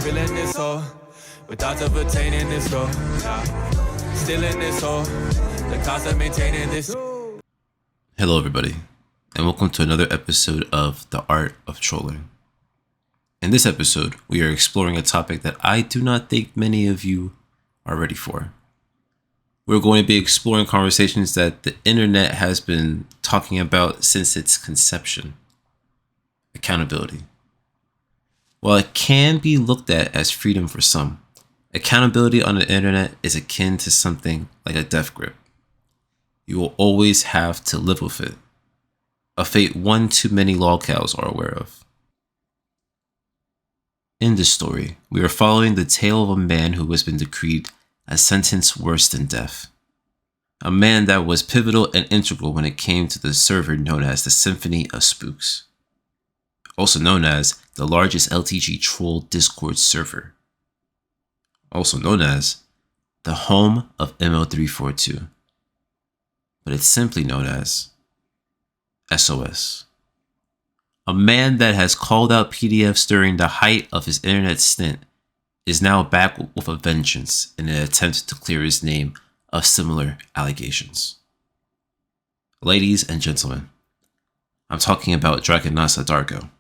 feeling this hole, with thoughts of attaining this goal. Still in this hole, the cost of maintaining this. Hello everybody, and welcome to another episode of The Art of Trolling. In this episode, we are exploring a topic that I do not think many of you are ready for. We're going to be exploring conversations that the internet has been talking about since its conception. Accountability. While it can be looked at as freedom for some, accountability on the internet is akin to something like a death grip. You will always have to live with it, a fate one too many lolcows are aware of. In this story, we are following the tale of a man who has been decreed a sentence worse than death. A man that was pivotal and integral when it came to the server known as the Symphony of Spooks, also known as the largest LTG troll Discord server, also known as the home of ML342, but it's simply known as SOS. A man that has called out PDFs during the height of his internet stint is now back with a vengeance in an attempt to clear his name of similar allegations. Ladies and gentlemen, I'm talking about Dragonasa Dargo.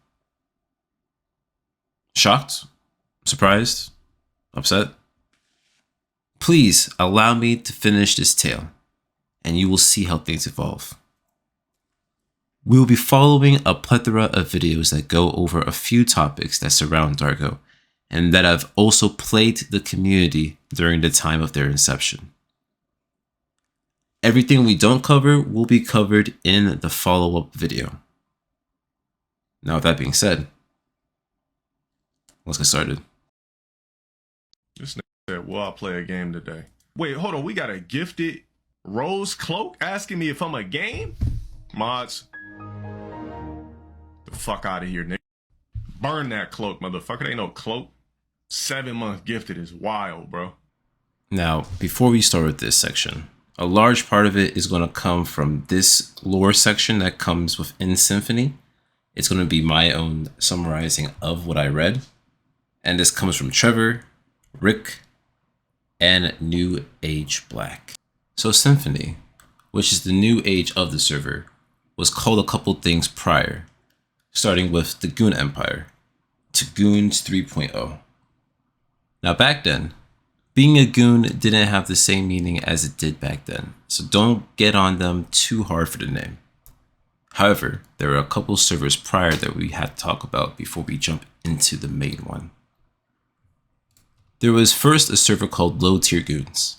Shocked? Surprised? Upset? Please allow me to finish this tale, and you will see how things evolve. We will be following a plethora of videos that go over a few topics that surround Dargo, and that have also plagued the community during the time of their inception. Everything we don't cover will be covered in the follow-up video. Now with that being said, let's get started. This nigga said, will I play a game today? Wait, hold on, we got a gifted rose cloak asking me if I'm a game? Mods, the fuck out of here, nigga. Burn that cloak, motherfucker. There ain't no cloak. 7-month gifted is wild, bro. Now, before we start with this section, a large part of it is going to come from this lore section that comes within Symphony. It's going to be my own summarizing of what I read. And this comes from Trevor, Rick, and New Age Black. So Symphony, which is the new age of the server, was called a couple things prior, starting with the Goon Empire, to Goons 3.0. Now back then, being a goon didn't have the same meaning as it did back then, so don't get on them too hard for the name. However, there were a couple servers prior that we had to talk about before we jump into the main one. There was first a server called Low Tier Goons.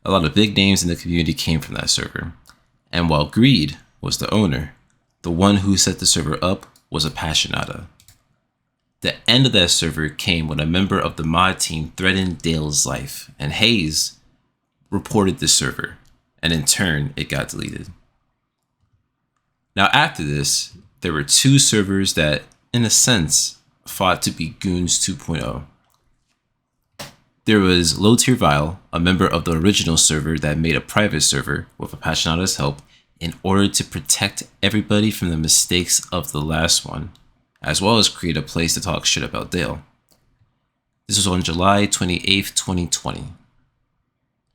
A lot of big names in the community came from that server, and while Greed was the owner, the one who set the server up was Appassionata. The end of that server came when a member of the mod team threatened Dale's life, and Hayes reported the server, and in turn, it got deleted. Now after this, there were two servers that, in a sense, fought to be Goons 2.0. There was Low Tier Vile, a member of the original server that made a private server with Appassionata's help in order to protect everybody from the mistakes of the last one, as well as create a place to talk shit about Dale. This was on July 28th, 2020.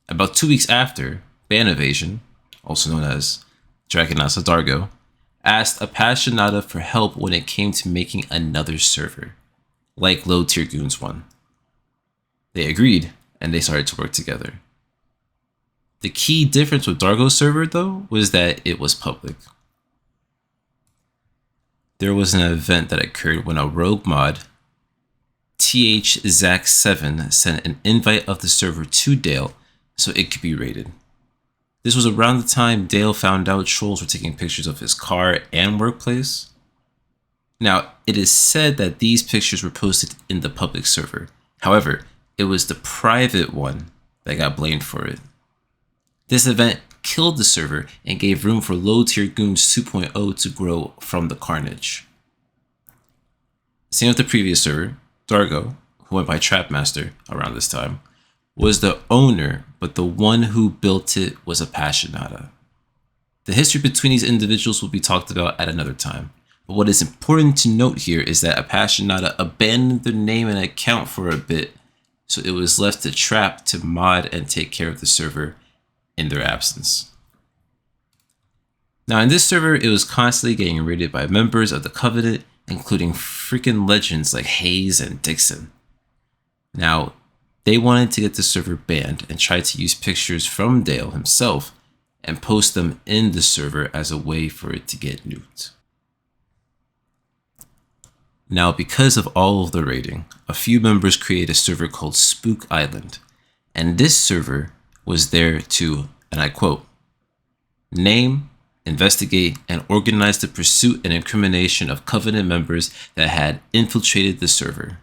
About 2 weeks after, Ban Evasion, also known as Dragonasa Dargo, asked Appassionata for help when it came to making another server, like Low Tier Goons 1. They agreed, and they started to work together. The key difference with Dargo's server, though, was that it was public. There was an event that occurred when a rogue mod, THZack7, sent an invite of the server to Dale so it could be raided. This was around the time Dale found out trolls were taking pictures of his car and workplace. Now, it is said that these pictures were posted in the public server. However, it was the private one that got blamed for it. This event killed the server and gave room for Low Tier Goons 2.0 to grow from the carnage. Same with the previous server, Dargo, who went by Trapmaster around this time, was the owner, but the one who built it was Appassionata. The history between these individuals will be talked about at another time, But what is important to note here is that Appassionata abandoned their name and account for a bit, so it was left to Trap to mod and take care of the server in their absence. Now in this server, it was constantly getting raided by members of the Covenant, including freaking legends like Hayes and Dixon. Now, they wanted to get the server banned and tried to use pictures from Dale himself and post them in the server as a way for it to get nuked. Now, because of all of the raiding, a few members created a server called Spook Island, and this server was there to, and I quote, name, investigate, and organize the pursuit and incrimination of Covenant members that had infiltrated the server.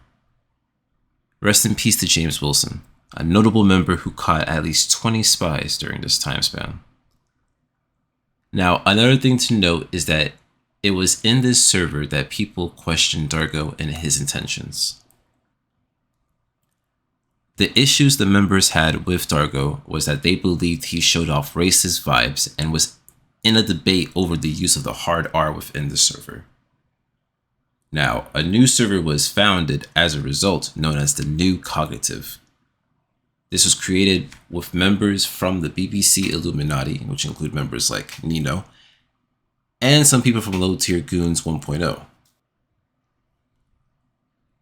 Rest in peace to James Wilson, a notable member who caught at least 20 spies during this time span. Now, another thing to note is that it was in this server that people questioned Dargo and his intentions. The issues the members had with Dargo was that they believed he showed off racist vibes and was in a debate over the use of the hard R within the server. Now, a new server was founded as a result, known as the New Cognitive. This was created with members from the BBC Illuminati, which include members like Nino, and some people from Low Tier Goons 1.0.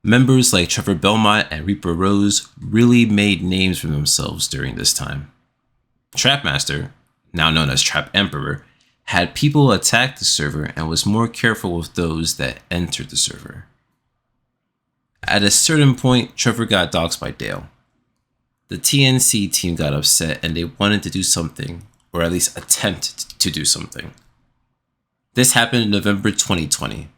Members like Trevor Belmont and Reaper Rose really made names for themselves during this time. Trapmaster, now known as Trap Emperor, had people attack the server and was more careful with those that entered the server. At a certain point, Trevor got doxxed by Dale. The TNC team got upset and they wanted to do something, or at least attempt to do something. This happened in November 2020.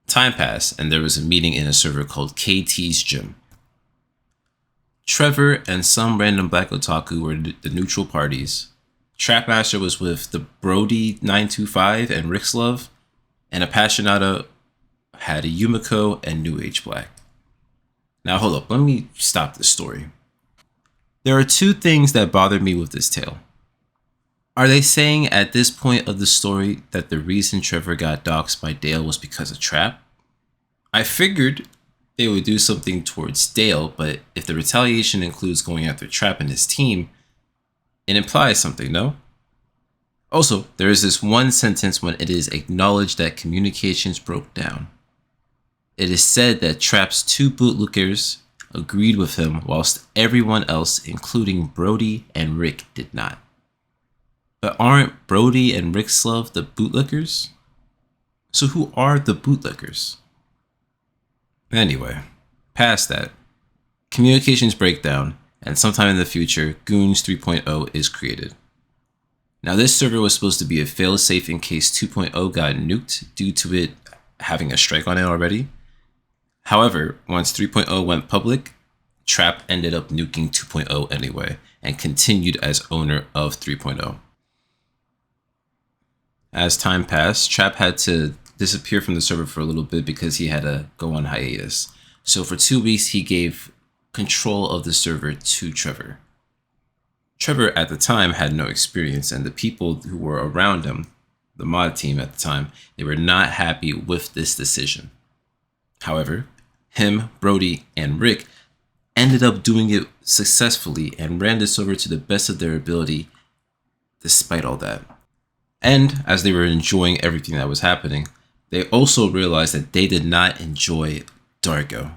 Time passed and there was a meeting in a server called KT's Gym. Trevor and some random black otaku were the neutral parties. Trapmaster was with the Brody 925 and RicksLov, and Appassionata had a Yumiko and New Age Black. Now hold up, let me stop this story. There are two things that bother me with this tale. Are they saying at this point of the story that the reason Trevor got doxxed by Dale was because of Trap? I figured they would do something towards Dale, but if the retaliation includes going after Trap and his team, it implies something, no? Also, there is this one sentence when it is acknowledged that communications broke down. It is said that Trap's two bootlickers agreed with him whilst everyone else, including Brody and Rick, did not. But aren't Brody and RicksLov the bootlickers? So who are the bootlickers? Anyway, past that, communications break down, and sometime in the future, Goons 3.0 is created. Now this server was supposed to be a failsafe in case 2.0 got nuked due to it having a strike on it already. However, once 3.0 went public, Trap ended up nuking 2.0 anyway, and continued as owner of 3.0. As time passed, Trap had to disappear from the server for a little bit because he had to go on hiatus. So for 2 weeks, he gave control of the server to Trevor. Trevor at the time had no experience, and the people who were around him, the mod team at the time, they were not happy with this decision. However, him, Brody, and Rick ended up doing it successfully and ran the server to the best of their ability despite all that. And as they were enjoying everything that was happening, they also realized that they did not enjoy Dargo,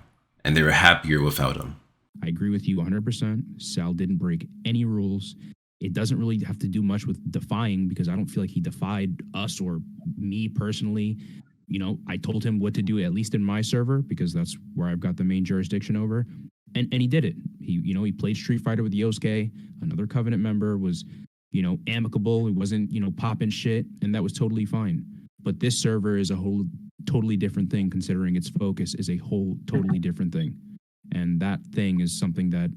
and they were happier without him. I agree with you 100%. Sal didn't break any rules. It doesn't really have to do much with defying, because I don't feel like he defied us or me personally. You know, I told him what to do, at least in my server, because that's where I've got the main jurisdiction over. And he did it. He played Street Fighter with Yosuke. Another Covenant member was, amicable. It wasn't, popping shit, and that was totally fine. But this server is a whole totally different thing, considering its focus is a whole totally different thing. And that thing is something that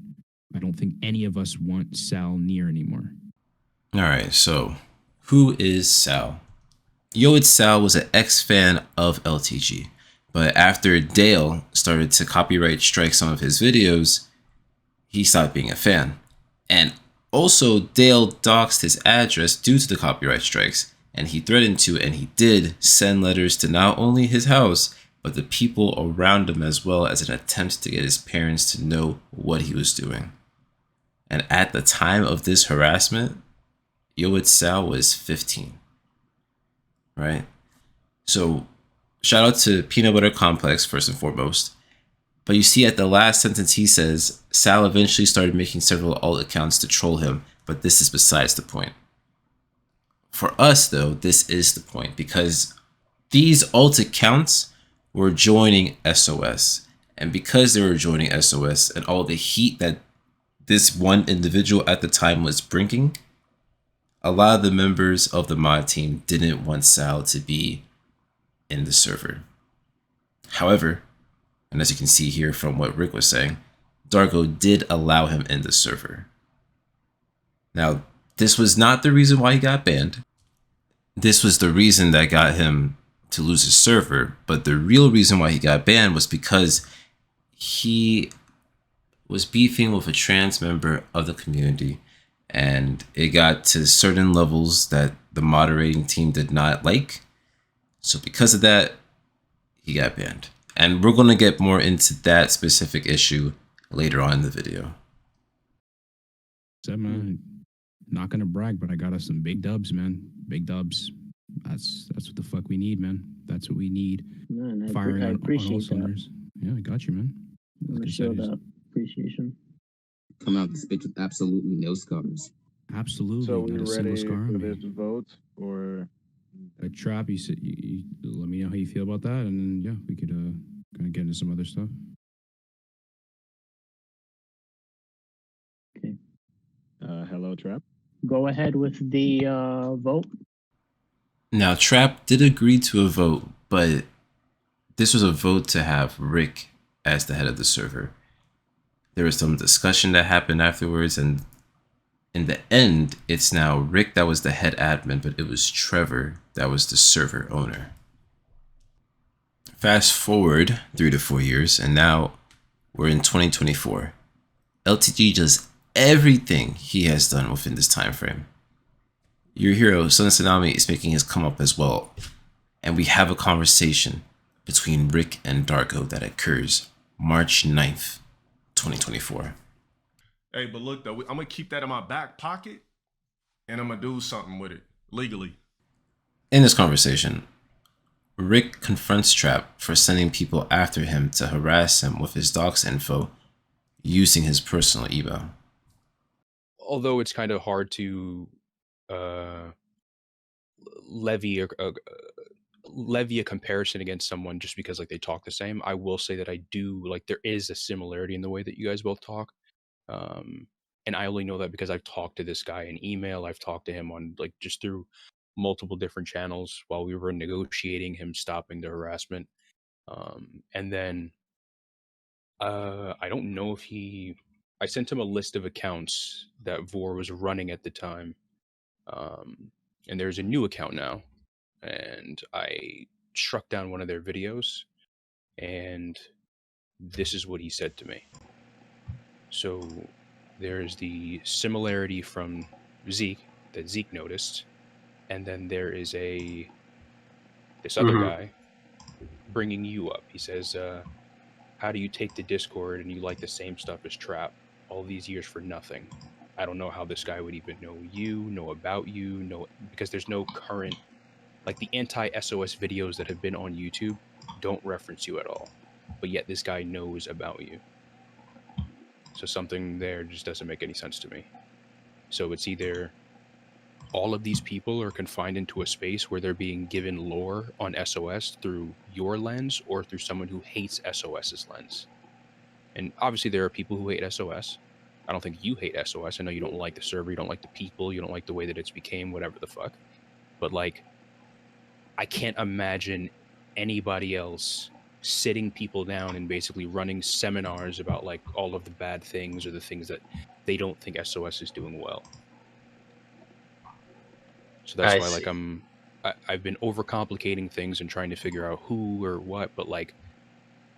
I don't think any of us want Sal near anymore. All right, so who is Sal? Yoid Sal was an ex-fan of LTG, but after Dale started to copyright strike some of his videos, he stopped being a fan. And also, Dale doxed his address due to the copyright strikes, and he threatened to, and he did, send letters to not only his house, but the people around him as well, as an attempt to get his parents to know what he was doing. And at the time of this harassment, Yoet Sal was 15, right? So shout out to Peanut Butter Complex first and foremost. But you see at the last sentence he says, Sal eventually started making several alt accounts to troll him, but this is besides the point. For us though, this is the point, because these alt accounts were joining SOS. And because they were joining SOS and all the heat that this one individual at the time was bringing, a lot of the members of the mod team didn't want Sal to be in the server. However, and as you can see here from what Rick was saying, Dargo did allow him in the server. Now, this was not the reason why he got banned. This was the reason that got him to lose his server, but the real reason why he got banned was because he was beefing with a trans member of the community, and it got to certain levels that the moderating team did not like. So because of that, he got banned. And we're going to get more into that specific issue later on in the video. So, man, not gonna brag, but I got us some big dubs, man. Big dubs. That's what the fuck we need, man. That's what we need. Man, Firing I on appreciate all that. cylinders. Yeah, I got you, man. I'm gonna show that appreciation. Come out this bitch with absolutely no scars. Absolutely. So we not a single ready scar for on this me. vote, or Trap, you said you let me know how you feel about that, and yeah, we could kind of get into some other stuff. Okay. hello, Trap? Go ahead with the vote. Now, Trap did agree to a vote, but this was a vote to have Rick as the head of the server. There was some discussion that happened afterwards, and in the end, it's now Rick that was the head admin, but it was Trevor that was the server owner. Fast forward 3 to 4 years, and now we're in 2024. LTG does everything he has done within this time frame. Your hero, Son Tsunami, is making his come up as well, and we have a conversation between Rick and Dargo that occurs March 9th, 2024. Hey, but look though, I'm gonna keep that in my back pocket, and I'm gonna do something with it legally. In this conversation, Rick confronts Trap for sending people after him to harass him with his docs info using his personal email. Although it's kind of hard to levy a comparison against someone just because like they talk the same, I will say that I do like there is a similarity in the way that you guys both talk. And I only know that because I've talked to this guy in email. I've talked to him on like just through multiple different channels while we were negotiating him stopping the harassment. And then I don't know if I sent him a list of accounts that Vor was running at the time. And there's a new account now, and I struck down one of their videos, and this is what he said to me. So there's the similarity from Zeke that Zeke noticed, and then there is this other guy bringing you up. He says, how do you take the Discord and you like the same stuff as Trap all these years for nothing? I don't know how this guy would even know about you, because there's no current, like the anti-SOS videos that have been on YouTube don't reference you at all, but yet this guy knows about you. So something there just doesn't make any sense to me. So it's either all of these people are confined into a space where they're being given lore on SOS through your lens or through someone who hates SOS's lens. And obviously there are people who hate SOS. I don't think you hate SOS. I know you don't like the server, you don't like the people, you don't like the way that it's became, whatever the fuck. But like, I can't imagine anybody else sitting people down and basically running seminars about like all of the bad things or the things that they don't think SOS is doing well. So that's why like I've been overcomplicating things and trying to figure out who or what, but like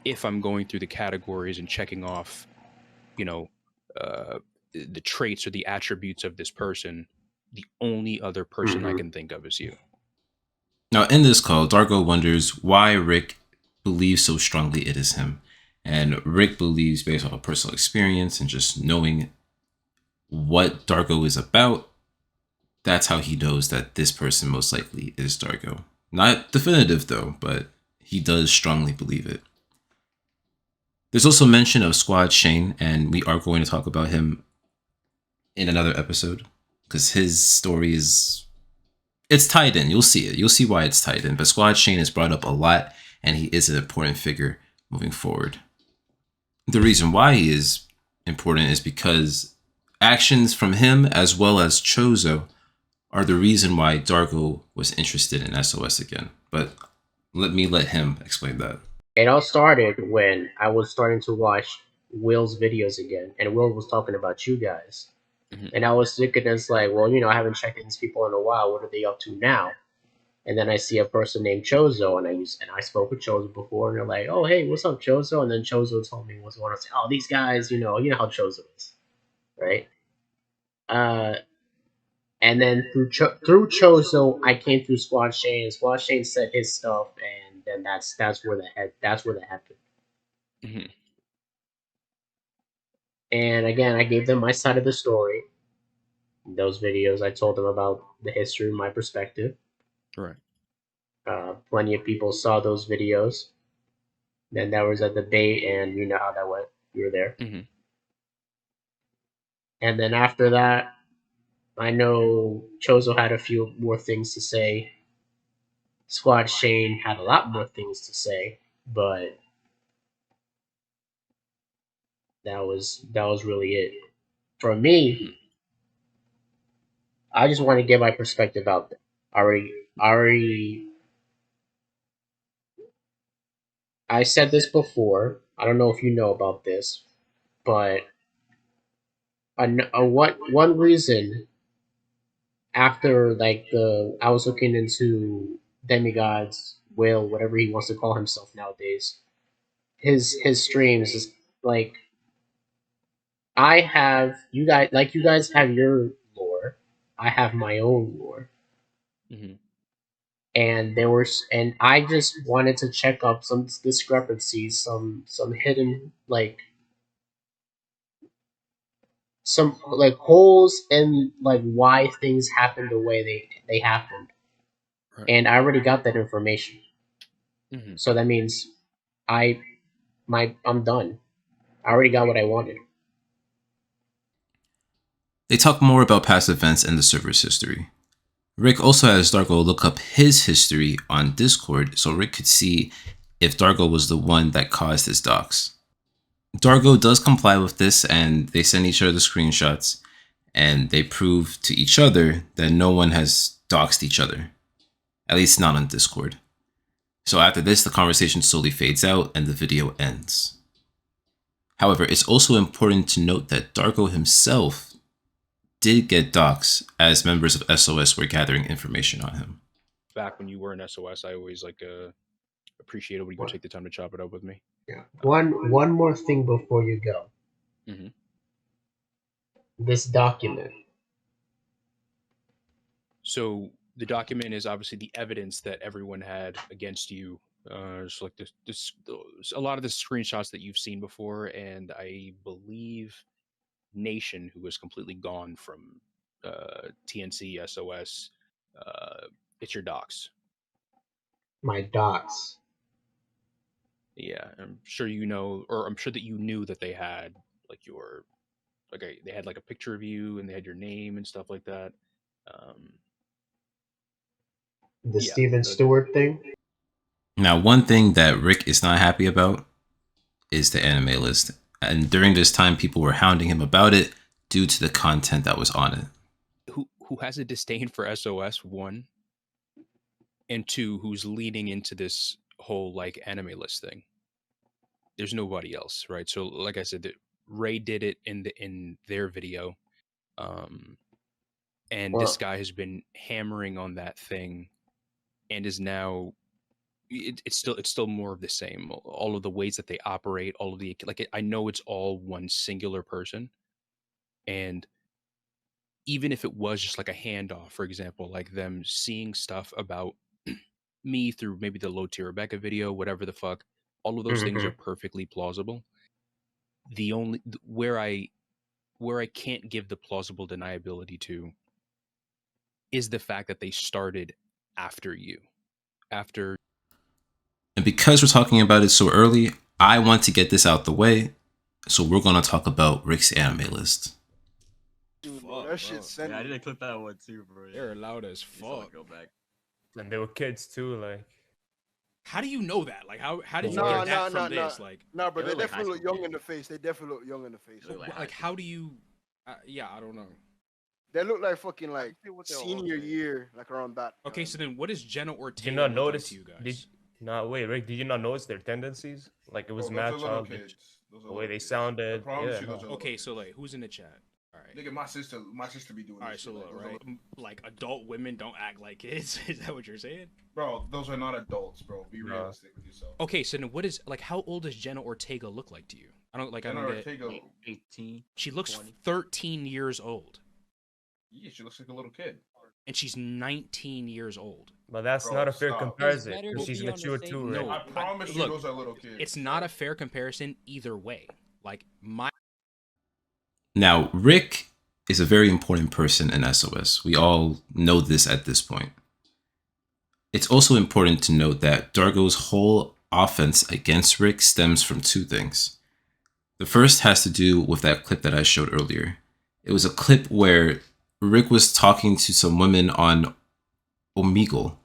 if I'm going through the categories and checking off, you know, the traits or the attributes of this person, the only other person I can think of is you. Now, in this call, Dargo wonders why Rick believes so strongly it is him. And Rick believes, based on personal experience and just knowing what Dargo is about, that's how he knows that this person most likely is Dargo. Not definitive, though, but he does strongly believe it. There's also mention of Squad Shane, and we are going to talk about him in another episode because his story it's tied in. You'll see it. You'll see why it's tied in. But Squad Shane is brought up a lot, and he is an important figure moving forward. The reason why he is important is because actions from him as well as Chozo are the reason why Dargo was interested in SOS again. But let him explain that. It all started when I was starting to watch Will's videos again, and Will was talking about you guys. And I was thinking, it's like, well, I haven't checked in these people in a while. What are they up to now? And then I see a person named Chozo, and I spoke with Chozo before, and they're like, oh, hey, what's up, Chozo? And then Chozo told me what's one. I said, oh, these guys, you know how Chozo is, right? And then through Chozo, I came through Squad Shane. And Squad Shane said his stuff, and then that's where that happened. Mm-hmm. And again, I gave them my side of the story. In those videos, I told them about the history, my perspective. Right. Plenty of people saw those videos. Then there was a debate, and you know how that went. You were there. Mm-hmm. And then after that, I know Chozo had a few more things to say. Squad Shane had a lot more things to say, but that was really it. For me, I just want to get my perspective out there. I said this before. I don't know if you know about this, but one reason after I was looking into Demigod's Will, whatever he wants to call himself nowadays, his streams is like, I have you guys have your lore, I have my own lore. Mm-hmm. And I just wanted to check up some discrepancies, some hidden some holes in why things happened the way they happened. Right. And I already got that information. Mm-hmm. So that means I'm done. I already got what I wanted. They talk more about past events and the server's history. Rick also has Dargo look up his history on Discord so Rick could see if Dargo was the one that caused his dox. Dargo does comply with this, and they send each other the screenshots, and they prove to each other that no one has doxed each other. At least not on Discord. So after this, the conversation slowly fades out and the video ends. However, it's also important to note that Dargo himself did get doxed as members of SOS were gathering information on him. Back when you were in SOS, I always appreciated when you could take the time to chop it up with me. Yeah. One more thing before you go. Mm-hmm. This document. So the document is obviously the evidence that everyone had against you. Just like a lot of the screenshots that you've seen before, and I believe Nation, who was completely gone from TNC, SOS, it's your docs. My docs. Yeah, I'm sure you know, or I'm sure that you knew that they had they had a picture of you and they had your name and stuff like that. Steven Stewart thing. Now, one thing that Rick is not happy about is the anime list. And during this time, people were hounding him about it due to the content that was on it. Who has a disdain for SOS, one, and two, who's leading into this whole anime list thing? There's nobody else, right? So, like I said, Ray did it in their video, and this guy has been hammering on that thing, and is now. It's still more of the same. All of the ways that they operate, all of the I know it's all one singular person, and even if it was just a handoff, for example, them seeing stuff about me through maybe the low tier Rebecca video, whatever the fuck. All of those things are Mm-hmm. perfectly plausible. The only where I can't give the plausible deniability to is the fact that they started after you. After And because we're talking about it so early, I want to get this out the way. So we're going to talk about Rick's anime list. Dude, bro, that shit sent Yeah, I me. did clip that one too, bro. Yeah. They're loud as fuck. Go back. And they were kids too, like. How do you know that? Like, how did you Nah, get that from this? Like, Nah, but They they look like definitely high look school young in the face. They definitely look young in the face. They look like how do you? Yeah, I don't know. They look like fucking like what they're all senior saying. year, like around that. Okay, so then what is Jenna Ortega? Did you not look notice? like to you guys? Wait, Rick. Did you not notice their tendencies? Like it was Bro, mad those are little childish. kids. Those are The way little they kids. I sounded. promise Yeah. you those are little Okay, kids. so like, who's in the chat? All right. Nigga, my sister be doing All right, this so shit, look, those are right? little- Like adult women don't act like kids. Is that what you're saying? Bro, those are not adults, bro. Be No. realistic with yourself. Okay, so then what is like? How old does Jenna Ortega look like to you? I don't like. Jenna I don't get. Ortega, 18. She looks 20. 13 years old, yeah, she looks like a little kid. and she's 19 years old. But that's Bro, not a fair stop. comparison. It's better 'Cause to she's be on the mature same too, page. right? I promise you, look, those are little kids. It's not a fair comparison either way. Like my Now, Rick is a very important person in SOS. We all know this at this point. It's also important to note that Dargo's whole offense against Rick stems from two things. The first has to do with that clip that I showed earlier. It was a clip where Rick was talking to some women on Omegle,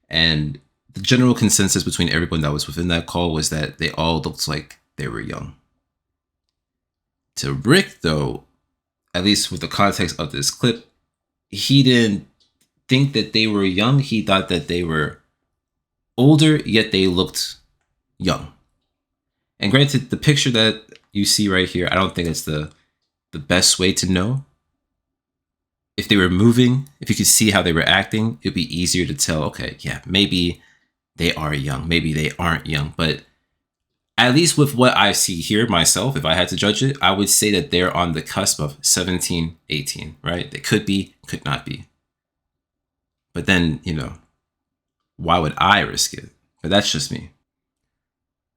and the general consensus between everyone that was within that call was that they all looked like they were young. To Rick, though, at least with the context of this clip, he didn't think that they were young. He thought that they were older, yet they looked young. And granted, the picture that you see right here, I don't think it's the best way to know. If they were moving, if you could see how they were acting, it'd be easier to tell, okay, yeah, maybe they are young, maybe they aren't young. But at least with what I see here myself, if I had to judge it, I would say that they're on the cusp of 17, 18, right? They could be, could not be. But then, why would I risk it? But that's just me.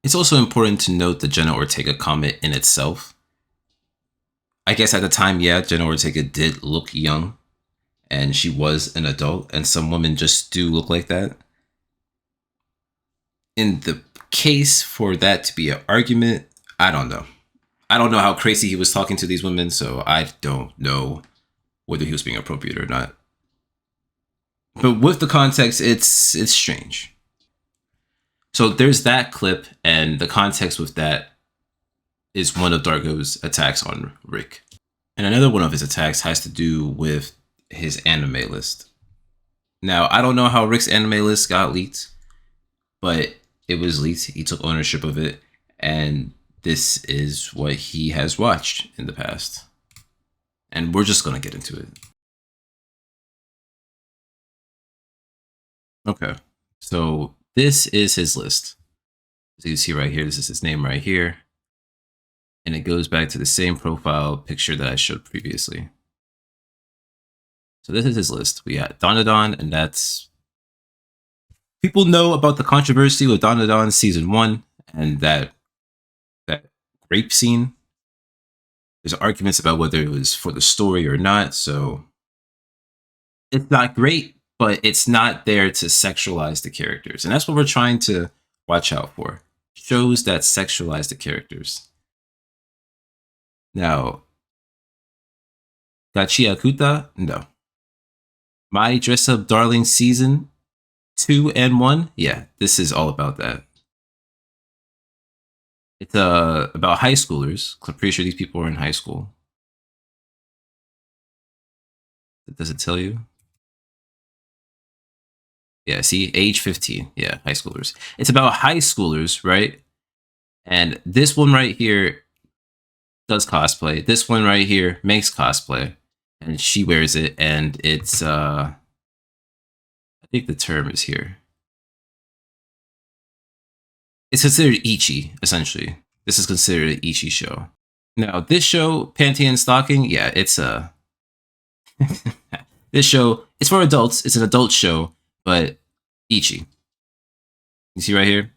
It's also important to note the Jenna Ortega comment in itself. I guess at the time, yeah, Jenna Ortega did look young, and she was an adult, and some women just do look like that. In the case for that to be an argument, I don't know. I don't know how crazy he was talking to these women, so I don't know whether he was being appropriate or not. But with the context, it's strange. So there's that clip, and the context with that is one of Dargo's attacks on Rick. And another one of his attacks has to do with his anime list. Now, I don't know how Rick's anime list got leaked, but it was leaked. He took ownership of it, and this is what he has watched in the past. And we're just going to get into it. Okay, so this is his list. As you can see right here, this is his name right here. And it goes back to the same profile picture that I showed previously. So this is his list. We got Dandadan, and that's... People know about the controversy with Dandadan Season 1 and that grape scene. There's arguments about whether it was for the story or not, so... It's not great, but it's not there to sexualize the characters. And that's what we're trying to watch out for. Shows that sexualize the characters. Now, Gachiakuta? No. My Dress Up Darling Season 2 and 1? Yeah, this is all about that. It's about high schoolers. I'm pretty sure these people are in high school. Does it tell you? Yeah, see, age 15. Yeah, high schoolers. It's about high schoolers, right? And this one right here does cosplay. This one right here makes cosplay. And she wears it, and it's, I think the term is here. It's considered Ichi, essentially. This is considered an Ichi show. Now, this show, Panty and Stocking, yeah, it's a... this show, it's for adults. It's an adult show, but Ichi. You see right here?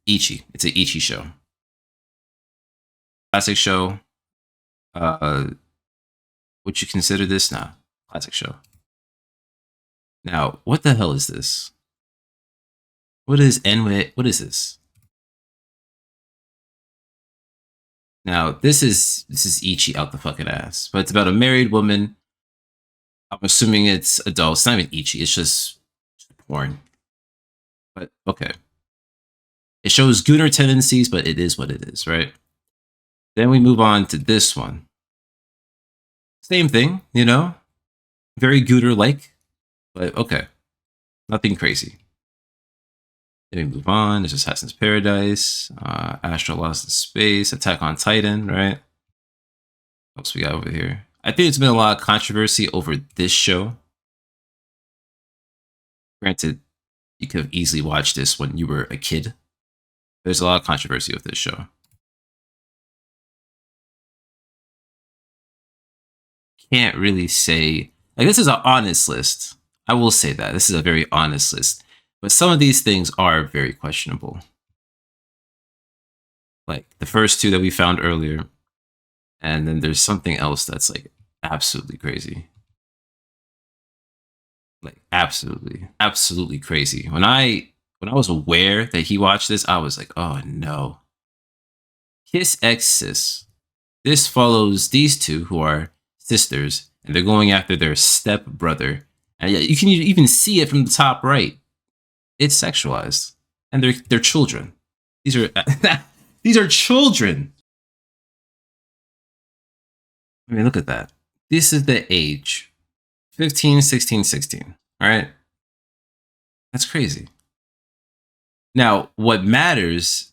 Ichi. It's an Ichi show. Classic show. Would you consider this? Nah. Classic show. Now, what the hell is this? What is this? Now, this is Ichi out the fucking ass. But it's about a married woman. I'm assuming it's adult. It's not even Ichi. It's just porn. But, okay. It shows gooner tendencies, but it is what it is, right? Then we move on to this one. Same thing, you know? Very gooner-like. But, okay. Nothing crazy. Then we move on. There's Assassin's Paradise. Astro Lost in Space. Attack on Titan, right? What else we got over here? I think there's been a lot of controversy over this show. Granted, you could have easily watched this when you were a kid. There's a lot of controversy with this show. Can't really say... Like, this is an honest list. I will say that. This is a very honest list. But some of these things are very questionable. Like, the first two that we found earlier. And then there's something else that's, like, absolutely crazy. Like, absolutely crazy. When I was aware that he watched this, I was like, oh no. Kiss X Sis. This follows these two who are sisters, and they're going after their step brother. And you can even see it from the top right. It's sexualized, and they're children. These are these are children. I mean, look at that. This is the age, 15, 16, 16. All right, that's crazy. Now, what matters,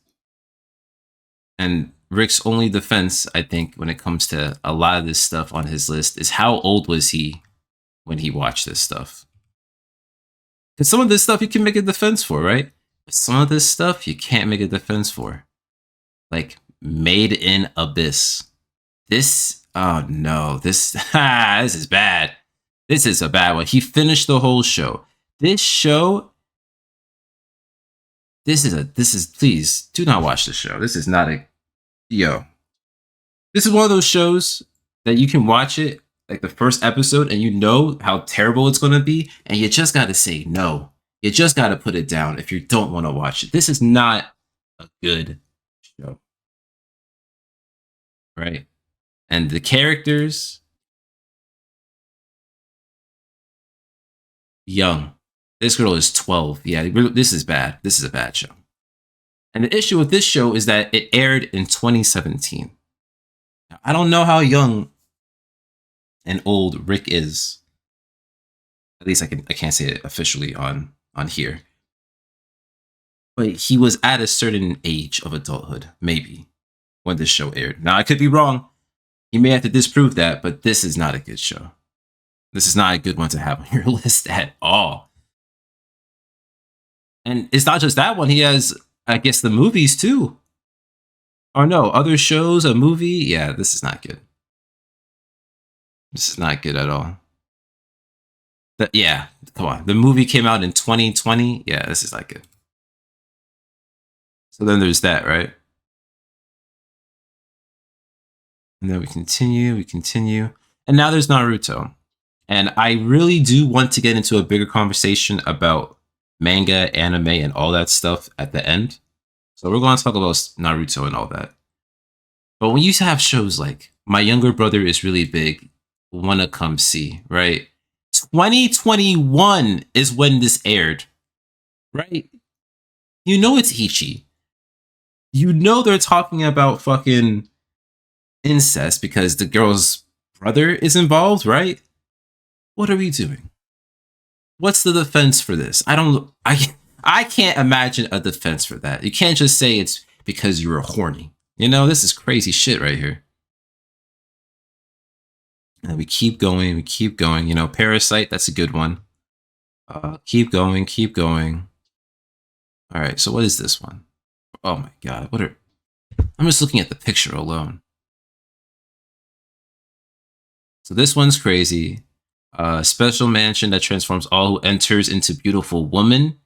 and Rick's only defense, I think, when it comes to a lot of this stuff on his list, is how old was he when he watched this stuff? Because some of this stuff you can make a defense for, right? But some of this stuff you can't make a defense for. Like, Made in Abyss. This, oh no, this is bad. This is a bad one. He finished the whole show. This show, please, do not watch this show. This is not this is one of those shows that you can watch it, like the first episode, and you know how terrible it's going to be, and you just got to say no. You just got to put it down if you don't want to watch it. This is not a good show. Right? And the characters, young. This girl is 12. Yeah, this is bad. This is a bad show. And the issue with this show is that it aired in 2017. Now, I don't know how young and old Rick is. At least I can't say it officially on here. But he was at a certain age of adulthood, maybe, when this show aired. Now, I could be wrong. You may have to disprove that, but this is not a good show. This is not a good one to have on your list at all. And it's not just that one. He has, I guess, the movies too. Or no, other shows, a movie. Yeah, this is not good. This is not good at all. Yeah, come on. The movie came out in 2020. Yeah, this is not good. So then there's that, right? And then we continue. And now there's Naruto. And I really do want to get into a bigger conversation about manga, anime, and all that stuff at the end. So we're going to talk about Naruto and all that. But when you have shows like My Younger Brother is Really Big, Wanna Come See, right? 2021 is when this aired, right? You know it's Ichi. You know they're talking about fucking incest because the girl's brother is involved, right? What are we doing? What's the defense for this? I can't imagine a defense for that. You can't just say it's because you were horny. You know, this is crazy shit right here. And we keep going. You know, Parasite, that's a good one. Keep going. All right, so what is this one? Oh my God, I'm just looking at the picture alone. So this one's crazy. Special mansion that transforms all who enters into beautiful woman.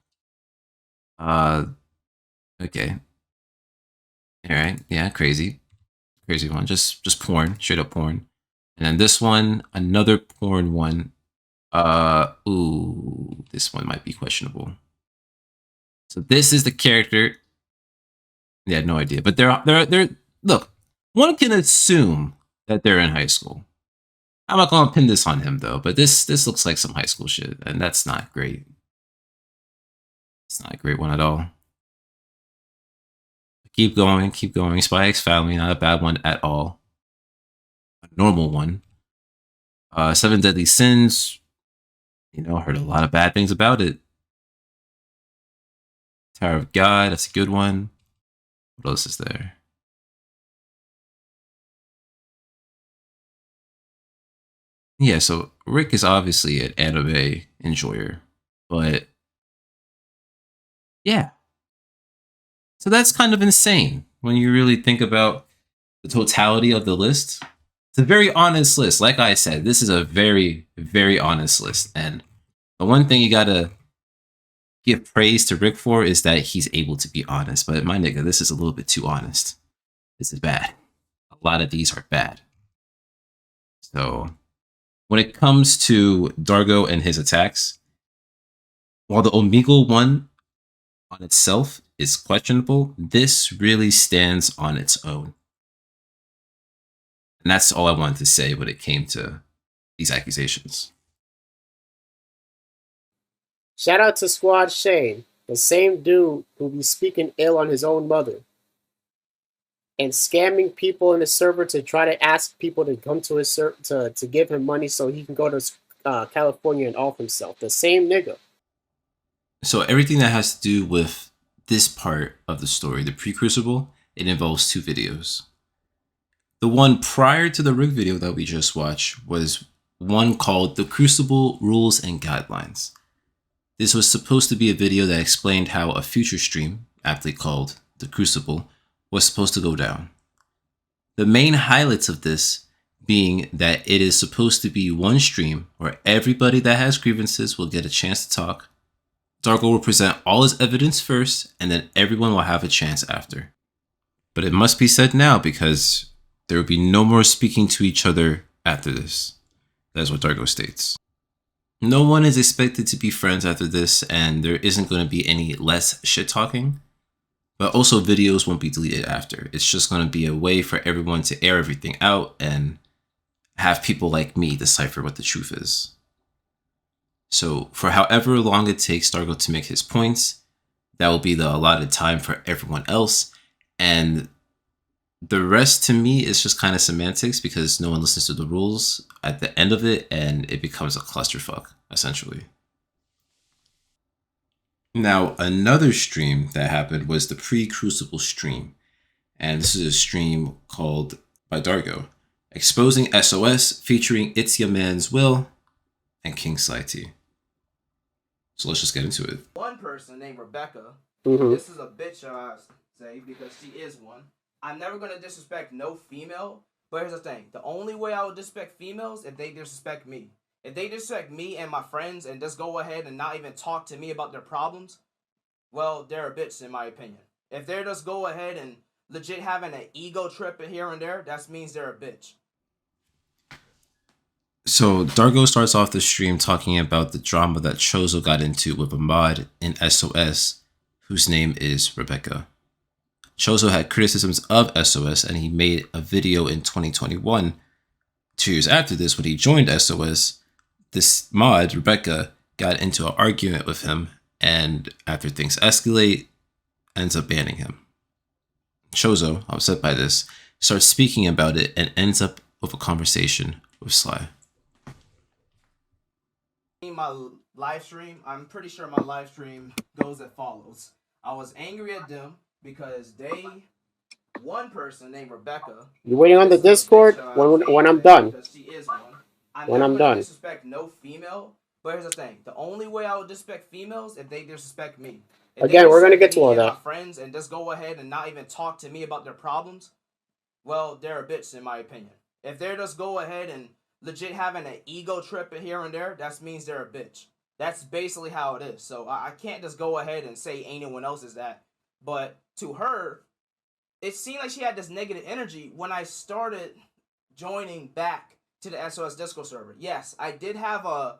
Okay. All right. Yeah, crazy one. Just porn, straight up porn. And then this one, another porn one. Ooh, this one might be questionable. So this is the character. Yeah, no idea. But they're look, one can assume that they're in high school. I'm not gonna pin this on him though, but this looks like some high school shit, and that's not great. It's not a great one at all. Keep going, keep going. Spy X Family, not a bad one at all. A normal one. Seven Deadly Sins. You know, heard a lot of bad things about it. Tower of God, that's a good one. What else is there? Yeah, so Rick is obviously an anime enjoyer, but yeah. So that's kind of insane when you really think about the totality of the list. It's a very honest list. Like I said, this is a very, very honest list. And the one thing you gotta give praise to Rick for is that he's able to be honest. But my nigga, this is a little bit too honest. This is bad. A lot of these are bad. So when it comes to Dargo and his attacks, while the Omegle one on itself is questionable, this really stands on its own. And that's all I wanted to say when it came to these accusations. Shout out to Squad Shane, the same dude who be speaking ill on his own mother and scamming people in the server to try to ask people to come to his server to give him money so he can go to California and off himself. The same nigga. So everything that has to do with this part of the story, the Pre-Crucible, it involves two videos. The one prior to the Rick video that we just watched was one called The Crucible Rules and Guidelines. This was supposed to be a video that explained how a future stream, aptly called The Crucible, was supposed to go down. The main highlights of this being that it is supposed to be one stream where everybody that has grievances will get a chance to talk. Dargo will present all his evidence first, and then everyone will have a chance after. But it must be said now because there will be no more speaking to each other after this. That's what Dargo states. No one is expected to be friends after this, and there isn't going to be any less shit talking. But also videos won't be deleted after. It's just going to be a way for everyone to air everything out and have people like me decipher what the truth is. So for however long it takes Dargo to make his points, that will be the allotted time for everyone else. And the rest to me is just kind of semantics because no one listens to the rules at the end of it and it becomes a clusterfuck, essentially. Now, another stream that happened was the Pre-Crucible stream. And this is a stream called by Dargo, exposing SOS featuring It's Ya Man's Will and King Sly T. So let's just get into it. One person named Rebecca. This is a bitch, I say, because she is one. I'm never going to disrespect no female, but here's the thing. The only way I would disrespect females if they disrespect me. If they disrespect me and my friends and just go ahead and not even talk to me about their problems, well, they're a bitch in my opinion. If they're just go ahead and legit having an ego trip here and there, that means they're a bitch. So Dargo starts off the stream talking about the drama that Chozo got into with a mod in SOS whose name is Rebecca. Chozo had criticisms of SOS and he made a video in 2021. 2 years after this, when he joined SOS, this mod, Rebecca, got into an argument with him and after things escalate, ends up banning him. Chozo, upset by this, starts speaking about it and ends up with a conversation with Sly. My live stream, I'm pretty sure my live stream goes as follows. I was angry at them because one person named Rebecca. You waiting on the Discord? When I'm done. She is one. When I'm done. Disrespect no female, but here's the thing. The only way I would disrespect females if they disrespect me. Again, we're gonna get to all that. My friends and just go ahead and not even talk to me about their problems, well, they're a bitch in my opinion. If they're just go ahead and legit having an ego trip here and there, that means they're a bitch. That's basically how it is. So I can't just go ahead and say anyone else is that. But to her, it seemed like she had this negative energy when I started joining back to the SOS Discord server. Yes, I did have a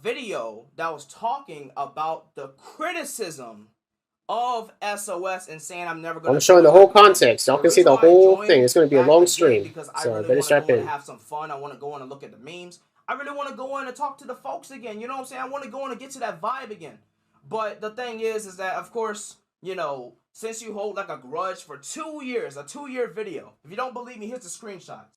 video that was talking about the criticism of SOS and saying I'm never going to... I'm showing the whole context. Y'all can see the whole thing. It's going to be a long stream. So better strap in. Have some fun. I want to go in and look at the memes. I really want to go in and talk to the folks again. You know what I'm saying? I want to go in and get to that vibe again. But the thing is that, of course, you know, since you hold like a grudge for 2 years, a 2-year video. If you don't believe me, here's the screenshots.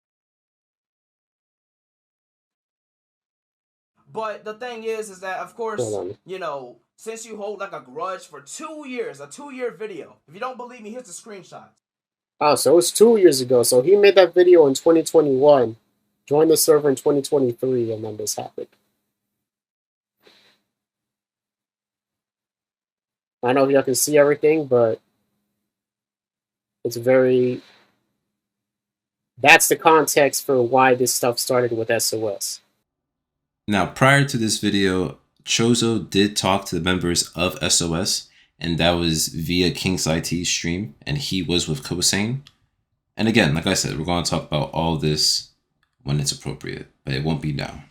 But the thing is that, of course, you know, since you hold like a grudge for 2 years, a 2-year video. If you don't believe me, here's the screenshots. Oh, so it was 2 years ago. So he made that video in 2021, joined the server in 2023, and then this happened. I don't know if y'all can see everything, but it's very... That's the context for why this stuff started with SOS. Now, prior to this video, Chozo did talk to the members of SOS, and that was via King's IT stream, and he was with Kosane. And again, like I said, we're going to talk about all this when it's appropriate, but it won't be now.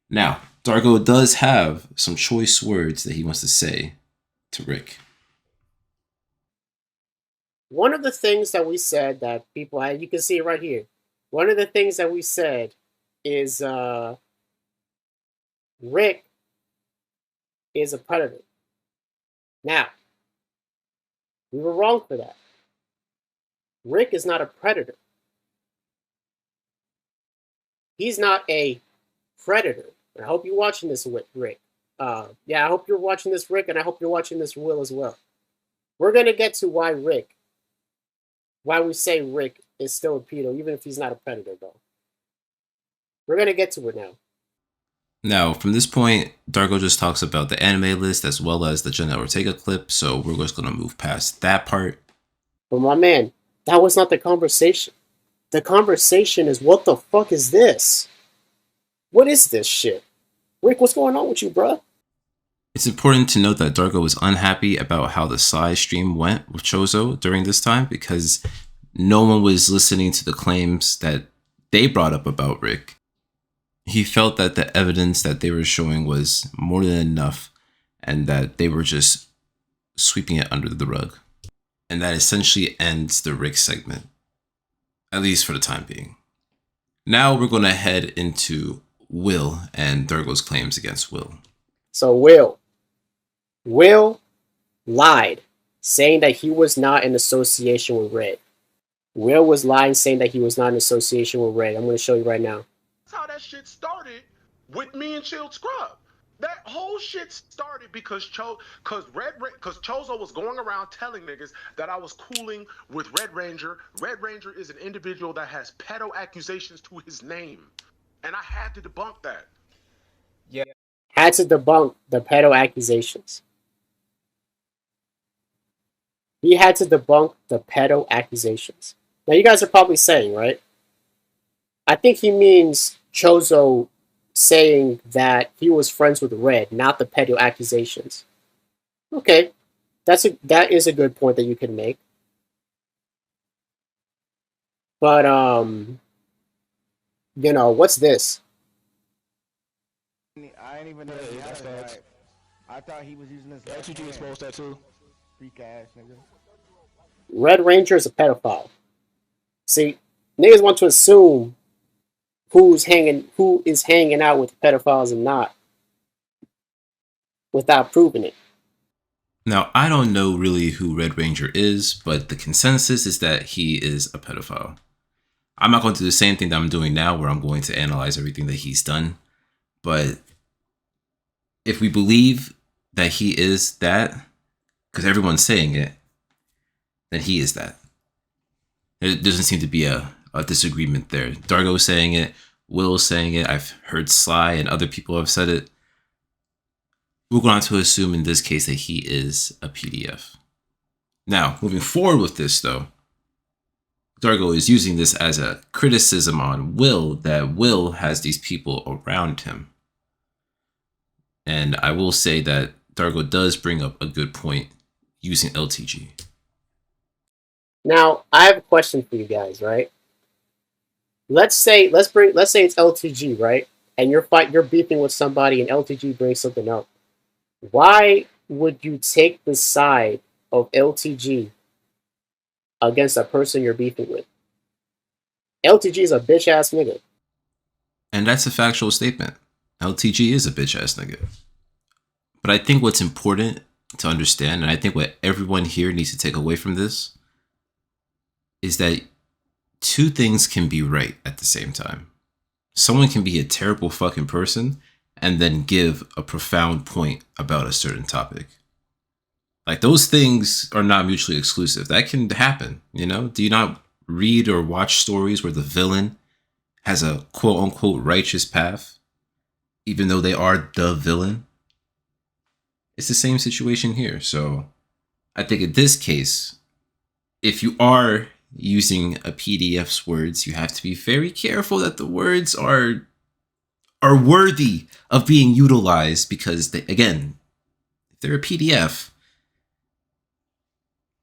Now, Dargo does have some choice words that he wants to say to Rick. One of the things that we said that people had, you can see it right here. One of the things that we said is Rick is a predator. Now, we were wrong for that. Rick is not a predator. He's not a predator. I hope you're watching this with Rick. Yeah, I hope you're watching this, Rick, and I hope you're watching this, Will, as well. We're going to get to why we say Rick is still a pedo, even if he's not a predator, though. We're going to get to it now. Now, from this point, Dargo just talks about the anime list as well as the Jenna Ortega clip, so we're just going to move past that part. But my man, that was not the conversation. The conversation is, what the fuck is this? What is this shit? Rick, what's going on with you, bruh? It's important to note that Dargo was unhappy about how the side stream went with Chozo during this time because no one was listening to the claims that they brought up about Rick. He felt that the evidence that they were showing was more than enough and that they were just sweeping it under the rug. And that essentially ends the Rick segment, at least for the time being. Now we're going to head into Will and Dargo's claims against Will. So Will lied, saying that he was not in association with Red. Will was lying, saying that he was not in association with Red. I'm going to show you right now. That's how that shit started with me and Chilled Scrub. That whole shit started because Chozo was going around telling niggas that I was cooling with Red Ranger. Red Ranger is an individual that has pedo accusations to his name. And I had to debunk that. Yeah. Had to debunk the pedo accusations. He had to debunk the pedo accusations. Now you guys are probably saying, right? I think he means Chozo saying that he was friends with Red, not the pedo accusations. Okay, that is a good point that you can make. But you know, what's this? I ain't even know that's facts. I thought he was using this. XG exposed that too. Freak ass nigga. Red Ranger is a pedophile. See, niggas want to assume who is hanging out with pedophiles and not, without proving it. Now, I don't know really who Red Ranger is, but the consensus is that he is a pedophile. I'm not going to do the same thing that I'm doing now, where I'm going to analyze everything that he's done. But if we believe that he is that, because everyone's saying it, then he is that. There doesn't seem to be a disagreement there. Dargo saying it, Will saying it, I've heard Sly and other people have said it. We're going to assume in this case that he is a PDF. Now, moving forward with this though, Dargo is using this as a criticism on Will, that Will has these people around him. And I will say that Dargo does bring up a good point using LTG. Now, I have a question for you guys, right? Let's say it's LTG, right? And you're beefing with somebody and LTG brings something up. Why would you take the side of LTG against a person you're beefing with? LTG is a bitch ass nigga. And that's a factual statement. LTG is a bitch ass nigga. But I think what's important to understand, and I think what everyone here needs to take away from this, is that two things can be right at the same time. Someone can be a terrible fucking person and then give a profound point about a certain topic. Like, those things are not mutually exclusive. That can happen, you know? Do you not read or watch stories where the villain has a quote-unquote righteous path, even though they are the villain? It's the same situation here. So I think in this case, if you are using a PDF's words, you have to be very careful that the words are worthy of being utilized, because they, again, if they're a PDF,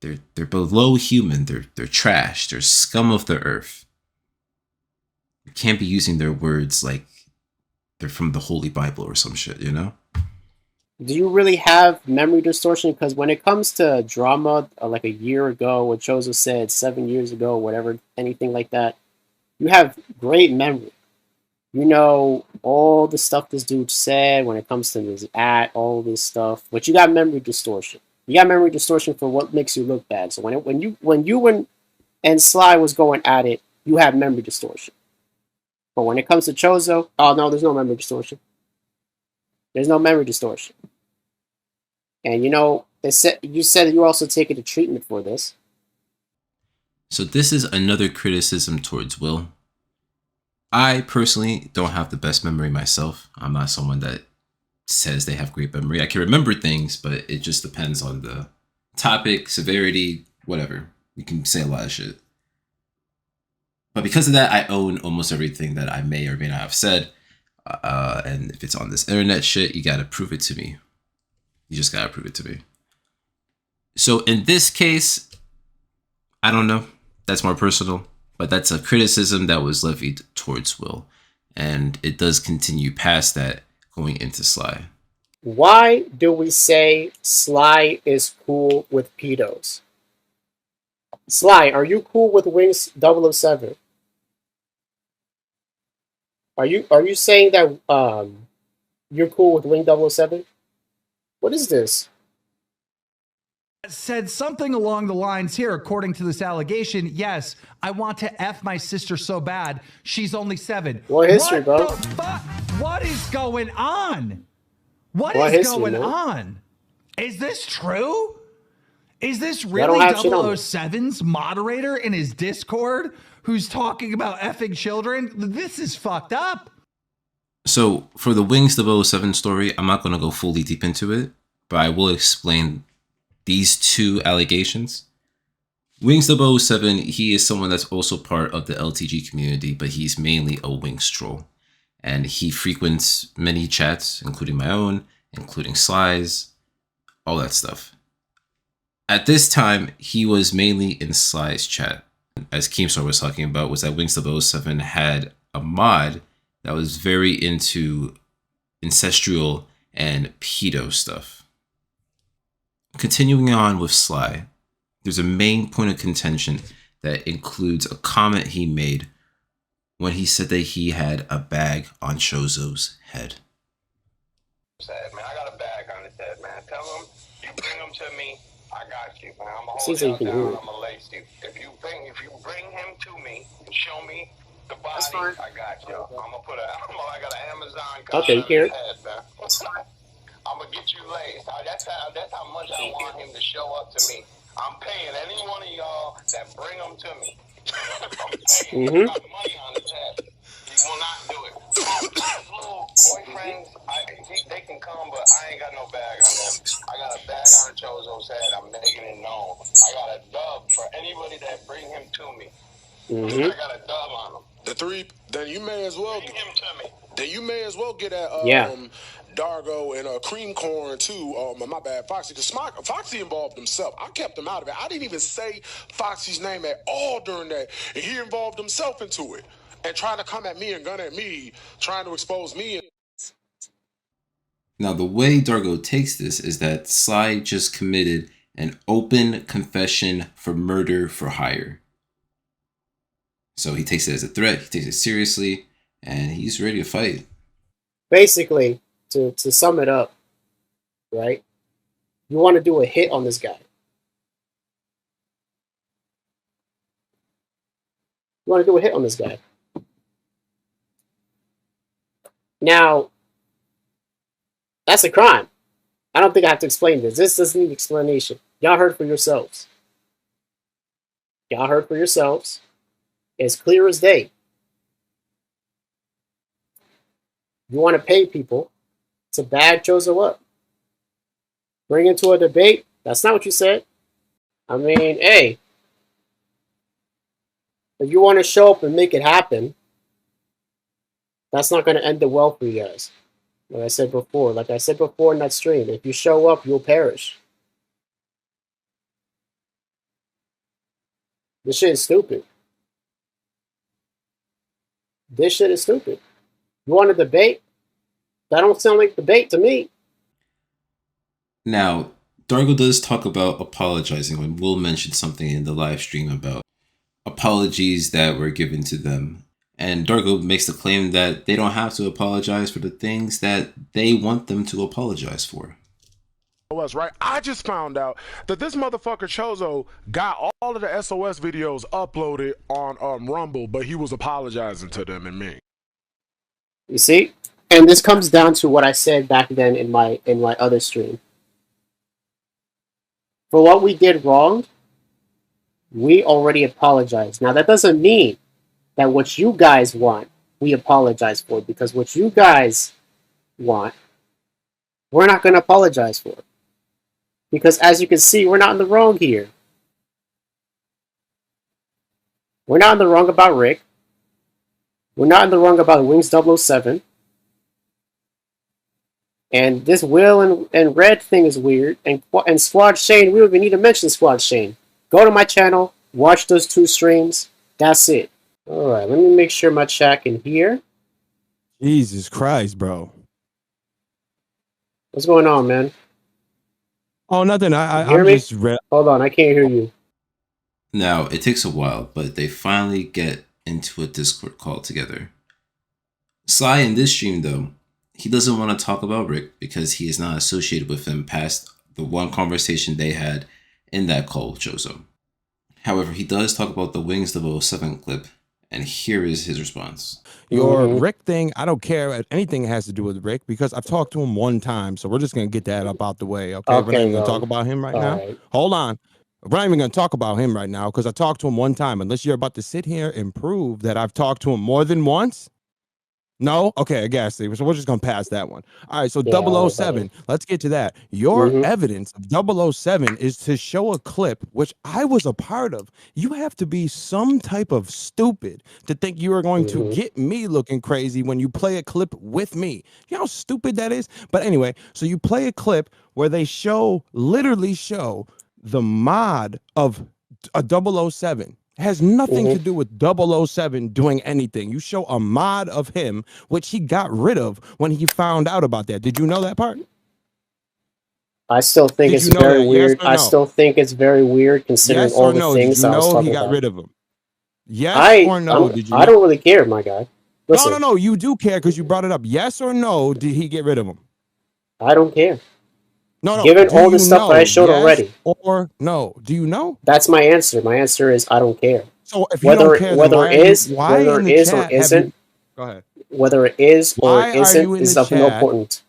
they're below human, they're trash, they're scum of the earth. You can't be using their words like they're from the Holy Bible or some shit, you know? Do you really have memory distortion? Because when it comes to drama, like a year ago, what Chozo said 7 years ago, whatever, anything like that, you have great memory. You know all the stuff this dude said when it comes to his act, all this stuff, but you got memory distortion. You got memory distortion for what makes you look bad. So when you and Sly was going at it, you have memory distortion. But when it comes to Chozo, oh no, there's no memory distortion. There's no memory distortion. And you know, you said you also taking a treatment for this. So this is another criticism towards Will. I personally don't have the best memory myself. I'm not someone that says they have great memory. I can remember things, but it just depends on the topic, severity, whatever. You can say a lot of shit. But because of that, I own almost everything that I may or may not have said. And if it's on this internet shit, you gotta prove it to me. You just gotta prove it to me. So in this case, I don't know. That's more personal. But that's a criticism that was levied towards Will. And it does continue past that going into Sly. Why do we say Sly is cool with pedos? Sly, are you cool with Wings 007? Are you saying that you're cool with Wing 007? What is this? Said something along the lines here, according to this allegation. Yes, I want to F my sister so bad. She's only 7. What history, what bro? The fuck? What is going on? What is history, going man? on? Is this true? Is this really 007's moderator in his Discord who's talking about effing children? This is fucked up. So for the Wings 007 story, I'm not going to go fully deep into it, but I will explain these two allegations. Wings 007, he is someone that's also part of the LTG community, but he's mainly a Wings troll. And he frequents many chats, including my own, including Sly's, all that stuff. At this time, he was mainly in Sly's chat. As Keemstar was talking about, was that Wings 007 had a mod that was very into ancestral and pedo stuff. Continuing on with Sly, there's a main point of contention that includes a comment he made when he said that he had a bag on Chozo's head. Sad, man. I got a bag on his head, man. Tell him, you bring him to me, I got you, man. I'm gonna hold you down, I'm gonna lace you. If you bring him to me and show me the body, I got you. I got an Amazon card on his head, man. I'm gonna get you laced. That's how much I want him to show up to me. I'm paying any one of y'all that bring him to me. I'm paying. I got money on his head. He will not do it. His little boyfriends, they can come, but I ain't got no bag on them. I got a bag on Chozo's head. I'm making it known. I got a dub for anybody that bring him to me. I got a dub on him. Then you may as well. Bring him to me. Then you may as well get that Dargo and Cream Corn too. My bad, Foxy. Because Foxy involved himself. I kept him out of it. I didn't even say Foxy's name at all during that. And he involved himself into it and trying to come at me and gun at me, trying to expose me. Now, the way Dargo takes this is that Sly just committed an open confession for murder for hire. So he takes it as a threat, he takes it seriously, and he's ready to fight. Basically, to sum it up, right? You want to do a hit on this guy. You want to do a hit on this guy. Now, that's a crime. I don't think I have to explain this. This doesn't need explanation. Y'all heard for yourselves. Y'all heard for yourselves. It's clear as day. You want to pay people to bag Chozo up. Bring into a debate. That's not what you said. I mean, hey. If you want to show up and make it happen, that's not going to end it well for you guys. Like I said before in that stream, if you show up, you'll perish. This shit is stupid. This shit is stupid. You want a debate? That don't sound like debate to me. Now, Dargo does talk about apologizing when Will mentioned something in the live stream about apologies that were given to them. And Dargo makes the claim that they don't have to apologize for the things that they want them to apologize for. Right? I just found out that this motherfucker Chozo got all of the SOS videos uploaded on Rumble, but he was apologizing to them and me. You see? And this comes down to what I said back then in my other stream. For what we did wrong, we already apologized. Now that doesn't mean that what you guys want, we apologize for, because what you guys want, we're not going to apologize for. Because as you can see, we're not in the wrong here. We're not in the wrong about Rick. We're not in the wrong about Wings 007. And this Will and Red thing is weird. And Squad Shane, we don't even need to mention Squad Shane. Go to my channel, watch those 2 streams. That's it. Alright, let me make sure my chat can hear. Jesus Christ, bro. What's going on, man? Oh, nothing. I'm just... Hold on, I can't hear you. Now, it takes a while, but they finally get into a Discord call together. Sly in this stream, though, he doesn't want to talk about Rick because he is not associated with him past the one conversation they had in that call with Chozo. However, he does talk about the Wings 007 clip, and here is his response. Your Rick thing, I don't care if anything has to do with Rick because I've talked to him one time, so we're just going to get that up out the way, okay? We're not even going to talk about him right now. Right. Hold on. We're not even going to talk about him right now because I talked to him one time. Unless you're about to sit here and prove that I've talked to him more than once. No? Okay, I guess. So we're just going to pass that one. All right, so yeah, 007, let's get to that. Your evidence of 007 is to show a clip, which I was a part of. You have to be some type of stupid to think you are going to get me looking crazy when you play a clip with me. You know how stupid that is? But anyway, so you play a clip where they literally show the mod of a 007. Has nothing to do with 007 doing anything. You show a mod of him, which he got rid of when he found out about that. Did you know that part? I still think it's very weird. I still think it's very weird considering all the things I was talking about. He got rid of him. Yes or no? I don't really care, my guy. Listen, no. You do care because you brought it up. Yes or no? Did he get rid of him? I don't care. No. Given all the stuff that I showed already. Or no? Do you know? That's my answer. My answer is I don't care. So if you don't care, whether it is or isn't, go ahead. Whether it is or isn't is of no importance.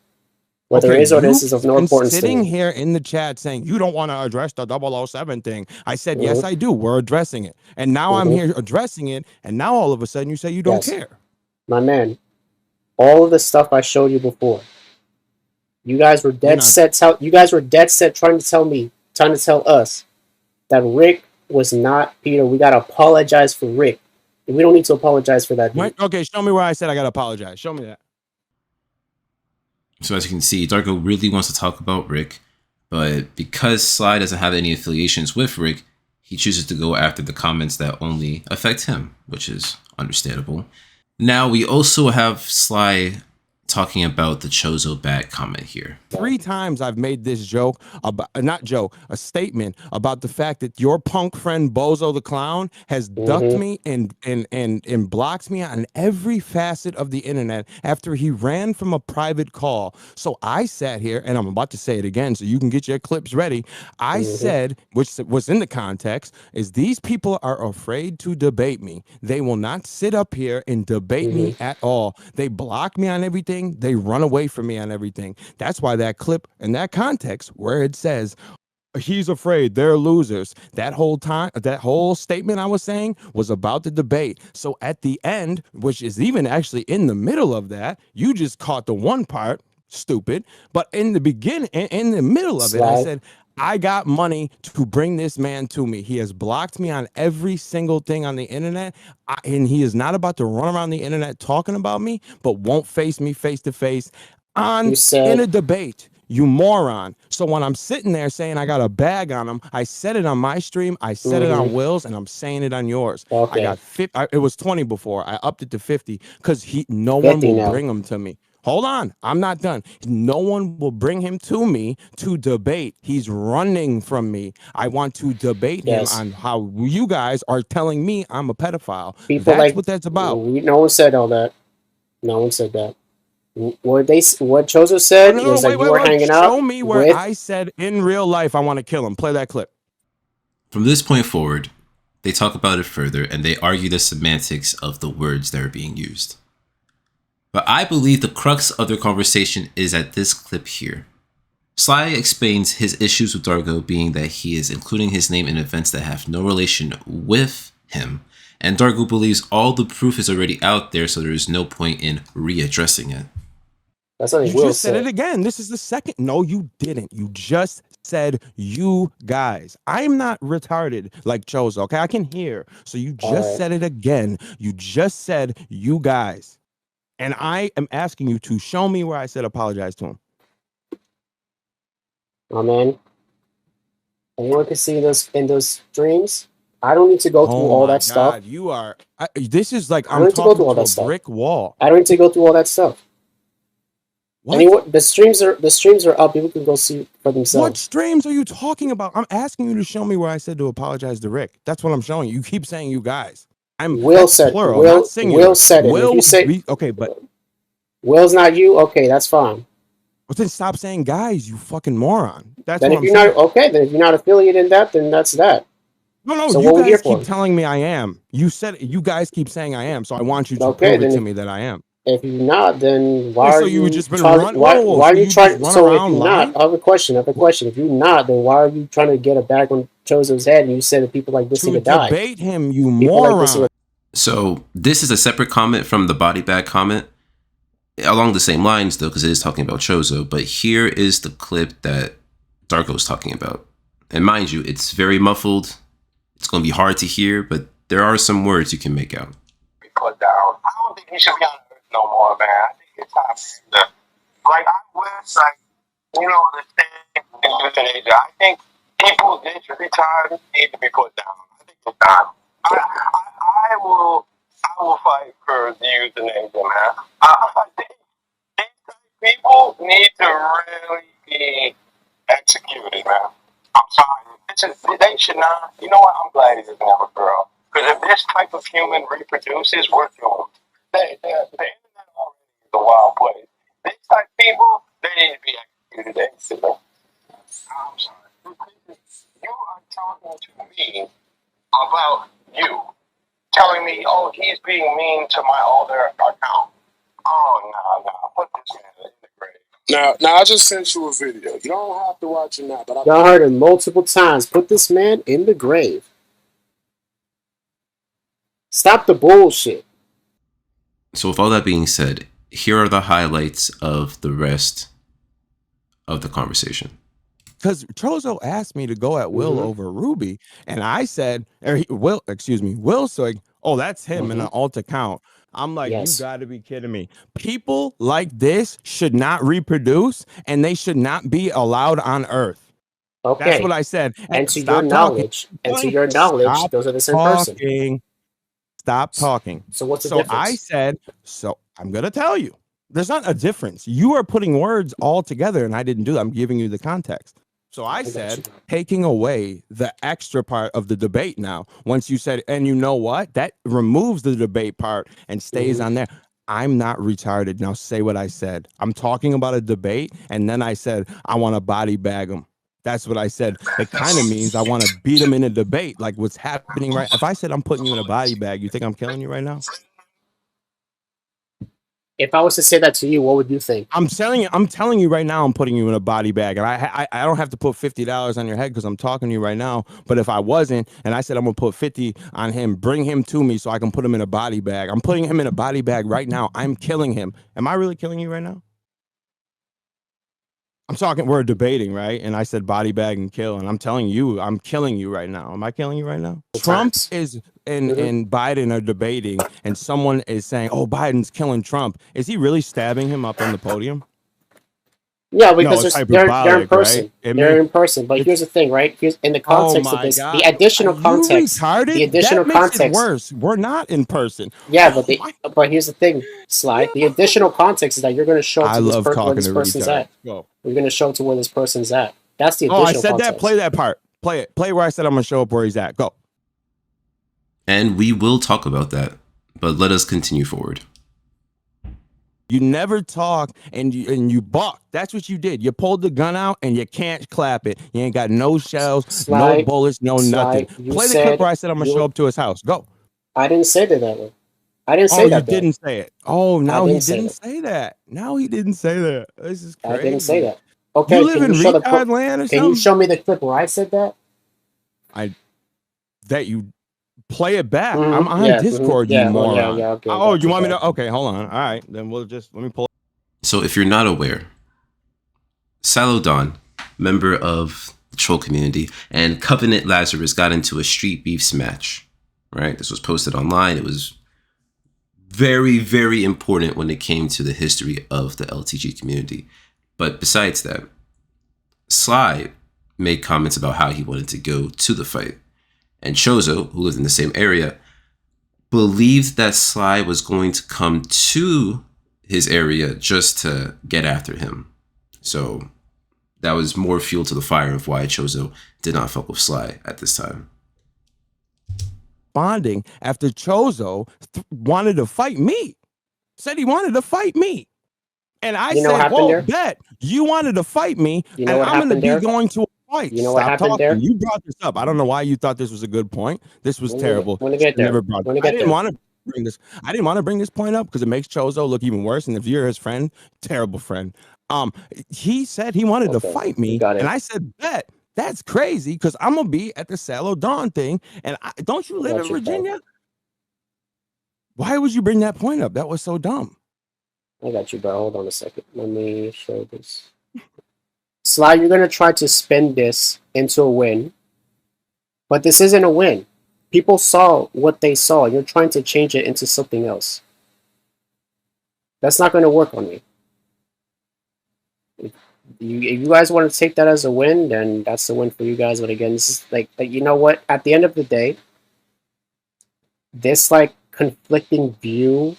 Whether it is or is of no importance. Sitting here in the chat saying you don't want to address the 007 thing. I said yes, I do. We're addressing it, and now I'm here addressing it, and now all of a sudden you say you don't care. My man, all of the stuff I showed you before. You guys were dead set. You guys were dead set trying to tell us that Rick was not Peter. We gotta apologize for Rick. We don't need to apologize for that. Okay, show me where I said I gotta apologize. Show me that. So as you can see, Dargo really wants to talk about Rick, but because Sly doesn't have any affiliations with Rick, he chooses to go after the comments that only affect him, which is understandable. Now we also have Sly talking about the Chozo Bat comment here. 3 times I've made this joke about, not joke, a statement about the fact that your punk friend Bozo the Clown has ducked me and blocked me on every facet of the internet after he ran from a private call. So I sat here, and I'm about to say it again so you can get your clips ready. I said, which was in the context, is these people are afraid to debate me. They will not sit up here and debate me at all. They block me on everything. They run away from me on everything. That's why that clip in that context where it says he's afraid, they're losers, that whole time, that whole statement I was saying was about the debate. So at the end, which is even actually in the middle of that, you just caught the one part, stupid. But in the beginning, in the middle of it, I said, I got money to bring this man to me. He has blocked me on every single thing on the internet, and he is not about to run around the internet talking about me, but won't face me face to face in a debate. You moron. So when I'm sitting there saying I got a bag on him, I said it on my stream, I said it on Will's, and I'm saying it on yours. I got 50. It was 20 before. I upped it to 50 because no one will bring him to me. Hold on, I'm not done. No one will bring him to me to debate. He's running from me. I want to debate him on how you guys are telling me I'm a pedophile. That's what that's about. No one said all that. No one said that. What Chozo said is that you were hanging out. Show me where I said in real life I want to kill him. Play that clip. From this point forward, they talk about it further and they argue the semantics of the words that are being used. But I believe the crux of their conversation is at this clip here. Sly explains his issues with Dargo being that he is including his name in events that have no relation with him, and Dargo believes all the proof is already out there, so there is no point in readdressing it. That's what you just said it again. This is the second. No, you didn't. You just said you guys. I'm not retarded like Chozo, okay? I can hear. So you just said it again. You just said you guys. And I am asking you to show me where I said apologize to him. Oh, man. Anyone can see those in those streams. I don't need to go through all that stuff. You are. This is like I'm talking to a brick wall. I don't need to go through all that stuff. Anyone, the streams are up. People can go see for themselves. What streams are you talking about? I'm asking you to show me where I said to apologize to Rick. That's what I'm showing you. You keep saying you guys. Will said plural, Will, not singular. Will said it. Will you say, okay, but Will's not you. Okay, that's fine. But then stop saying guys, you fucking moron. That's then what if I'm you're saying. not okay, then if you're not affiliated in that, then that's that. No, so you guys keep telling me I am. You said you guys keep saying I am, so I want you to prove it to me that I am. If you're not, then why are you just been trying? run, Why are you trying? So if you're lying? not, I have a question. If you're not, then why are you trying to get a bag on Chozo's head? And you said that people like this need to die. Debate him, you moron. So this is a separate comment from the body bag comment, along the same lines though, because it is talking about Chozo. But here is the clip that Dargo is talking about, and mind you, it's very muffled. It's going to be hard to hear, but there are some words you can make out. Put down. I don't think he should be on Earth no more, man. I think it's time to, like, I was like, you know, the thing in euthanasia. I think people retired need to be put down. I think it's time. I will fight for the euthanasia, man. I think these people need to really be executed, man. I'm sorry. They should not. You know what? I'm glad he doesn't have a girl. Because if this type of human reproduces, we're doomed. The internet already is a wild place. This type of people, they need to be executed. I'm sorry. You are talking to me about you. Telling me, oh, he's being mean to my older account. Oh, no. Put this man in the grave. Now I just sent you a video. You don't have to watch it now, but Y'all heard it multiple times. Put this man in the grave. Stop the bullshit. So with all that being said, here are the highlights of the rest of the conversation. Because Chozo asked me to go at Will over Ruby, and I said, Will said, oh, that's him in an alt account. I'm like, Yes. you got to be kidding me. People like this should not reproduce, and they should not be allowed on Earth. Okay. That's what I said. And to your Stop knowledge, talking. those are the same Stop person. talking. Stop talking. So what's the So difference? I said, so I'm going to tell you. There's not a difference. You are putting words all together, and I didn't do that. I'm giving you the context. So I said, taking away the extra part of the debate now, once you said, and you know what? That removes the debate part and stays on there. I'm not retarded. Now say what I said. I'm talking about a debate, and then I said, I want to body bag him. That's what I said. It kind of means I want to beat him in a debate, like what's happening right. If I said I'm putting you in a body bag, you think I'm killing you right now? If I was to say that to you, what would you think? I'm telling you right now, I'm putting you in a body bag, and I don't have to put $50 on your head because I'm talking to you right now. But if I wasn't, and I said I'm gonna put 50 on him, bring him to me so I can put him in a body bag. I'm putting him in a body bag right now. I'm killing him. Am I really killing you right now? I'm talking. We're debating, right? And I said body bag and kill, and I'm telling you, I'm killing you right now. Am I killing you right now? Trump is and Biden are debating, and someone is saying, "Oh, Biden's killing Trump." Is he really stabbing him up on the podium? Yeah, because they're in person. Right? They're in person. But here's the thing, right? Here's in the context of this, the additional context. The additional context. It worse. We're not in person. Yeah, but here's the thing, Sly. The additional context is that you're going to show to where this person's at. You're going to show to where this person's at. That's the additional I said context. that. Play that part. Play it. Play where I said I'm going to show up where he's at. Go. And we will talk about that, but let us continue forward. You never talk and you balk. That's what you did. You pulled the gun out and you can't clap it. You ain't got no shells, no bullets, no nothing. Play the clip where I said I'm gonna show up to his house. Go. I didn't say that way. I didn't say that. You didn't say it. Oh, now he didn't say that. Now he didn't say that. This is crazy. I didn't say that. Okay, you live in retard land or something? Can you show me the clip where I said that? That you play it back. I'm on Discord, you moron. Okay, you want me to? Okay, hold on. All right, then let me pull. So if you're not aware, Salodon, member of the troll community, and Covenant Lazarus got into a street beefs match, right? This was posted online. It was very, very important when it came to the history of the LTG community. But besides that, Sly made comments about how he wanted to go to the fight. And Chozo, who lived in the same area, believed that Sly was going to come to his area just to get after him. So that was more fuel to the fire of why Chozo did not fuck with Sly at this time. Bonding after Chozo wanted to fight me. Said he wanted to fight me. And I said, whoa, bet you wanted to fight me, and I'm going to be going to a fight. You know what happened there? You brought this up. I don't know why you thought this was a good point. This was terrible. When to get there. I didn't want to bring this. I didn't want to bring this point up because it makes Chozo look even worse. And if you're his friend, terrible friend. He said he wanted to fight me, and I said, bet. That's crazy because I'm gonna be at the Salodon thing, and don't you live in Virginia? Why would you bring that point up? That was so dumb. I got you, bro. Hold on a second. Let me show this. Sly, you're gonna try to spin this into a win, but this isn't a win. People saw what they saw. You're trying to change it into something else. That's not gonna work on me. If you guys want to take that as a win, then that's the win for you guys. But again, this is like you know what? At the end of the day, this like conflicting view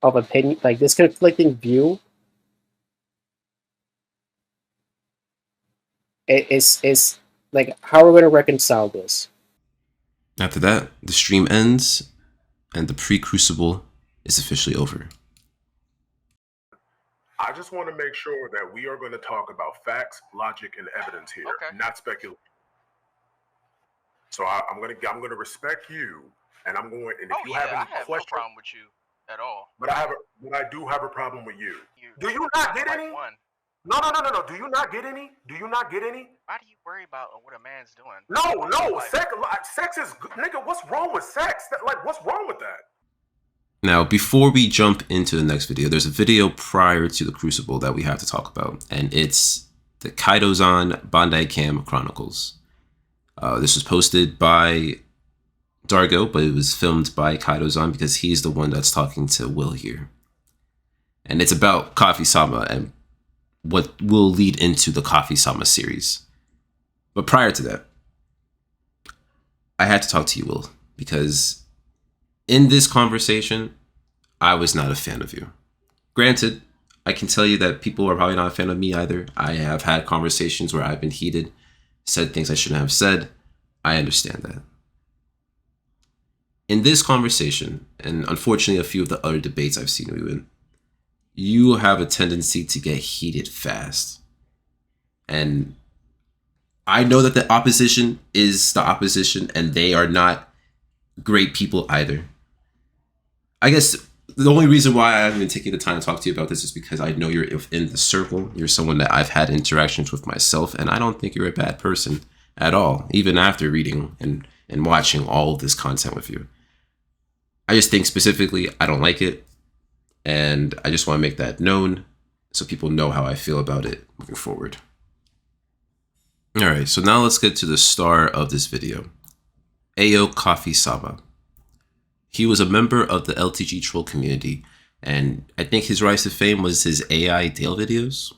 of opinion, like this conflicting view, is like how are we going to reconcile this? After that, the stream ends, and the Pre-Crucible is officially over. I just want to make sure that we are going to talk about facts, logic, and evidence here, not speculation. So I'm gonna respect you, and I'm going. And if you have any questions, no problem with you at all. But I do have a problem with you. Do you not get any? No. Do you not get any? Do you not get any? Why do you worry about what a man's doing? No. Sex is nigga. What's wrong with sex? What's wrong with that? Now, before we jump into the next video, there's a video prior to the Crucible that we have to talk about, and it's the Kaidozan Bandicam Chronicles. This was posted by Dargo, but it was filmed by Kaidozan because he's the one that's talking to Will here. And it's about Coffee-sama and what will lead into the Coffee-sama series. But prior to that, I had to talk to you, Will, because in this conversation, I was not a fan of you. Granted, I can tell you that people are probably not a fan of me either. I have had conversations where I've been heated, said things I shouldn't have said. I understand that. In this conversation, and unfortunately a few of the other debates I've seen you in, you have a tendency to get heated fast. And I know that the opposition is the opposition, and they are not great people either. I guess the only reason why I haven't been taking the time to talk to you about this is because I know you're in the circle. You're someone that I've had interactions with myself, and I don't think you're a bad person at all, even after reading and watching all of this content with you. I just think specifically I don't like it, and I just want to make that known so people know how I feel about it moving forward. All right, so now let's get to the star of this video, Ayo Coffee-sama. He was a member of the LTG troll community, and I think his rise to fame was his AI Dale videos.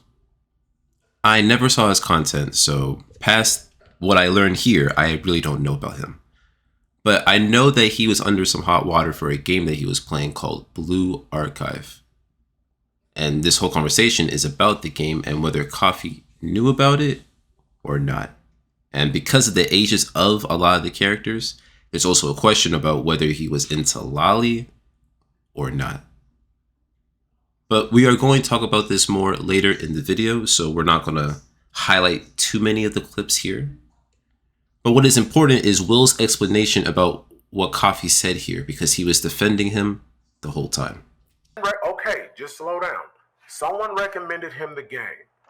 I never saw his content, so past what I learned here, I really don't know about him. But I know that he was under some hot water for a game that he was playing called Blue Archive. And this whole conversation is about the game and whether Coffee knew about it or not. And because of the ages of a lot of the characters, there's also a question about whether he was into Lolly or not. But we are going to talk about this more later in the video, so we're not going to highlight too many of the clips here. But what is important is Will's explanation about what Coffee said here, because he was defending him the whole time. Okay, just slow down. Someone recommended him the game.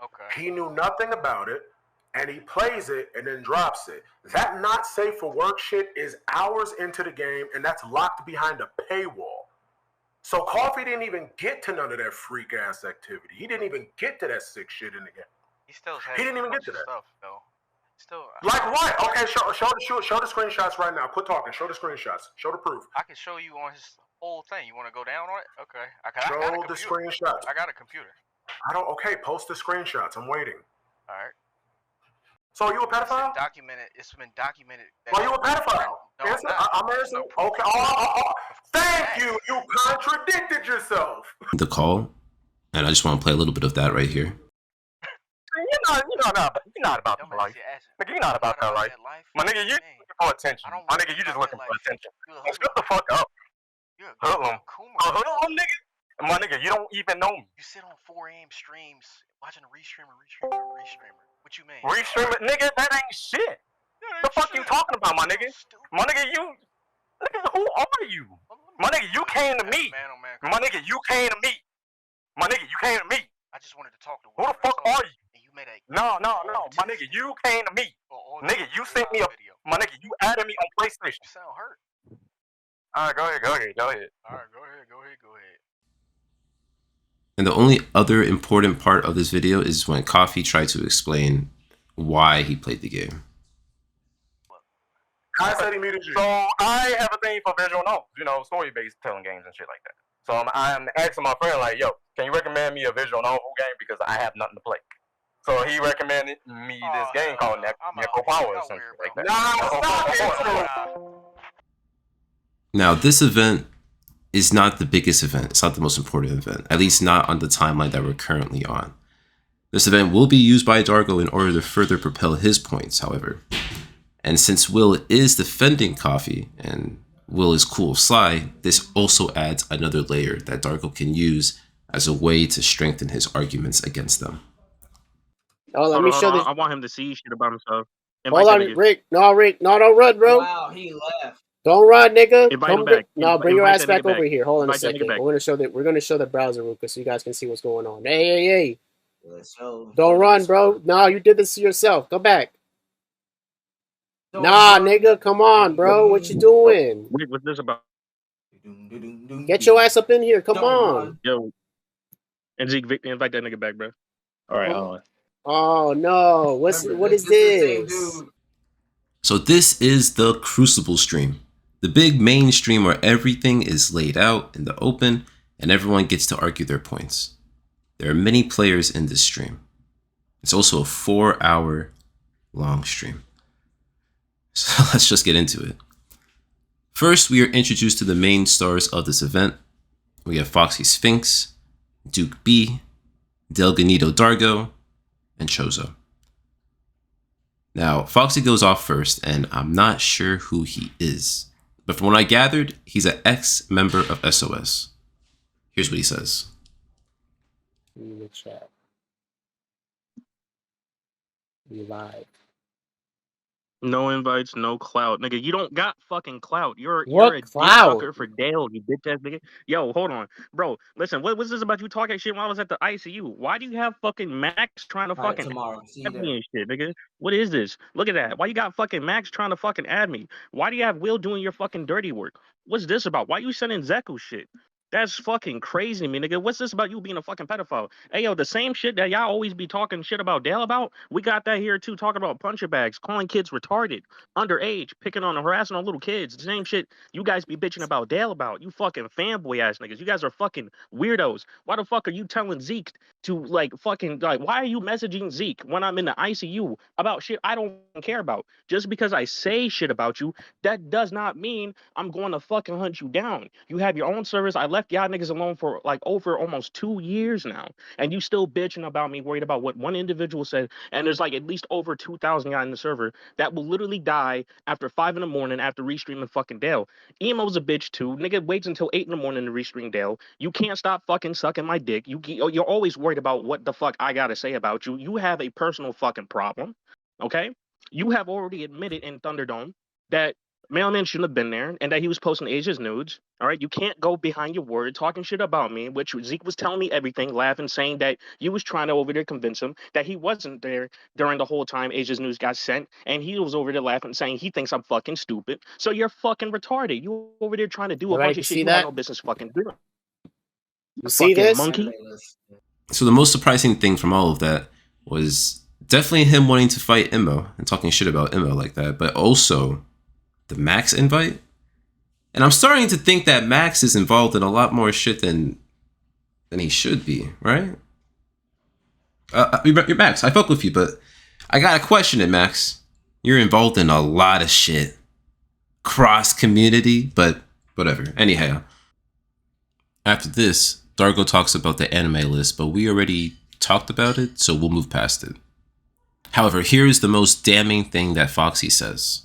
Okay. He knew nothing about it, and he plays it and then drops it. That not safe for work shit is hours into the game, and that's locked behind a paywall. So Coffee didn't even get to none of that freak ass activity. He didn't even get to that sick shit in the game. He didn't even get to that. Stuff, though. Still, like what? Okay, show the screenshots right now. Quit talking. Show the screenshots. Show the proof. I can show you on his whole thing. You want to go down on it? Okay. Show the screenshots. I got a computer. Okay, post the screenshots. I'm waiting. All right. So are you a pedophile? It's been documented. Are you a pedophile? No, yes, I'm answering. Okay. Thank you. You contradicted yourself. The call, and I just want to play a little bit of that right here. You're not about that life. Nigga, you're not about that life. My nigga, you looking for attention. My nigga, you just looking for attention. Shut the fuck up. Hoodlum. A hoodlum, nigga? My nigga, you don't even know me. You sit on 4 AM streams watching a restreamer. What you mean? Restreamer? Nigga, that ain't shit. The fuck you talking about, my nigga? My nigga, nigga, who are you? My nigga, you came to me. My nigga, you came to me. My nigga, you came to me. I just wanted to talk to who the fuck are you? No. My nigga, you came to me. Nigga, you sent me a... My nigga, you added me on PlayStation. You sound hurt. Alright, go ahead. Alright, go ahead. And the only other important part of this video is when Coffee tried to explain why he played the game. I said he muted you. So I have a thing for visual novels, story-based telling games and shit like that. So I'm asking my friend, like, yo, can you recommend me a visual novel game because I have nothing to play? So he recommended me this game called Necro Power or something like that. Now, this event is not the biggest event. It's not the most important event, at least not on the timeline that we're currently on. This event will be used by Dargo in order to further propel his points, however. And since Will is defending Coffee and Will is cool sly, this also adds another layer that Dargo can use as a way to strengthen his arguments against them. Oh, let me show this. I want him to see shit about himself. Hold on, Rick. No, don't run, bro. Wow, he left. Don't run, nigga. Invite him back. No, bring your ass back over here. Hold on a Invite that second. nigga back. We're gonna show the browser real quick so you guys can see what's going on. Hey. So, Don't run, bro. No, you did this to yourself. Come back. Nah, nigga, come on, bro. What you doing? Rick, what's this about? Get your ass up in here. Come on. Yo, and Zeke, Vic, invite that nigga back, bro. All right, hold on. Oh no! What is this? So this is the Crucible stream. The big mainstream where everything is laid out in the open and everyone gets to argue their points. There are many players in this stream. It's also a 4-hour long stream. So let's just get into it. First, we are introduced to the main stars of this event. We have Foxy Sphinx, Duke B, Delganito Dargo, and Chozo. Now, Foxy goes off first, and I'm not sure who he is. But from what I gathered, he's an ex-member of SOS. Here's what he says. In the chat. We live. No invites, no clout, nigga. You don't got fucking clout. You're a clout? dick sucker for Dale, you bitch ass nigga. Yo, hold on, bro. Listen, what was this about you talking shit when I was at the ICU? Why do you have fucking Max trying to fucking tomorrow. See you add there. me and shit, nigga? What is this? Look at that. Why you got fucking Max trying to fucking add me? Why do you have Will doing your fucking dirty work? What's this about? Why you sending Zeku shit? That's fucking crazy to me, nigga. What's this about you being a fucking pedophile? Hey, yo, the same shit that y'all always be talking shit about Dale about, we got that here too, talking about puncher bags, calling kids retarded, underage, picking on and harassing on little kids. The same shit you guys be bitching about Dale about. You fucking fanboy ass niggas. You guys are fucking weirdos. Why the fuck are you telling Zeke to like fucking like? Why are you messaging Zeke when I'm in the ICU about shit I don't care about? Just because I say shit about you, that does not mean I'm going to fucking hunt you down. You have your own service. I left y'all niggas alone for like over almost 2 years now, and you still bitching about me, worried about what one individual said. And there's like at least over 2,000 guys in the server that will literally die after 5 in the morning after restreaming fucking Dale. Emo's a bitch too. Nigga waits until 8 in the morning to restream Dale. You can't stop fucking sucking my dick. You're always worried about what the fuck I gotta say about you. You have a personal fucking problem, okay? You have already admitted in Thunderdome that Mailman shouldn't have been there and that he was posting Asia's nudes. All right, you can't go behind your word talking shit about me, which Zeke was telling me everything, laughing, saying that you was trying to over there convince him that he wasn't there during the whole time Asia's news got sent, and he was over there laughing, saying he thinks I'm fucking stupid. So you're fucking retarded. You over there trying to do a bunch of shit you have no business fucking doing. You see this? Monkey. So the most surprising thing from all of that was definitely him wanting to fight Immo and talking shit about Immo like that, but also the Max invite. And I'm starting to think that Max is involved in a lot more shit than he should be, right? You're Max. I fuck with you, but I gotta question it, Max. You're involved in a lot of shit. Cross community, but whatever. Anyhow, after this, Dargo talks about the anime list, but we already talked about it, so we'll move past it. However, here's the most damning thing that Foxy says.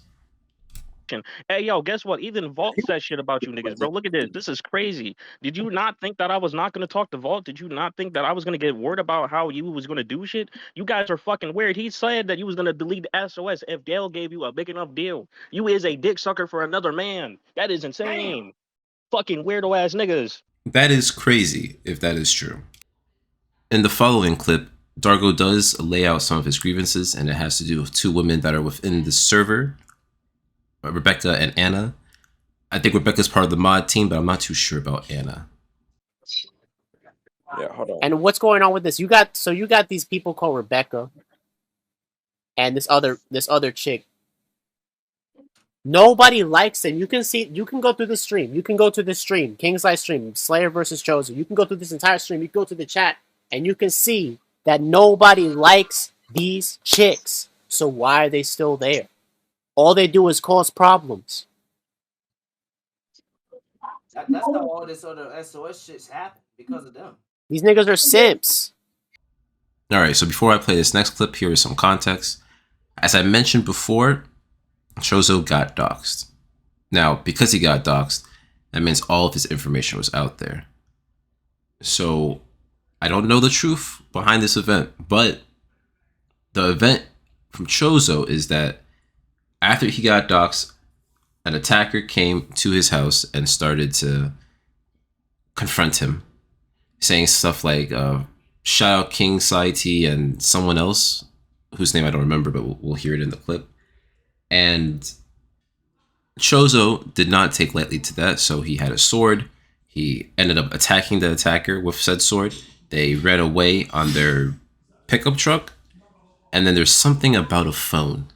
Hey, yo, guess what? Even Vault said shit about you niggas, bro. Look at this. This is crazy. Did you not think that I was not going to talk to Vault? Did you not think that I was going to get word about how you was going to do shit? You guys are fucking weird. He said that you was going to delete SOS if Dale gave you a big enough deal. You is a dick sucker for another man. That is insane. Fucking weirdo ass niggas. That is crazy, if that is true. In the following clip, Dargo does lay out some of his grievances, and it has to do with 2 women that are within the server, Rebecca and Anna. I think Rebecca's part of the mod team, but I'm not too sure about Anna. Yeah, hold on. And what's going on with this? You got these people called Rebecca and this other chick. Nobody likes them. You can go through the stream. You can go to the stream, King's Live stream, Slayer versus Chosen. You can go through this entire stream. You can go to the chat, and you can see that nobody likes these chicks. So why are they still there? All they do is cause problems. That's how all this other SOS shit's happened, because of them. These niggas are simps. Alright, so before I play this next clip, here is some context. As I mentioned before, Chozo got doxxed. Now, because he got doxxed, that means all of his information was out there. So, I don't know the truth behind this event, but the event from Chozo is that after he got doxxed, an attacker came to his house and started to confront him, saying stuff like, shout out King Saiti and someone else, whose name I don't remember, but we'll hear it in the clip. And Chozo did not take lightly to that, so he had a sword. He ended up attacking the attacker with said sword. They ran away on their pickup truck, and then there's something about a phone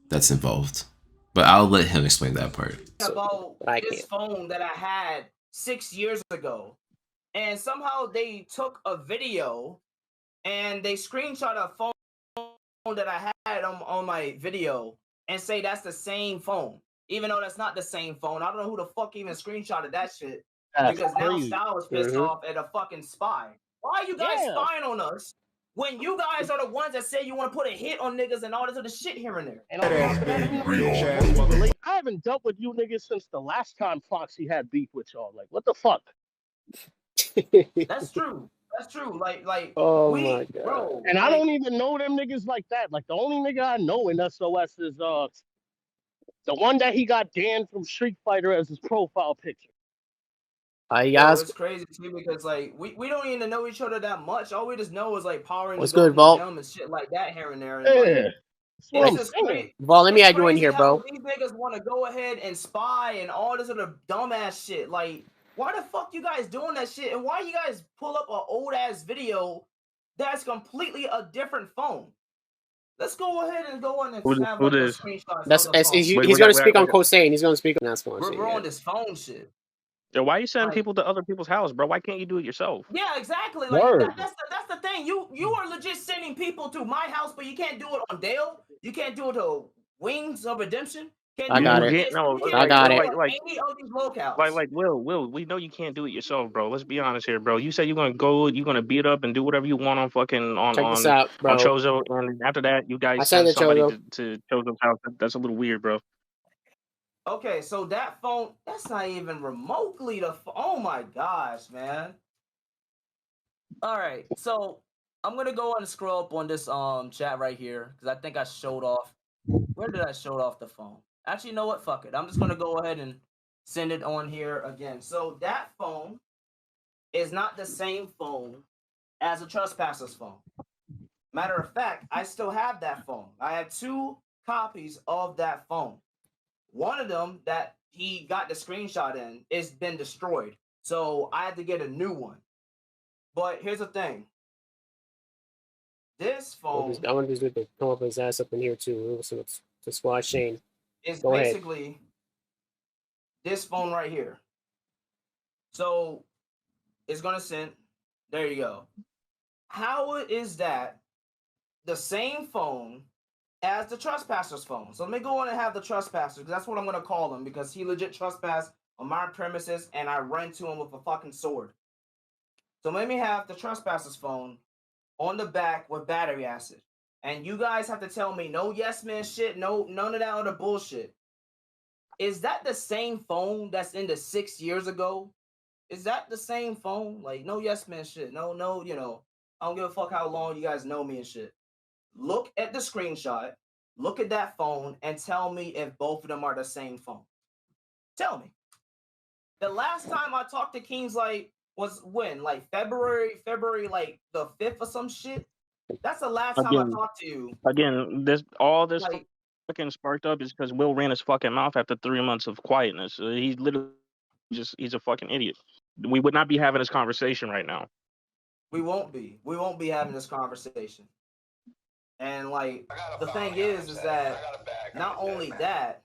that's involved. But I'll let him explain that part. about this phone that I had 6 years ago, and somehow they took a video and they screenshot a phone that I had on my video and say that's the same phone, even though that's not the same phone. I don't know who the fuck even screenshotted that shit. That's Because crazy. now Styles is pissed off at a fucking spy. Why are you guys spying on us when you guys are the ones that say you want to put a hit on niggas and all this other shit here and there? And I haven't dealt with you niggas since the last time Foxy had beef with y'all. Like, what the fuck? That's true. That's true. Like, Oh we, my God. bro. And I like, don't even know them niggas like that. Like, the only nigga I know in SOS is the one that he got banned from Street Fighter as his profile picture. It's crazy too because like we don't even know each other that much. All we just know is like Power Rangers What's going good, Vault? to the gym and shit like that here and there. And, Yeah. It's just crazy. Vault, let me add you in Crazy here, how bro. These niggas want to go ahead and spy and all this other dumbass shit. Like, why the fuck you guys doing that shit? And why you guys pull up an old ass video that's completely a different phone? Let's go ahead and go on and have like a screenshot. He's going to speak on Kosane. He's going to speak on that one. We're on this phone shit. Yo, why are you sending people to other people's house, bro? Why can't you do it yourself? Yeah, exactly. Like that's the thing. You are legit sending people to my house, but you can't do it on Dale. You can't do it to Wings of Redemption. I got it. I got it. Any of these locales. Like Will, we know you can't do it yourself, bro. Let's be honest here, bro. You said you're gonna beat up and do whatever you want on fucking on Check this out, bro. on Chozo, and after that, you guys send send somebody Chozo. to Chozo's house. That's a little weird, bro. Okay, so that phone, that's not even remotely the oh my gosh, man. All right, so I'm gonna go and scroll up on this chat right here because I think I showed off. Where did I show off the phone? Actually, you know what? Fuck it. I'm just gonna go ahead and send it on here again. So that phone is not the same phone as a Trespasser's phone. Matter of fact, I still have that phone. I have 2 copies of that phone. One of them that he got the screenshot in is been destroyed. So I had to get a new one. But here's the thing. This phone I want this dude to come up his ass up in here too. To squash Shane. is Go ahead. basically this phone right here. So it's gonna send. There you go. How is that the same phone as the Trespasser's phone? So let me go on and have the Trespasser, because that's what I'm gonna call him, because he legit trespassed on my premises and I ran to him with a fucking sword. So let me have the Trespasser's phone on the back with battery acid. And you guys have to tell me no yes man shit, no none of that other bullshit. Is that the same phone that's in the 6 years ago? Is that the same phone? Like, no yes man shit. No, you know, I don't give a fuck how long you guys know me and shit. Look at the screenshot, look at that phone, and tell me if both of them are the same phone. Tell me. The last time I talked to Kings like was when? Like February like the 5th or some shit? That's the last time I talked to you. Again, this Like, fucking sparked up is because Will ran his fucking mouth after 3 months of quietness. He's literally he's a fucking idiot. We would not be having this conversation right now. We won't be having this conversation. And like the thing is that not only that,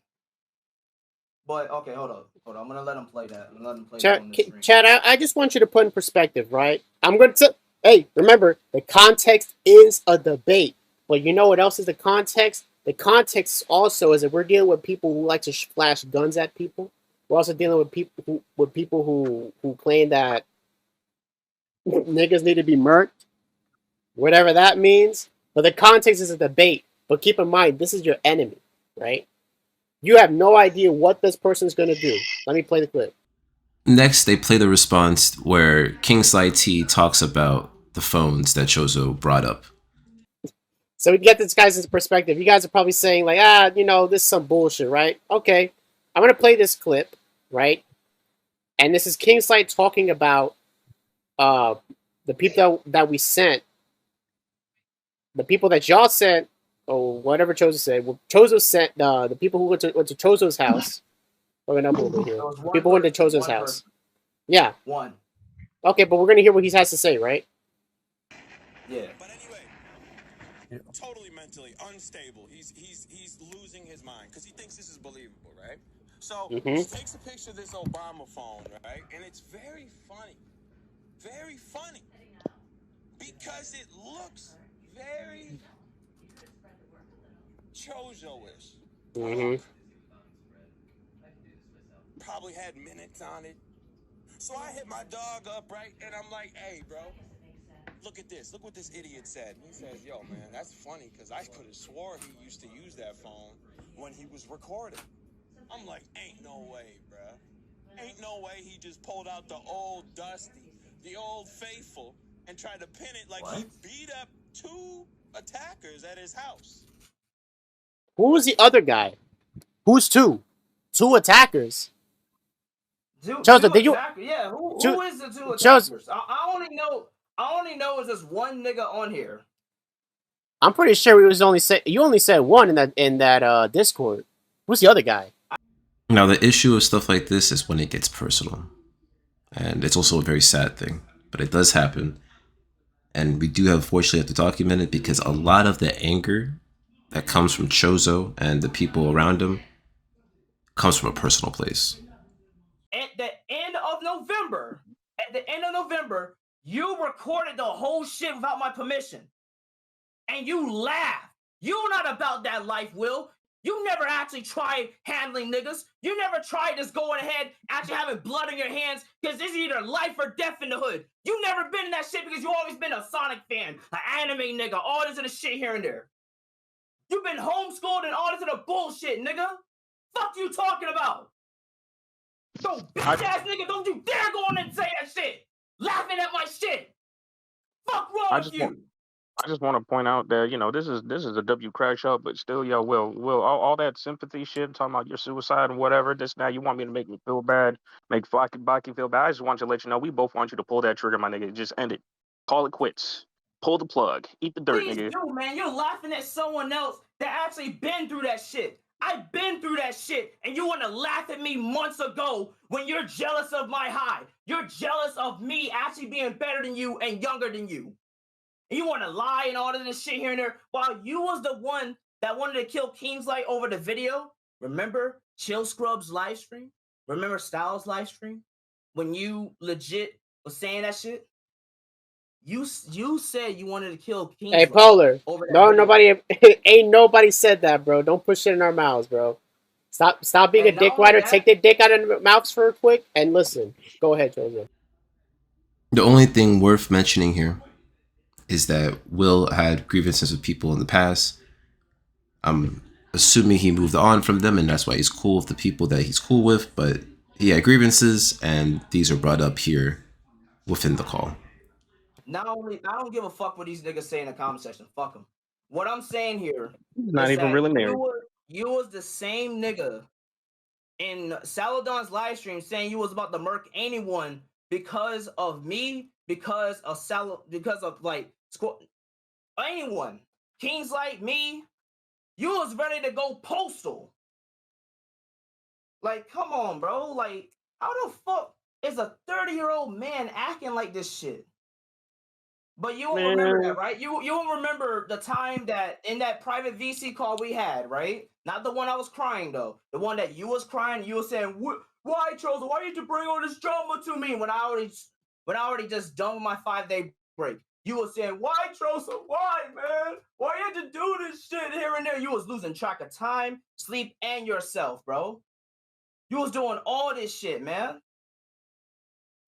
but okay, hold on. I'm gonna let him play that. I'm gonna let him play that on this screen. Chad, I just want you to put in perspective, right? I'm going to hey, remember, the context is a debate. But you know what else is the context? The context also is that we're dealing with people who like to flash guns at people. We're also dealing with people who claim that niggas need to be murked, whatever that means. But the context is a debate. But keep in mind, this is your enemy, right? You have no idea what this person's going to do. Let me play the clip. Next, they play the response where Kingsley T talks about the phones that Chozo brought up. So we get this guy's perspective. You guys are probably saying like, you know, this is some bullshit, right? Okay, I'm going to play this clip, right? And this is Kingsley talking about the people that we sent, the people that y'all sent, or whatever Chozo said. Well, Chozo sent the people who went to Chozo's house. We're going to up over here. People went to Chozo's house. Yeah. One. Okay, but we're going to hear what he has to say, right? Yeah. But anyway, totally mentally unstable. He's losing his mind because he thinks this is believable, right? So he takes a picture of this Obama phone, right? And it's very funny. Very funny. Because it looks very Chozo-ish. Probably had minutes on it. So I hit my dog up, right? And I'm like, hey, bro, look at this. Look what this idiot said. And he says, yo, man, that's funny because I could have swore he used to use that phone when he was recording. I'm like, ain't no way, bruh. Ain't no way he just pulled out the old Dusty, the old Faithful, and tried to pin it like he beat up 2 attackers at his house. Who was the other guy? Who's 2? 2 attackers. Chozo, did you? Yeah, who is the 2 attackers? I only know is this one nigga on here. I'm pretty sure you only said 1 in that Discord. Who's the other guy? Now the issue of stuff like this is when it gets personal, and it's also a very sad thing, but it does happen, and we do fortunately have to document it because a lot of the anger that comes from Chozo and the people around him comes from a personal place. At the end of November, you recorded the whole shit without my permission. And you laughed. You're not about that life, Will. You never actually tried handling niggas. You never tried just going ahead, actually having blood in your hands, because it's either life or death in the hood. You never been in that shit because you always been a Sonic fan, an anime nigga, all this other shit here and there. You've been homeschooled and all this other bullshit, nigga. Fuck you talking about? So bitch ass nigga, don't you dare go on and say that shit. Laughing at my shit. Fuck wrong with you. I just want to point out that, you know, this is a W crash out, but still, yo, Will, all that sympathy shit, talking about your suicide and whatever, this now, you want me to make me feel bad, make Baki feel bad. I just want to let you know, we both want you to pull that trigger, my nigga. Just end it. Call it quits. Pull the plug. Eat the dirt, nigga. Do, man. You're laughing at someone else that actually been through that shit. I've been through that shit, and you want to laugh at me months ago when you're jealous of my high. You're jealous of me actually being better than you and younger than you. And you want to lie and all of this shit here and there while you was the one that wanted to kill Kingslight over the video. Remember Chill Scrub's live stream? Remember Styles' live stream? When you legit was saying that shit? You said you wanted to kill Kingslight. Hey, Polar. No, video. ain't nobody said that, bro. Don't push it in our mouths, bro. Stop being a dick rider. Take the dick out of their mouths for a quick and listen. Go ahead, Joseph. The only thing worth mentioning here is that Will had grievances with people in the past. I'm assuming he moved on from them, and that's why he's cool with the people that he's cool with, but he had grievances, and these are brought up here within the call. Not only, I don't give a fuck what these niggas say in the comment section. Fuck them. What I'm saying here, not even really married. You was the same nigga in Saladon's live stream saying you was about to murk anyone because of me, because of like anyone, Kingslight, me. You was ready to go postal. Like, come on, bro. Like, how the fuck is a 30-year-old man acting like this shit? But you won't remember that, right? You won't remember the time that in that private VC call we had, right? Not the one I was crying though. The one that you was crying. You were saying, "Why, Chosen? Why did you bring all this drama to me?" When I already just done with my 5-day break. You was saying, "Why, Chosen? Why, man? Why you had to do this shit here and there?" You was losing track of time, sleep, and yourself, bro. You was doing all this shit, man.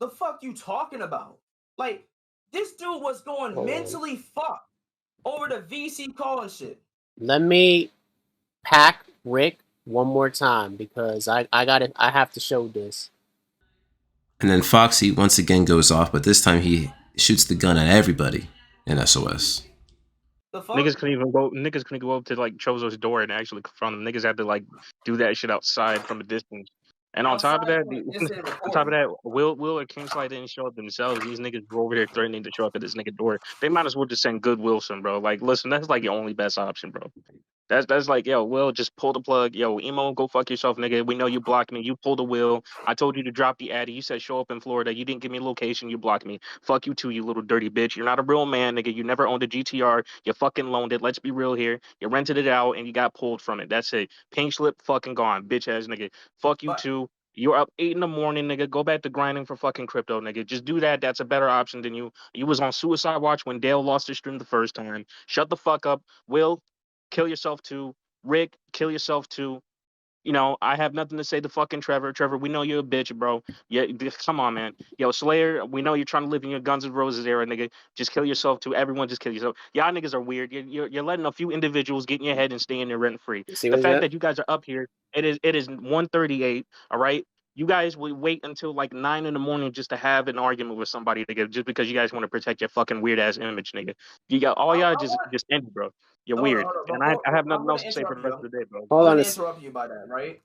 The fuck you talking about? Like, this dude was going mentally fucked over the VC call and shit. Let me pack Rick one more time because I have to show this. And then Foxy once again goes off, but this time he shoots the gun at everybody in SOS. Niggas couldn't even go up to like Chozo's door and actually confront him. Niggas had to like do that shit outside from a distance. And on top of that, Will and Kingslight didn't show up themselves. These niggas were over here threatening to show up at this nigga door. They might as well just send Good Wilson, bro. Like, listen, that's like your only best option, bro. That's like, yo, Will, just pull the plug. Yo, emo, go fuck yourself, nigga. We know you blocked me. You pulled the Will. I told you to drop the addy. You said show up in Florida. You didn't give me a location. You blocked me. Fuck you too, you little dirty bitch. You're not a real man, nigga. You never owned a GTR. You fucking loaned it. Let's be real here. You rented it out and you got pulled from it. That's it. Pink slip fucking gone, bitch ass nigga. Fuck you too. You're up 8 in the morning, nigga. Go back to grinding for fucking crypto, nigga. Just do that. That's a better option than you. You was on suicide watch when Dale lost his stream the first time. Shut the fuck up. Will, kill yourself too. Rick, kill yourself too. You know, I have nothing to say to fucking Trevor. Trevor, we know you're a bitch, bro. Yeah, come on, man. Yo, Slayer, we know you're trying to live in your Guns N' Roses era, nigga. Just kill yourself too. Everyone just kill yourself. Y'all niggas are weird. You're letting a few individuals get in your head and stay in there rent free. See The what's fact that? that you guys are up here, it is 1:38. All right. You guys will wait until like 9 in the morning just to have an argument with somebody, nigga, just because you guys want to protect your fucking weird ass image, nigga. You got all y'all just end, it, bro. You're weird, and I have nothing else to say for the rest of the day, bro. Hold on. Interrupt you by that, right?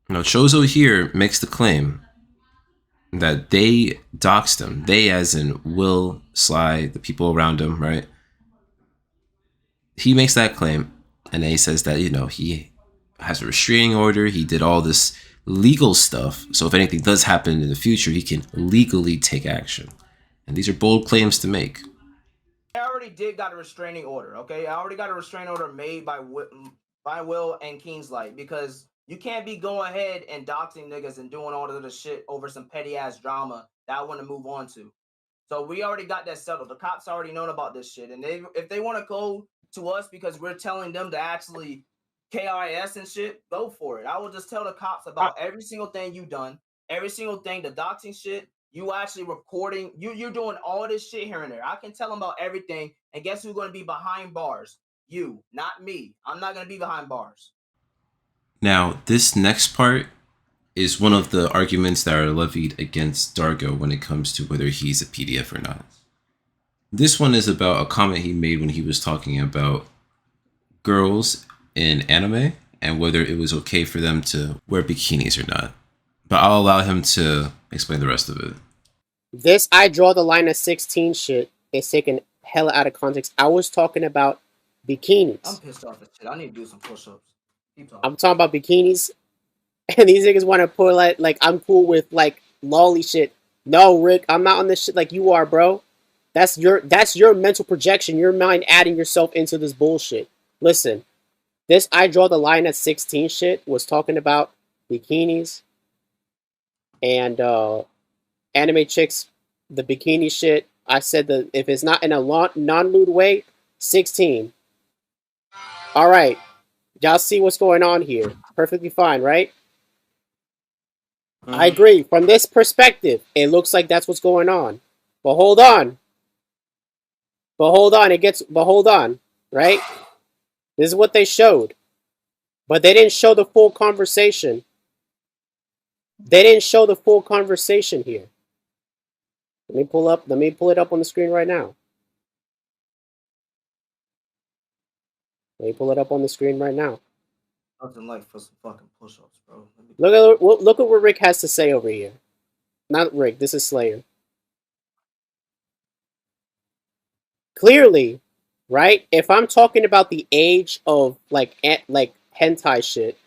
Now, Chozo here makes the claim that they doxed him. They, as in Will, Sly, the people around him, right? He makes that claim, and then he says that, you know, he has a restraining order. He did all this legal stuff. So if anything does happen in the future, he can legally take action. And these are bold claims to make. I already got a restraining order, okay? I already got a restraining order made by Will and Kingslight, because you can't be going ahead and doxing niggas and doing all of this shit over some petty ass drama that I want to move on to. So we already got that settled. The cops already known about this shit, and if they want to go to us because we're telling them to actually KIS and shit, go for it. I will just tell the cops about every single thing you done, every single thing, the doxing shit. You actually recording, you're doing all this shit here and there. I can tell them about everything, and guess who's going to be behind bars? You, not me. I'm not going to be behind bars. Now, this next part is one of the arguments that are levied against Dargo when it comes to whether he's a PDF or not. This one is about a comment he made when he was talking about girls in anime and whether it was okay for them to wear bikinis or not. But I'll allow him to explain the rest of it. This I draw the line at 16 shit is taken hella out of context. I was talking about bikinis. I'm pissed off at shit. I need to do some push-ups. I'm talking about bikinis, and these niggas want to pull like I'm cool with like lolly shit. No, Rick, I'm not on this shit like you are, bro. That's your mental projection, your mind adding yourself into this bullshit. Listen, this I draw the line at 16 shit was talking about bikinis and anime chicks, the bikini shit. I said that if it's not in a non-lewd way, 16. All right. Y'all see what's going on here. Perfectly fine, right? I agree. From this perspective, it looks like that's what's going on. But hold on. But hold on, right? This is what they showed. But they didn't show the full conversation. They didn't show the full conversation here. Let me pull it up on the screen right now. Let me pull it up on the screen right now. Nothing like for some fucking push-ups, bro. Look at what Rick has to say over here. Not Rick, this is Slayer. Clearly, right? If I'm talking about the age of like hentai shit,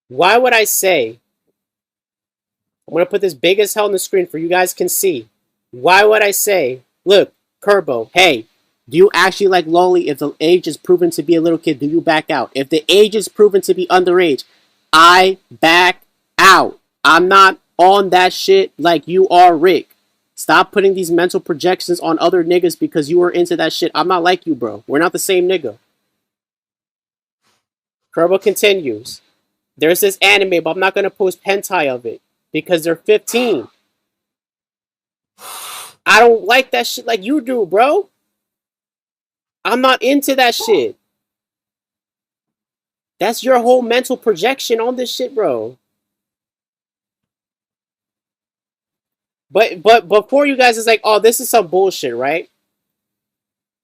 why would I say? I'm gonna put this big as hell on the screen for you guys can see. Why would I say, look, Kerbo, hey, do you actually like lolly? If the age is proven to be a little kid, do you back out? If the age is proven to be underage, I back out. I'm not on that shit like you are, Rick. Stop putting these mental projections on other niggas because you are into that shit. I'm not like you, bro. We're not the same nigga. Kerbo continues. There's this anime, but I'm not going to post hentai of it because they're 15. I don't like that shit like you do, bro. I'm not into that shit. That's your whole mental projection on this shit, bro. But before you guys is like, oh, this is some bullshit, right?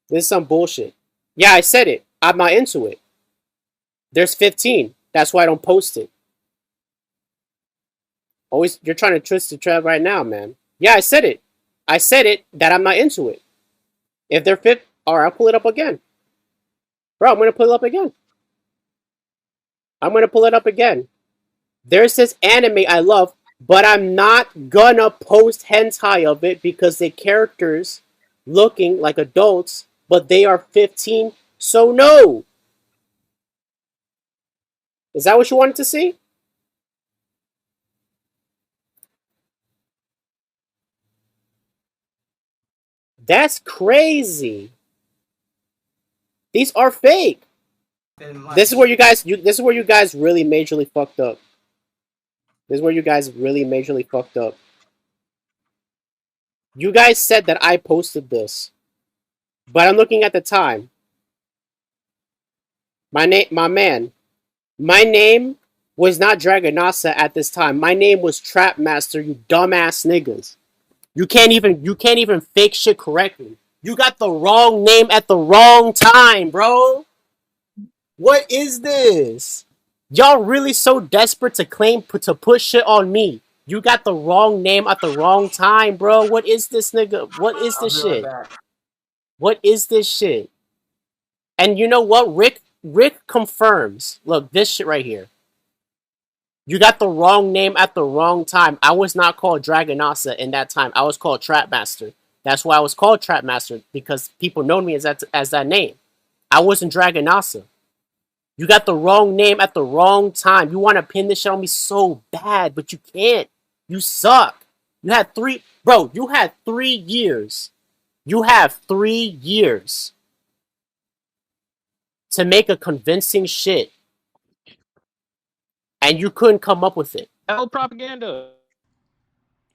This is some bullshit. Yeah, I said it. I'm not into it. There's 15. That's why I don't post it. Always, you're trying to twist the trap right now, man. Yeah, I said it. I said it that I'm not into it. If they're 15, all right, I'll pull it up again. Bro, I'm gonna pull it up again. I'm gonna pull it up again. There's this anime I love, but I'm not gonna post hentai of it because the characters looking like adults, but they are 15, so no! Is that what you wanted to see? That's crazy. These are fake. This is where you guys really majorly fucked up. This is where you guys really majorly fucked up. You guys said that I posted this. But I'm looking at the time. My man. My name was not Dragonasa at this time. My name was Trapmaster, you dumbass niggas. You can't even fake shit correctly. You got the wrong name at the wrong time, bro. What is this? Y'all really so desperate to push shit on me. You got the wrong name at the wrong time, bro. What is this, nigga? What is this shit? What is this shit? And you know what? Rick confirms. Look, this shit right here. You got the wrong name at the wrong time. I was not called Dragonasa in that time. I was called Trapmaster. That's why I was called Trapmaster, because people know me as that name. I wasn't Dragonasa. You got the wrong name at the wrong time. You want to pin this shit on me so bad, but you can't. You suck. You had 3 years. You have 3 years to make a convincing shit. And you couldn't come up with it. Hell propaganda.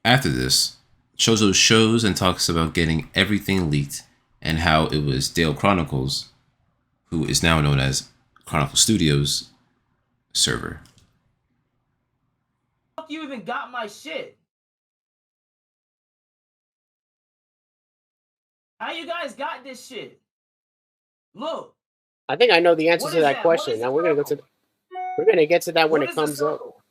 After this, Chozo shows and talks about getting everything leaked and how it was Dale Chronicles, who is now known as Chronicle Studios, server. How you even got my shit? How you guys got this shit? Look. I think I know the answer to that question. Now we're gonna get to that when it comes up.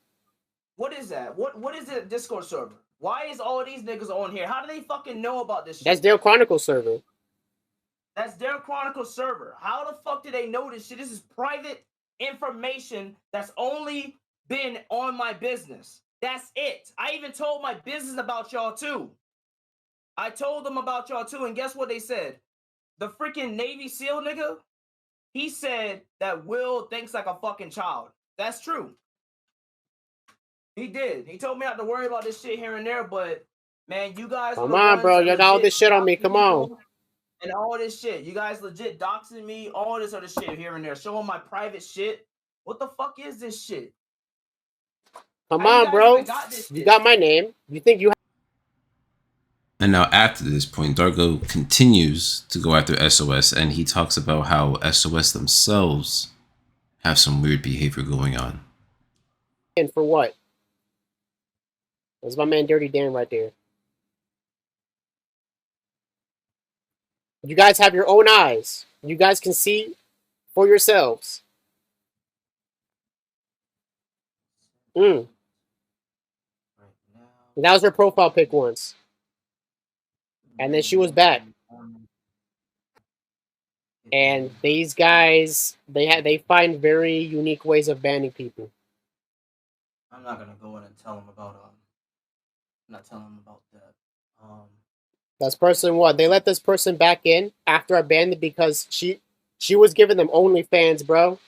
What is that? What is the Discord server? Why is all these niggas on here? How do they fucking know about this shit? That's their Chronicle server. That's their Chronicle server. How the fuck do they know this shit? This is private information that's only been on my business. That's it. I even told my business about y'all too. I told them about y'all too, and guess what they said? The freaking Navy SEAL nigga, he said that Will thinks like a fucking child. That's true. He did. He told me not to worry about this shit here and there, but man, you guys. Come on, bro. You got all this shit on me. Come on. And all this shit. You guys legit doxing me, all this other shit here and there. Showing my private shit. What the fuck is this shit? Come on, bro. You got my name. You think you... And now after this point, Dargo continues to go after SOS, and he talks about how SOS themselves have some weird behavior going on. And for what? That's my man Dirty Dan right there. You guys have your own eyes. You guys can see for yourselves. That was her profile pic once. And then she was back. And these guys, they find very unique ways of banning people. I'm not gonna go in and tell them about I'm not telling them about that. That's person what? They let this person back in after I banned it because she was giving them OnlyFans, bro.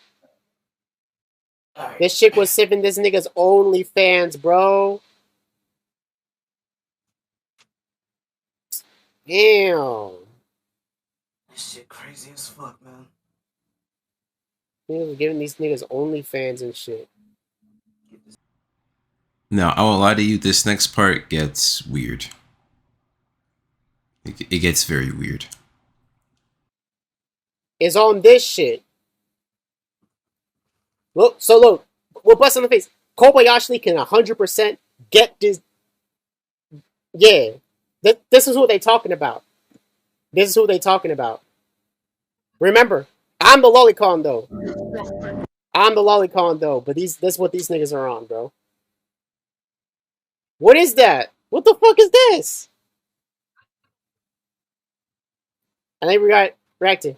Right. This chick was sipping this nigga's OnlyFans, bro. Damn. This shit crazy as fuck, man. He was giving these niggas OnlyFans and shit. Now, I won't lie to you, this next part gets weird. It gets very weird. Is on this shit. Look, we'll bust on the face. Kobayashi can 100% get this. Yeah. This is what they talking about. This is who they talking about. Remember, I'm the lolicon though. But this is what these niggas are on, bro. What is that? What the fuck is this? And they reacted.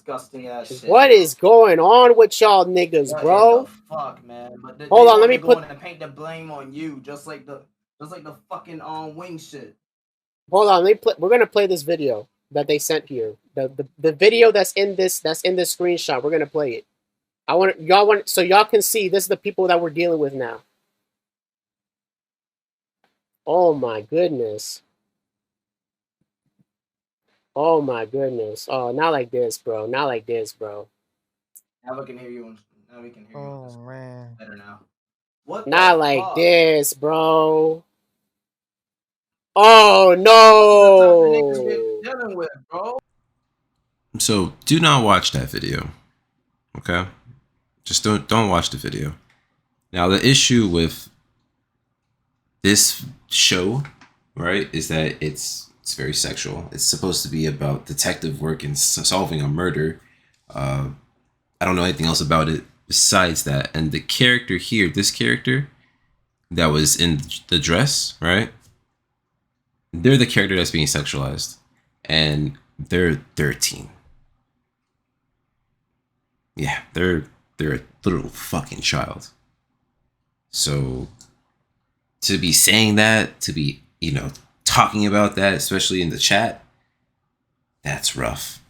disgusting ass shit. What is going on with y'all niggas, What bro? in the fuck, man? But Hold on, let me put. And paint the blame on you, just like the fucking wing shit. Hold on, we're gonna play this video that they sent here. The video that's in this screenshot. We're gonna play it. So y'all can see this is the people that we're dealing with now. Oh my goodness. Oh my goodness. Oh, not like this, bro. Not like this, bro. Now we can hear you. Now we can hear you. Oh man. Better now. What? Not like this, bro. Oh no. Dealing with, bro. So do not watch that video. Okay? Just don't watch the video. Now the issue with this show, right, is that it's very sexual. It's supposed to be about detective work and solving a murder. I don't know anything else about it besides that. And the character here, this character that was in the dress, right? They're the character that's being sexualized. And they're 13. Yeah, they're a little fucking child. So to be saying that, to be, talking about that, especially in the chat, that's rough.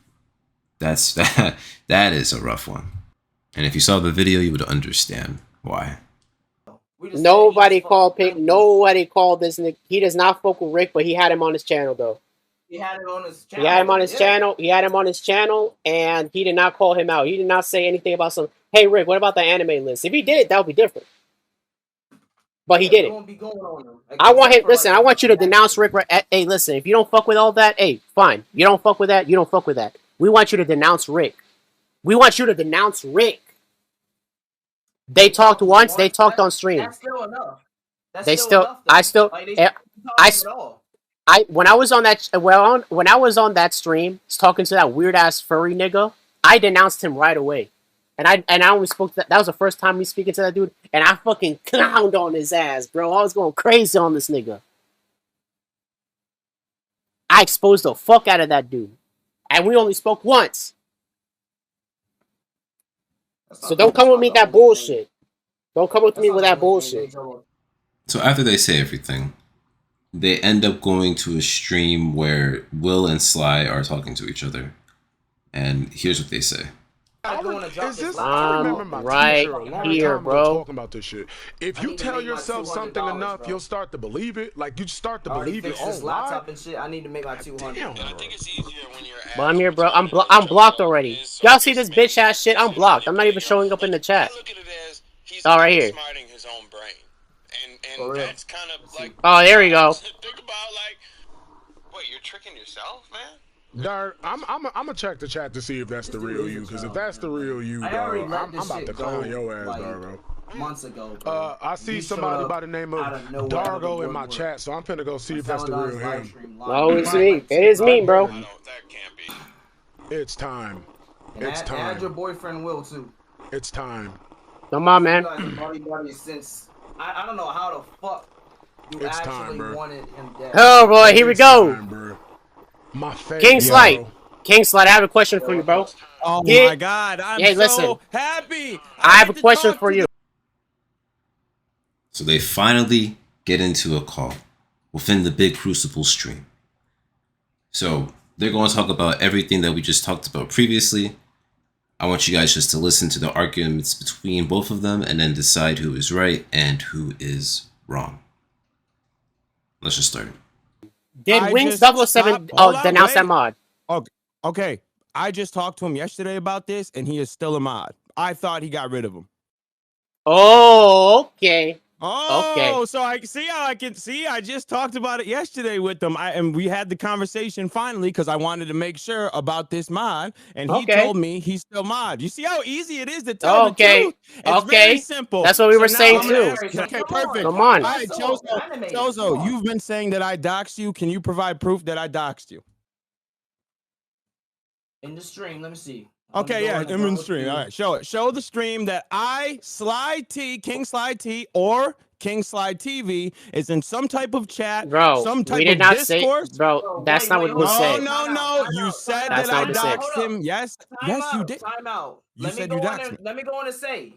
That is a rough one. And if you saw the video, you would understand why. Nobody called this nigga. He does not fuck with Rick, but he had him on his channel though. He had him on his channel. He had him on his channel. He had him on his channel, and he did not call him out. He did not say anything about hey Rick, what about the anime list? If he did, that would be different. But he didn't. I want him. Listen, I want you to denounce Rick. Hey, listen, if you don't fuck with all that, hey, fine. You don't fuck with that. You don't fuck with that. We want you to denounce Rick. We want you to denounce Rick. They talked once. They talked on stream. That's still enough. When I was on that stream, talking to that weird ass furry nigga, I denounced him right away. And I only spoke to that was the first time me speaking to that dude, and I fucking clowned on his ass, bro. I was going crazy on this nigga. I exposed the fuck out of that dude. And we only spoke once. So don't come with me that bullshit. Don't come with me with that bullshit. So after they say everything, they end up going to a stream where Will and Sly are talking to each other. And here's what they say. Right here, bro. Talking about this shit. If you tell yourself something enough, you'll start to believe it. Like you start to believe your own laptop and shit. I need to make my 200. But I'm here, bro. I'm blocked already. Y'all see this bitch ass shit? I'm blocked. I'm not even showing up in the chat. Oh, right here. Oh, there we go. Think about what, you're tricking yourself, man? Dar, I'm gonna check the chat to see if that's the real you, because if that's the real you, dog, I'm about to clown your ass, Dargo. Months ago, bro. I see somebody by the name of Dargo in my chat, so I'm finna go see if that's the real him. Oh, it's me. It is me, bro. It's time. It's time. Add your boyfriend Will too. It's time. Come on, man. Since I don't know how the fuck you actually wanted him dead. Oh boy, here we go. Time, my favorite. King Slight, I have a question for you, bro. Oh my God, I'm so happy. I have a question for you. So they finally get into a call within the Big Crucible stream. So they're going to talk about everything that we just talked about previously. I want you guys just to listen to the arguments between both of them and then decide who is right and who is wrong. Let's just start. Did Wings 007 denounce that mod? Okay. I just talked to him yesterday about this, and he is still a mod. I thought he got rid of him. Oh, okay. Oh, okay. So I see how I can see. I just talked about it yesterday with them. And we had the conversation finally because I wanted to make sure about this mod. And he told me he's still mod. You see how easy it is to tell the truth? It's very simple. That's what we were saying too. Okay, perfect. Come on. All right, Chozo, you've been saying that I doxed you. Can you provide proof that I doxed you? In the stream, let me see. Okay, yeah, in the stream. All right, show it. Show the stream that I, King Sly T, or King Slide TV is in some type of chat, Bro, some type we did of not say, discourse. bro. That's not what was No, said. no. You said That's that I not what said. doxed him. Yes, yes, you did. Time out. You said you doxed me. Let me go on and say.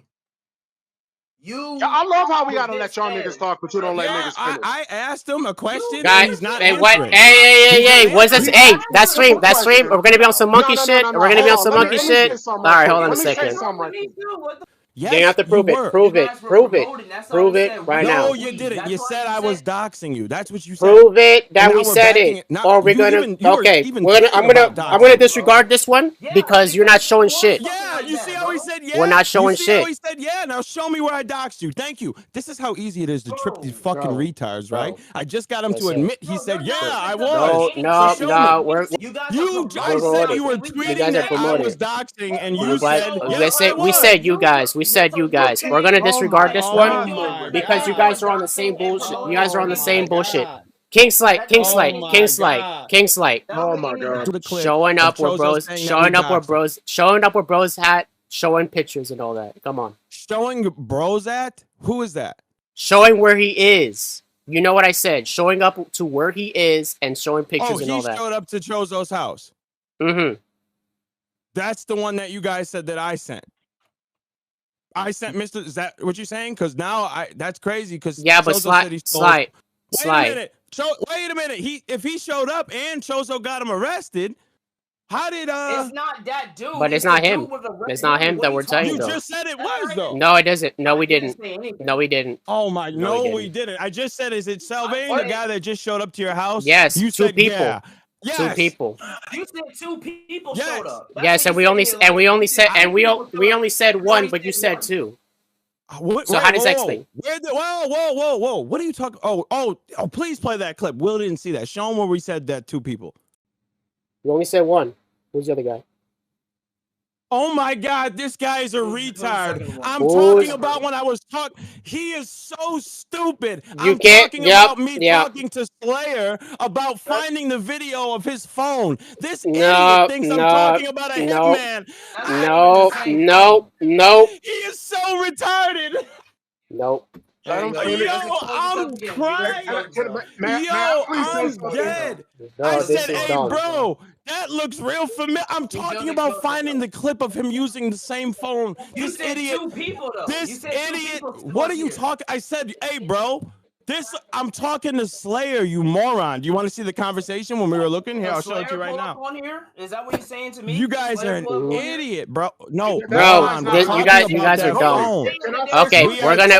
Yeah, I love how we gotta let y'all niggas talk, but you don't let niggas finish. I asked him a question and Guys, he's not hey, answering. hey, what's this? Hey, that stream. We're gonna be on some monkey shit. We're gonna be on some monkey shit. All right, hold on a second. Yes, you have to prove it. Prove it right now. No, you didn't. You said I was doxing you. That's what you said. Prove it that And we now we're said backing it. Now, Or we're you gonna. even- you were Okay, even I'm thinking about gonna disregard this one because you're not showing shit. Yeah, you see how he said yeah? We're not showing you see how shit. he said yeah? Now show me where I doxed you. Thank you. This is how easy it is to trip these fucking retards, right? I just got him to admit he said yeah, I was. No, So show me. we're. I said you were tweeting that I was doxing, and you said yes, I was. We said you guys. We're gonna disregard this one because you guys are on the same bullshit. You guys are on the same bullshit. King Slight. Oh my god. Showing up where bros hat, showing pictures and all that. Come on. Showing bros at? Who is that? Showing where he is. You know what I said. Showing up to where he is and showing pictures and all that. He showed up to Chozo's house. Mm-hmm. That's the one that you guys said that I sent. I sent Mr. Is that what you're saying? Because now that's crazy. Because yeah, but Slide. Wait a minute. If he showed up and Chozo got him arrested, how did It's not that dude. But it's not him. It's not him that we're telling you. You just said it was though. No, it doesn't. No, we didn't. Oh my! No, we didn't. I just said, is it Salvain, the guy that just showed up to your house? Yes, you two said people. Yeah. Two Yes. people. You said two people showed up. Yes, and we only said one, but you said two. So how does that explain? Whoa! What are you talking? Oh! Please play that clip. Will didn't see that. Show him where we said that two people. We only said one. Who's the other guy? Oh my God, this guy is a retard. I'm talking about when I was talking. He is so stupid. I'm talking about me talking to Slayer about finding the video of his phone. This idiot thinks I'm talking about a hitman. No. He is so retarded. Nope. Yo, I'm crying. Yo, I'm dead. I said, hey, bro, that looks real familiar. I'm talking about finding the clip of him using the same phone. This idiot. This idiot. What are you talking? I said, hey, bro. I'm talking to Slayer, you moron. Do you want to see the conversation when we were looking? Here, I'll show it to you right now. Is that what you're saying to me? You guys are an idiot, bro. No, bro, you guys are dumb. Okay, we're gonna.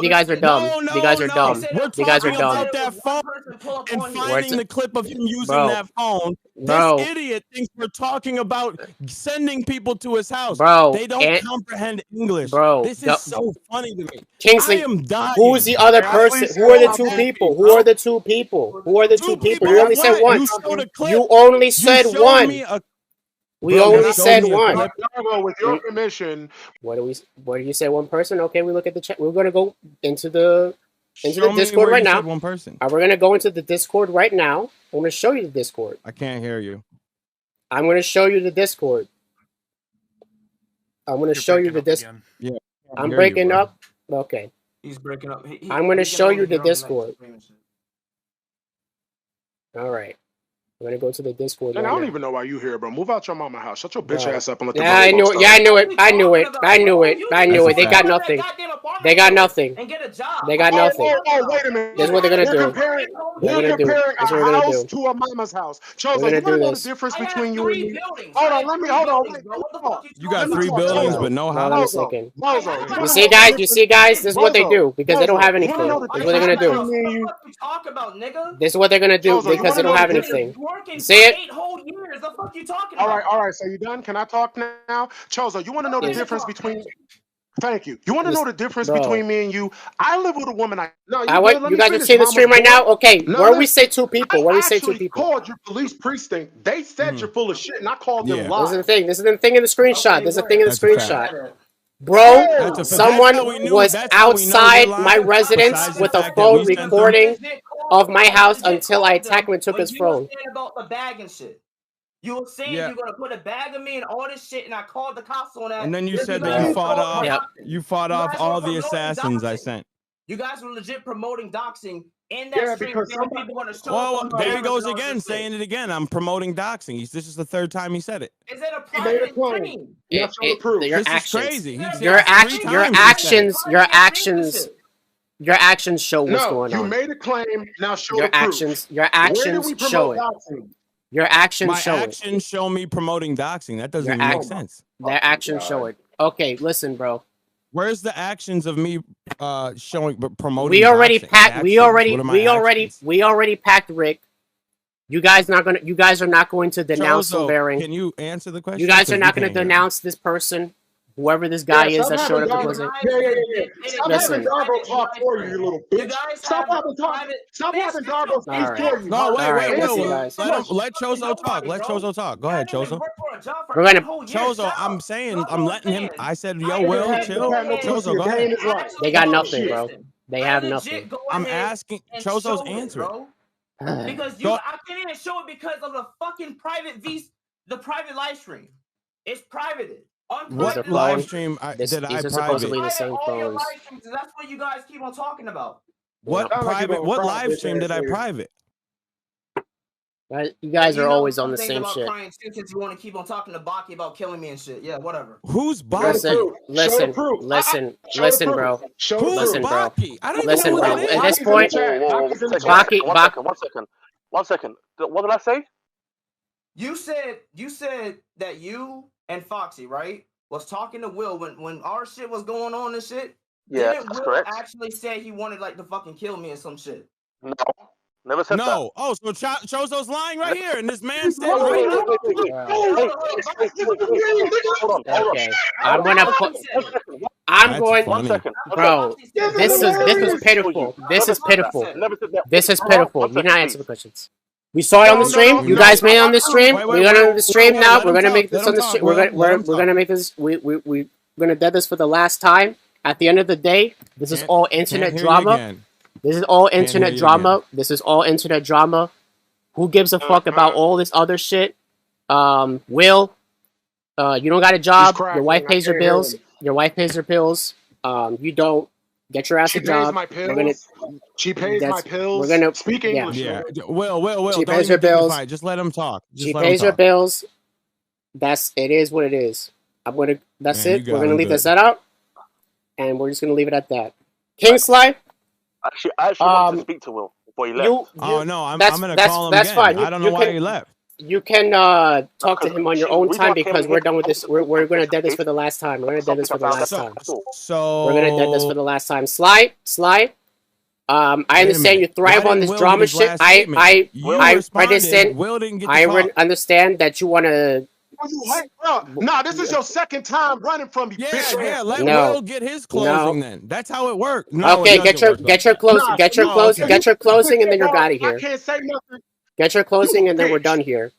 You guys are dumb. You guys are dumb. You guys are dumb. And finding the clip of him using that phone. This idiot thinks we're talking about sending people to his house. Bro, they don't comprehend English. Bro, this is so funny to me. Kingsley, I am dying. who's the other person? Who are the two people? Who are the two people? You only said one. You only said one. We only said one. With your permission. What do you say? One person? Okay, we look at the chat. We're gonna go into the Discord right now. One person. We're gonna go into the Discord right now. I'm gonna show you the Discord. I can't hear you. I'm gonna show you the Discord. I'm gonna show you the Discord. Yeah. I'm breaking up. Okay. He's breaking up. I'm gonna show you the Discord. All right. I'm gonna go to the Discord. And I don't even know why you here, bro. Move out your mama house. Shut your bitch ass up and let the I knew it. I knew it. They got nothing. They got nothing. And get a job. They got nothing. Oh, wait a minute. This is what they're gonna do. You're comparing a house to a mama's house. Chozo, you wanna know the difference between you and me? Hold on. You got 3 buildings, but no house. You see, guys. This is what they do because they don't have anything. This is what they're gonna do. Talk about, nigga. This is what they're gonna do because they don't have anything. See it? 8 whole years. The fuck you talking about? All right. So you done? Can I talk now? Chozo, you want to know the difference between? Thank you. You want to know the difference between me and you? I live with a woman. You guys can see the stream right now. Okay, where we say 2 people. Where we say 2 people. I called your police precinct. They said you're full of shit, and I called them lies. This is the thing in the screenshot. Bro, someone was outside my residence with a phone recording of my house until I attacked him and took his phone. About the bag and shit. You were saying you're gonna put a bag of me and all this shit, and I called the cops on that. And then you said that you fought off all the assassins I sent. You guys were legit promoting doxing in that stream. because Saying people going to show Well, up on there he cameras goes and all again, this shit. saying it again. I'm promoting doxing. This is the third time he said it. Is it a private stream? Your This actions. is crazy. He said Your it 3 actions. Your times he said it. actions. Your actions. Your actions show what's No, going you on. made a claim. Now show Your the proof. actions. Your Where did actions we show promote it. doxing? Your actions My show it. actions show me promoting doxing. That doesn't Your even make act- sense. Their actions show it. Okay, listen, bro. Where's the actions of me showing promoting? We already doxing? packed. Actions. We already What are my packed Rick. You guys are not going to denounce Chozo, Silvering. can you answer the question? You guys are 'Cause not we going to can't hear him. denounce this person, whoever this guy is that showed up to prison. Stop Listen. having Dargo talk for you, you little bitch. Stop having Dargo speak Alright. for you. No, wait, Alright, Will. listen, guys. Let Chozo talk. Let Chozo talk. Go ahead, Chozo. We're gonna. Chozo, I'm saying, I'm letting him. I said, yo, Will, chill. Chozo, go ahead. They got nothing, bro. They have nothing. I'm asking. Chozo's answering. Because I can't even show it because of the fucking the private live stream. It's privated. What live stream These did I are supposedly private? the same All your phones. live streams, that's what you guys keep on talking about. What private? What live stream did I private? Right? You guys are always on the something same about shit. crying too, since you want to keep on talking to Baki about killing me and shit. Yeah, whatever. Who's Baki? Listen, bro. Listen, bro. Listen, bro. At this point, Baki. One second. What did I say? You said that you and Foxy, right, was talking to Will when our shit was going on and shit. Yeah, Didn't that's Will correct. actually say he wanted like to fucking kill me or some shit? No, never said that. No. Oh, so Chozo's lying right here, and this man said right Okay, I'm going. One second. Bro, this is pitiful. This is pitiful. This is pitiful. You're not answering the questions. We saw it on the stream. You guys made it on the stream. We're gonna on the stream now. We're gonna make this on the stream. We're gonna make this. We're gonna do this for the last time. At the end of the day, this is all internet drama. This is all internet drama. This is all internet drama. Who gives a fuck about all this other shit? Will, you don't got a job. Your wife pays your bills. Your wife pays her bills. You don't. Get your ass a job. She pays my pills. We're gonna speak English. Yeah. Will. She Don't pays her even think to bills. fight. Just let him talk. She pays her bills. It is what it is. That's Man, it. you We're got gonna him leave good. this out, and we're just gonna leave it at that. Kingsley. I actually wanted to speak to Will before he left. Oh no, I'm gonna call him that's again. fine. I don't know why he left. You can talk to him on your own time because we're done with this. We're gonna dead this for the last time. We're gonna dead this for the last time. So We're gonna dead this for the last time. Sly. I understand you thrive on this Will drama give his shit. last I statement? understand. Will didn't get to I talk. understand that you wanna. Nah, this is your second time running from me, bitch. Yeah, let No. Will get his closing No. then. That's how it works. No, Okay, it get your doesn't work closing. Get your closing, and then you're out of I here. can't say nothing. Get your closing, and then we're done here.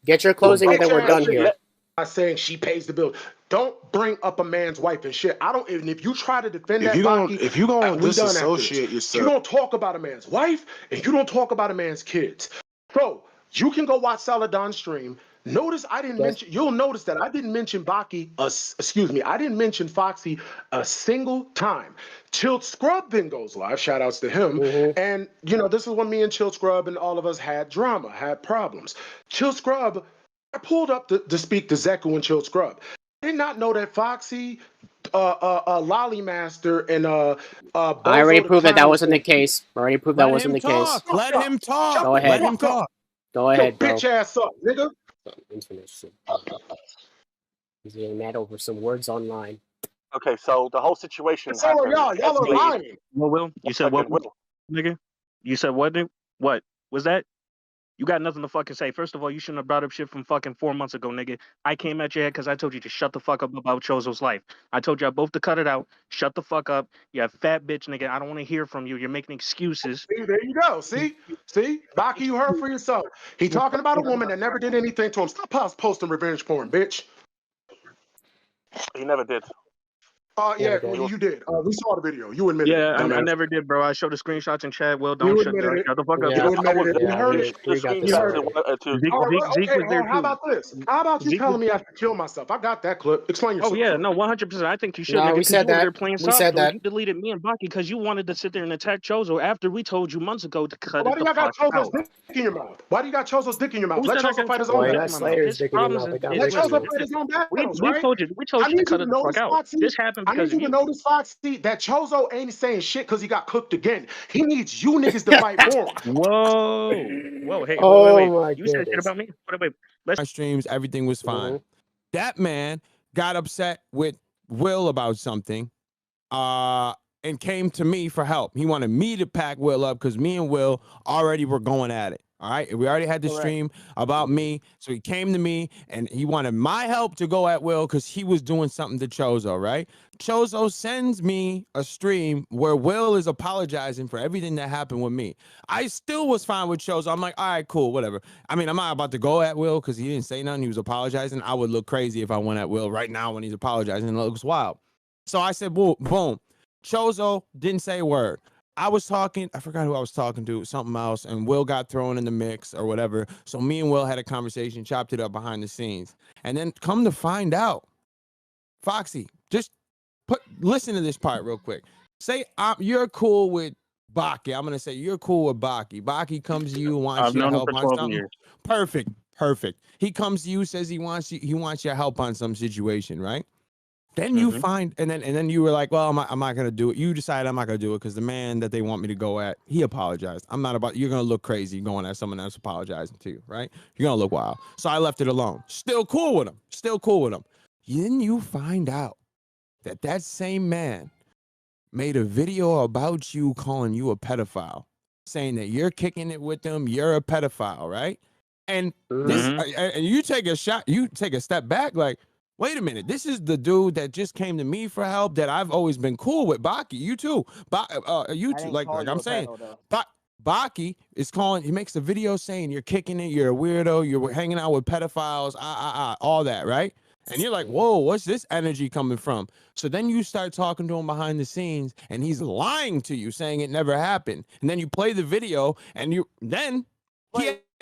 Get your closing, and then we're done here. I'm saying she pays the bill. Don't bring up a man's wife and shit. I don't. And if you try to defend If that, you gon' Baki, if you gon' we done after disassociate this. yourself- You don't talk about a man's wife, and you don't talk about a man's kids. Bro, you can go watch Saladon's stream. Notice I didn't mention. You'll notice that I didn't mention Baki. I didn't mention Foxy a single time. Chilled Scrub then goes live. Shout outs to him. And this is when me and Chilled Scrub and all of us had drama, had problems. Chilled Scrub, I pulled up to speak to Zeku and Chilled Scrub. I did not know that Foxy, Lolly Master, and I already proved that wasn't the case. Let him talk. Let him talk. Go ahead. Let him talk. Go ahead, bro. bitch ass up, nigga. Internet shit. He's getting mad over some words online. Okay, so the whole situation. So are y'all. Y'all are lying. Well, Will, you said what, nigga? You said what? What was that? You got nothing to fucking say. First of all, you shouldn't have brought up shit from fucking 4 months ago, nigga. I came at your head because I told you to shut the fuck up about Chozo's life. I told y'all both to cut it out. Shut the fuck up. You have fat bitch, nigga. I don't want to hear from you. You're making excuses. See, there you go. See, Baki, you heard for yourself. He talking about a woman that never did anything to him. Stop posting revenge porn, bitch. He never did. Yeah, you did. We saw the video. You admitted it. Yeah, I Dumbass. never did, bro. I showed the screenshots in chat. Will, You don't shut admitted it. the fuck up. You admitted it. We heard it. The You heard it. Zeke All right, was okay, there how too. about this? How about you Zeke telling me I should kill myself? I got that clip. Explain yourself. Oh yeah, no, 100%. I think you should, No, nigga, we because said you were that. there playing We soft. said that. You deleted me and Baki because you wanted to sit there and attack Chozo after we told you months ago to cut Why it do the you got fuck Chozo's out. dick in your mouth? Why do you got Chozo's dick in your mouth? Who Let said I Chozo got fight his Chozo's own dick battle. in my mouth? His problems is Let Chozo fight his own battles, right? we told you to cut it the fuck out. Foxy. This happened I because need of you to you. notice, Foxy, that Chozo ain't saying shit because he got cooked again. He needs you niggas to fight for him. Whoa, hey, Oh wait. my You said shit goodness. about me? Wait. Let's My streams, everything was fine. That man got upset with Will about something, and came to me for help. He wanted me to pack Will up because me and Will already were going at it. All right, we already had the stream about me, so he came to me and he wanted my help to go at Will because he was doing something to Chozo. Right? Chozo sends me a stream where Will is apologizing for everything that happened with me. I still was fine with Chozo. I'm like, all right, cool, whatever. I mean, I'm not about to go at Will because he didn't say nothing. He was apologizing. I would look crazy if I went at Will right now when he's apologizing. It looks wild. So I said, boom. Chozo didn't say a word. I was talking, I forgot who I was talking to, something else, and Will got thrown in the mix or whatever. So me and Will had a conversation, chopped it up behind the scenes. And then come to find out, Foxy, just listen to this part real quick. Say you're cool with Baki. I'm going to say you're cool with Baki. Baki comes to you and wants I've your known him help for on 12 something. years. Perfect. He comes to you, says he wants your help on some situation, right? Then you find, and then you were like, well, I'm not gonna do it. You decide I'm not gonna do it because the man that they want me to go at, he apologized. I'm not about. You're gonna look crazy going at someone that's apologizing to you, right? You're gonna look wild. So I left it alone. Still cool with him. Then you find out that same man made a video about you calling you a pedophile, saying that you're kicking it with them, you're a pedophile, right? And this, and you take a shot, you take a step back, like, wait a minute, this is the dude that just came to me for help that I've always been cool with. Baki, you too. You too, like I'm saying. Baki is calling, he makes a video saying you're kicking it, you're a weirdo, you're hanging out with pedophiles, all that, right? And you're like, whoa, what's this energy coming from? So then you start talking to him behind the scenes and he's lying to you, saying it never happened. And then you play the video and he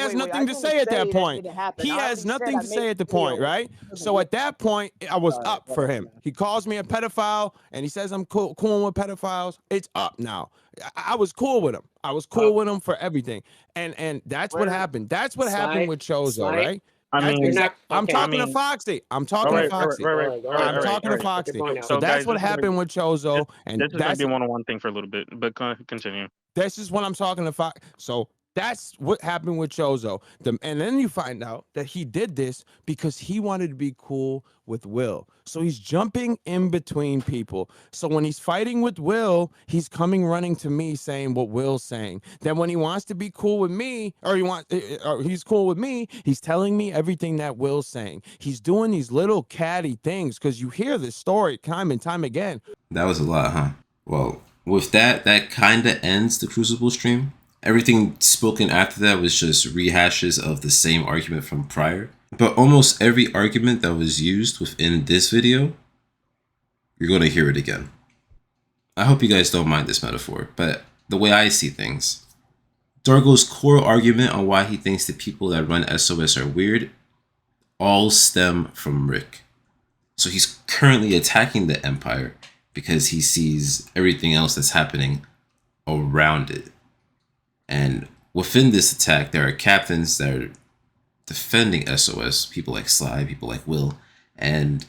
has nothing to say at that point. He has nothing to say at the point, right? So at that point, I was up for him. He calls me a pedophile and he says I'm cool with pedophiles. It's up now. I was cool with him. I was cool with him for everything. And that's what happened. That's what happened with Chozo, right? I'm talking to Foxy. I'm talking to Foxy. I'm talking to Foxy. So that's what happened with Chozo. And this is going to be a one-on-one thing for a little bit, but continue. This is what I'm talking to Foxy. So that's what happened with Chozo. And then you find out that he did this because he wanted to be cool with Will. So he's jumping in between people. So when he's fighting with Will, he's coming running to me saying what Will's saying. Then when he wants to be cool with me, or he's cool with me, he's telling me everything that Will's saying. He's doing these little catty things because you hear this story time and time again. That was a lot, huh? Well, with that kind of ends the Crucible stream. Everything spoken after that was just rehashes of the same argument from prior. But almost every argument that was used within this video, you're going to hear it again. I hope you guys don't mind this metaphor, but the way I see things, Dargo's core argument on why he thinks the people that run SOS are weird all stem from Rick. So he's currently attacking the Empire because he sees everything else that's happening around it. And within this attack, there are captains that are defending SOS, people like Sly, people like Will, and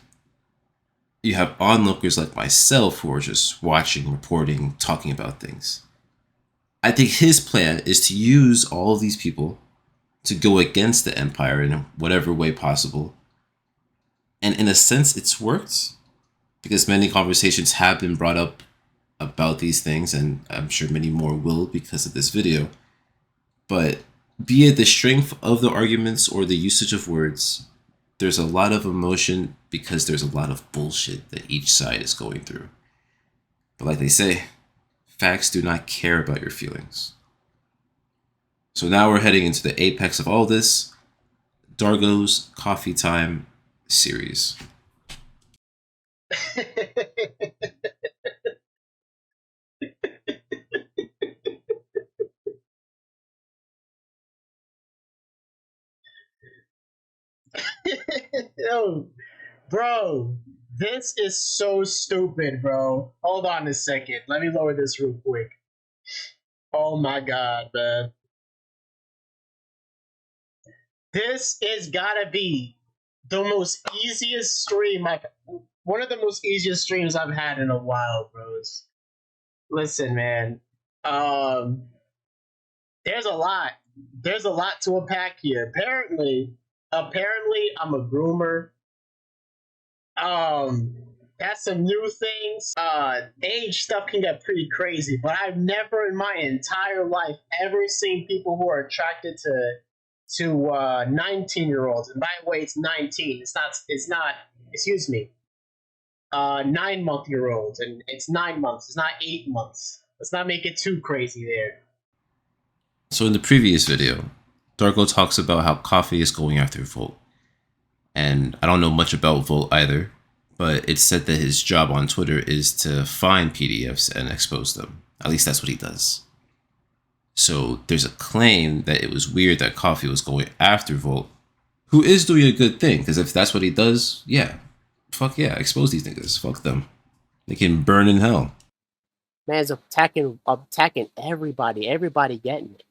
you have onlookers like myself who are just watching, reporting, talking about things. I think his plan is to use all of these people to go against the Empire in whatever way possible. And in a sense, it's worked because many conversations have been brought up about these things, and I'm sure many more will because of this video. But be it the strength of the arguments or the usage of words, there's a lot of emotion because there's a lot of bullshit that each side is going through. But like they say, facts do not care about your feelings. So now we're heading into the apex of all this, Dargo's Coffee Time series. Yo, bro, this is so stupid, bro. Hold on a second. Let me lower this real quick. Oh my god, man. This is gotta be the most easiest stream one of the most easiest streams I've had in a while, bros. Listen, man. There's a lot. There's a lot to unpack here. Apparently, I'm a groomer. That's some new things. Age stuff can get pretty crazy, but I've never in my entire life ever seen people who are attracted to 19-year-olds. And by the way, it's 19. It's not, excuse me, 9-month-year-olds, and it's 9 months. It's not 8 months. Let's not make it too crazy there. So in the previous video, Dargo talks about how Coffee is going after Volt. And I don't know much about Volt either, but it's said that his job on Twitter is to find PDFs and expose them. At least that's what he does. So there's a claim that it was weird that Coffee was going after Volt, who is doing a good thing, because if that's what he does, yeah. Fuck yeah, expose these niggas. Fuck them. They can burn in hell. Man's attacking everybody. Everybody getting it.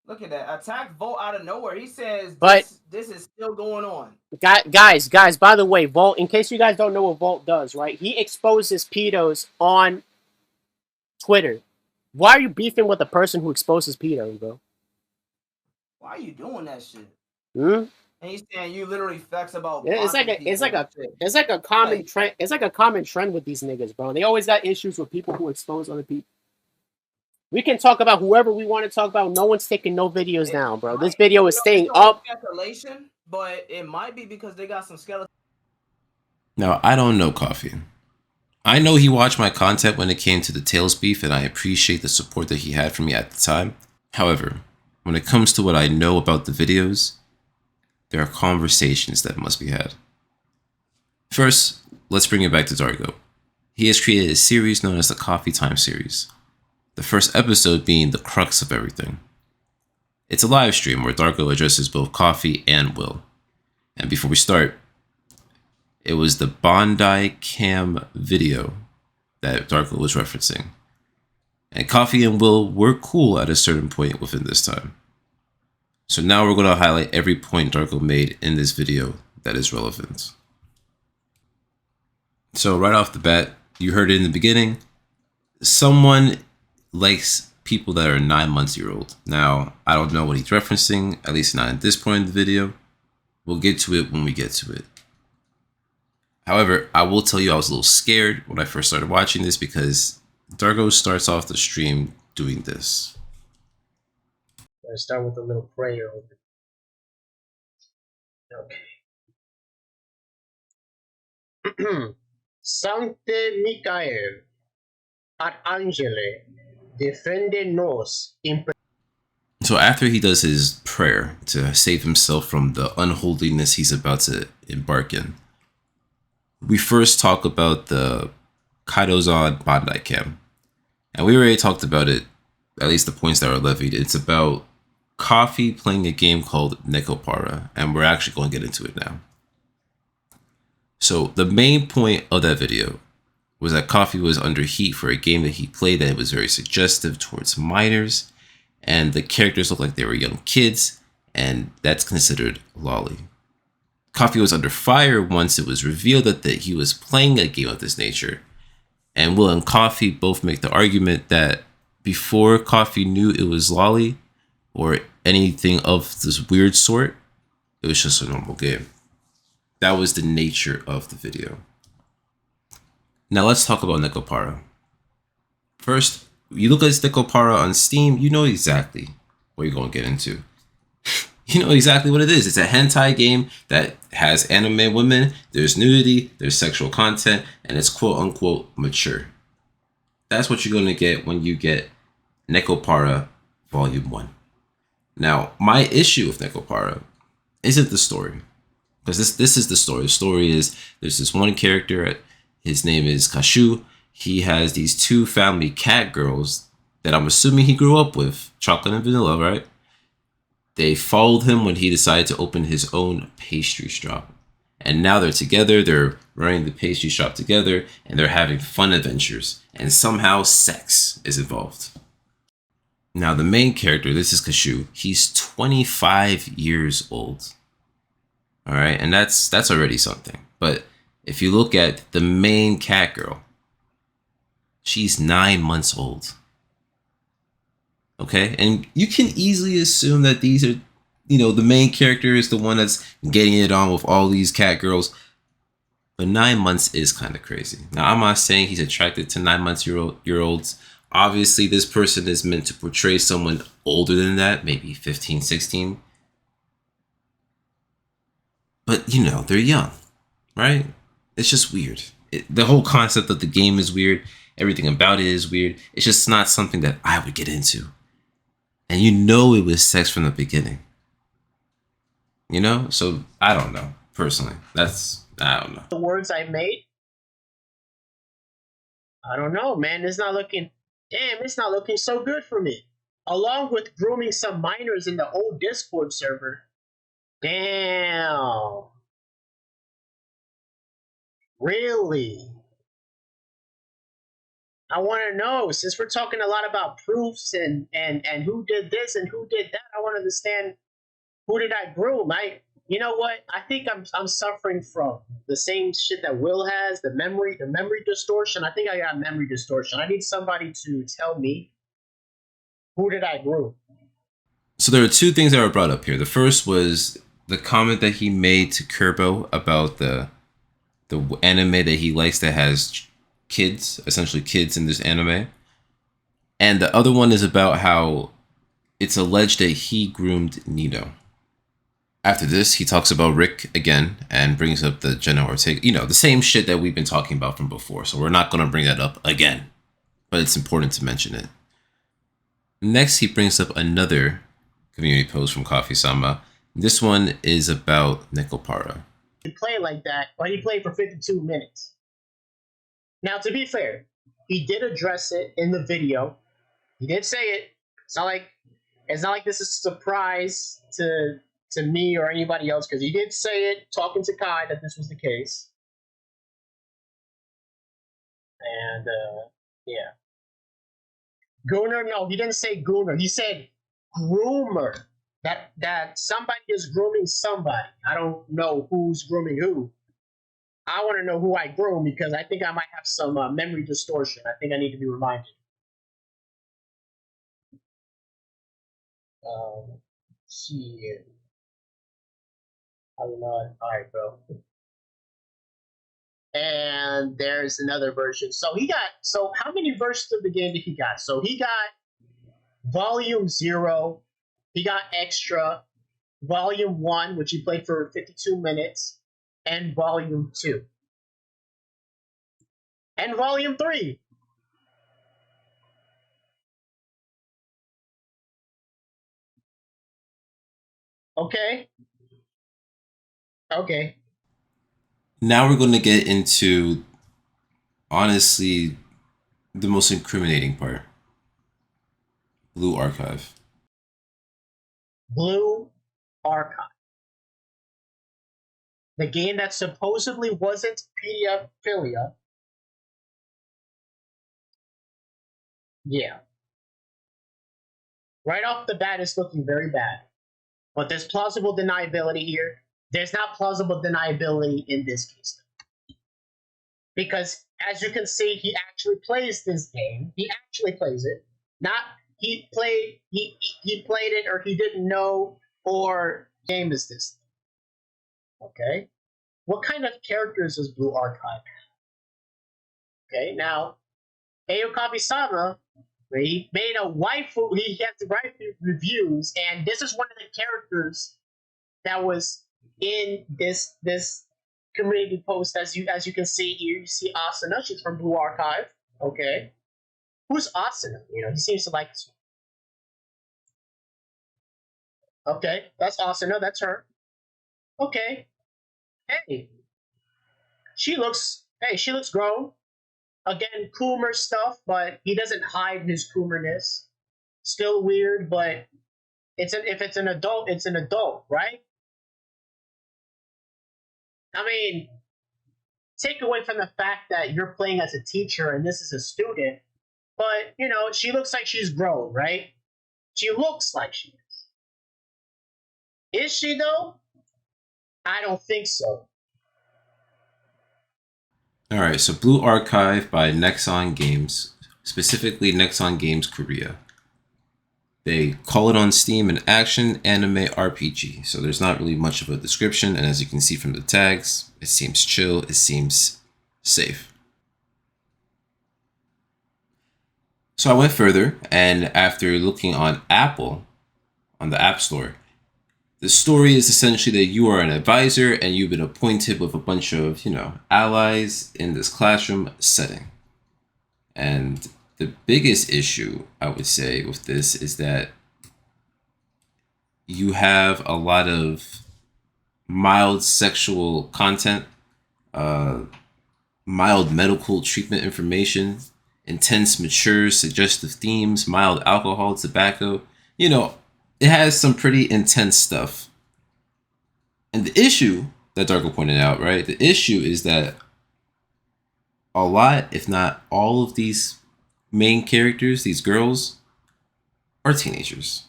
Look at that. Attack Volt out of nowhere. He says But this is still going on. guys, by the way, Volt, in case you guys don't know what Volt does, right? He exposes pedos on Twitter. Why are you beefing with the person who exposes pedos, bro? Why are you doing that shit? Hmm? And he's saying you literally facts about. It's like a common trend. It's like a common trend with these niggas, bro. They always got issues with people who expose other people. We can talk about whoever we want to talk about. No one's taking no videos down, bro. This video is staying up. Speculation, but it might be because they got some skeleton. Now, I don't know Coffee. I know he watched my content when it came to the Tails beef, and I appreciate the support that he had for me at the time. However, when it comes to what I know about the videos, there are conversations that must be had. First, let's bring it back to Dargo. He has created a series known as the Coffee Time series. The first episode being the crux of everything. It's a live stream where Dargo addresses both Coffee and Will. And before we start, it was the Bandicam video that Dargo was referencing. And Coffee and Will were cool at a certain point within this time. So now we're going to highlight every point Dargo made in this video that is relevant. So right off the bat, you heard it in the beginning. Someone likes people that are 9 months old. Now, I don't know what he's referencing, at least not at this point in the video. We'll get to it when we get to it. However, I will tell you I was a little scared when I first started watching this because Dargo starts off the stream doing this. Let's start with a little prayer. Okay. Sancte Michael, Arcangele, defende nos. So after he does his prayer to save himself from the unholiness he's about to embark in, we first talk about the Kaidozan Bandicam. And we already talked about it, at least the points that are levied. It's about Coffee playing a game called Nekopara, and we're actually going to get into it now. So the main point of that video was that Coffee was under heat for a game that he played that was very suggestive towards minors, and the characters looked like they were young kids, and that's considered lolly. Coffee was under fire once it was revealed that he was playing a game of this nature, and Will and Coffee both make the argument that before Coffee knew it was lolly or anything of this weird sort, it was just a normal game. That was the nature of the video. Now let's talk about Nekopara. First, you look at Nekopara on Steam, you know exactly what you're going to get into. You know exactly what it is. It's a hentai game that has anime women, there's nudity, there's sexual content, and it's quote unquote mature. That's what you're going to get when you get Nekopara Volume 1. Now, my issue with Nekopara isn't the story. Because this is the story. The story is there's this one character, his name is Kashu. He has these two family cat girls that I'm assuming he grew up with, chocolate and vanilla, right? They followed him when he decided to open his own pastry shop. And now they're together, they're running the pastry shop together, and they're having fun adventures. And somehow sex is involved. Now the main character, this is Kashu, he's 25 years old. Alright, and that's already something. But if you look at the main cat girl, she's 9 months old. Okay, and you can easily assume that these are, the main character is the one that's getting it on with all these cat girls. But 9 months is kind of crazy. Now, I'm not saying he's attracted to 9 months year olds. Obviously, this person is meant to portray someone older than that, maybe 15, 16. But, they're young, right? It's just weird. The whole concept of the game is weird. Everything about it is weird. It's just not something that I would get into. And it was sex from the beginning. So I don't know, personally. I don't know. The words I made? I don't know, man. It's not looking so good for me. Along with grooming some minors in the old Discord server. Damn. Really? I want to know, since we're talking a lot about proofs and who did this and who did that, I want to understand, who did I groom? You know what? I think I'm suffering from the same shit that Will has, the memory distortion. I think I got memory distortion. I need somebody to tell me, who did I groom? So there are two things that were brought up here. The first was the comment that he made to Kerbo about the anime that he likes that has kids, essentially kids in this anime. And the other one is about how it's alleged that he groomed Nino. After this, he talks about Rick again and brings up the Jenna Ortega, the same shit that we've been talking about from before. So we're not going to bring that up again, but it's important to mention it. Next, he brings up another community post from Coffee Sama. This one is about Nekopara. He played like that, but he played for 52 minutes. Now, to be fair, he did address it in the video. He did say it. It's not like this is a surprise to me or anybody else, because he did say it, talking to Kai, that this was the case. And, yeah. Gooner, no, he didn't say Gooner. He said groomer. That somebody is grooming somebody. I don't know who's grooming who. I want to know who I groom, because I think I might have some memory distortion. I think I need to be reminded. Shit. I don't know. All right, bro. And there's another version. So how many versions of the game did he got? So he got Volume 0. He got Extra. Volume 1, which he played for 52 minutes. And Volume 2. And Volume 3. Okay. Okay. Now we're going to get into, honestly, the most incriminating part. Blue Archive. Blue Archive. The game that supposedly wasn't pedophilia. Yeah. Right off the bat, it's looking very bad. But there's plausible deniability here. There's not plausible deniability in this case. Because, as you can see, he actually plays this game. He actually plays it. Not he played it, or he didn't know, or game is this. Okay? What kind of characters is Blue Archive have? Okay, now, Aokabi-sama, he made a waifu, he has the waifu reviews, and this is one of the characters that was in this community post. As you can see here, you see Asuna, she's from Blue Archive. Okay. Who's Asuna? He seems to like this one. Okay, that's Asuna, that's her. Okay. Hey. She looks grown. Again, Coomer stuff, but he doesn't hide his Coomerness. Still weird, but if it's an adult, it's an adult, right? I mean, take away from the fact that you're playing as a teacher and this is a student, but you know, she looks like she's grown, right? She looks like she is. Is she though? I don't think so. Alright, so Blue Archive by Nexon Games, specifically Nexon Games Korea. They call it on Steam an action anime RPG, so there's not really much of a description, and as you can see from the tags, it seems chill, it seems safe. So I went further, and after looking on Apple, on the App Store, the story is essentially that you are an advisor and you've been appointed with a bunch of, allies in this classroom setting. And the biggest issue, I would say, with this is that you have a lot of mild sexual content, mild medical treatment information, intense, mature, suggestive themes, mild alcohol, tobacco. It has some pretty intense stuff. And the issue that Dargo pointed out, right? The issue is that a lot, if not all of these main characters, these girls, are teenagers.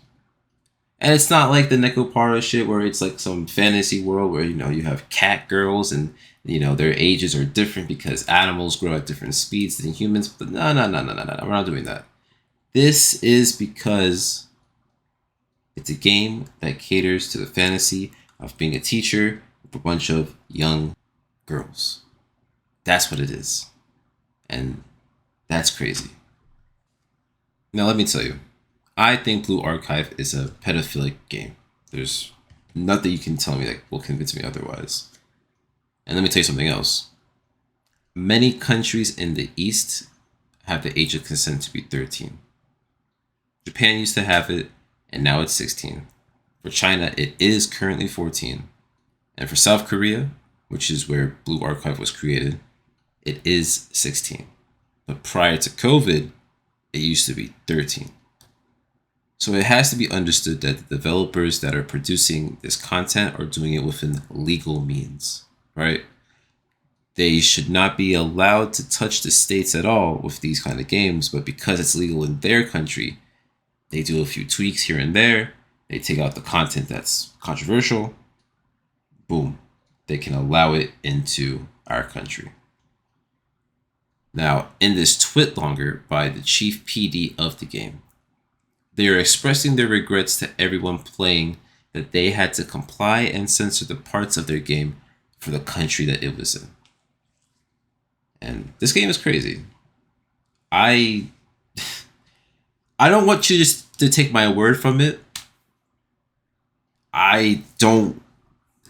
And it's not like the Nekopara shit where it's like some fantasy world where, you have cat girls and, their ages are different because animals grow at different speeds than humans. But no. We're not doing that. This is because it's a game that caters to the fantasy of being a teacher with a bunch of young girls. That's what it is. And that's crazy. Now, let me tell you, I think Blue Archive is a pedophilic game. There's nothing you can tell me that will convince me otherwise. And let me tell you something else. Many countries in the East have the age of consent to be 13. Japan used to have it, and now it's 16. For China, it is currently 14. And for South Korea, which is where Blue Archive was created, it is 16. But prior to COVID, it used to be 13. So it has to be understood that the developers that are producing this content are doing it within legal means, right? They should not be allowed to touch the states at all with these kind of games, but because it's legal in their country, they do a few tweaks here and there. They take out the content that's controversial. Boom. They can allow it into our country. Now, in this twit longer by the chief PD of the game, they are expressing their regrets to everyone playing that they had to comply and censor the parts of their game for the country that it was in. And this game is crazy. I don't want you just to take my word from it.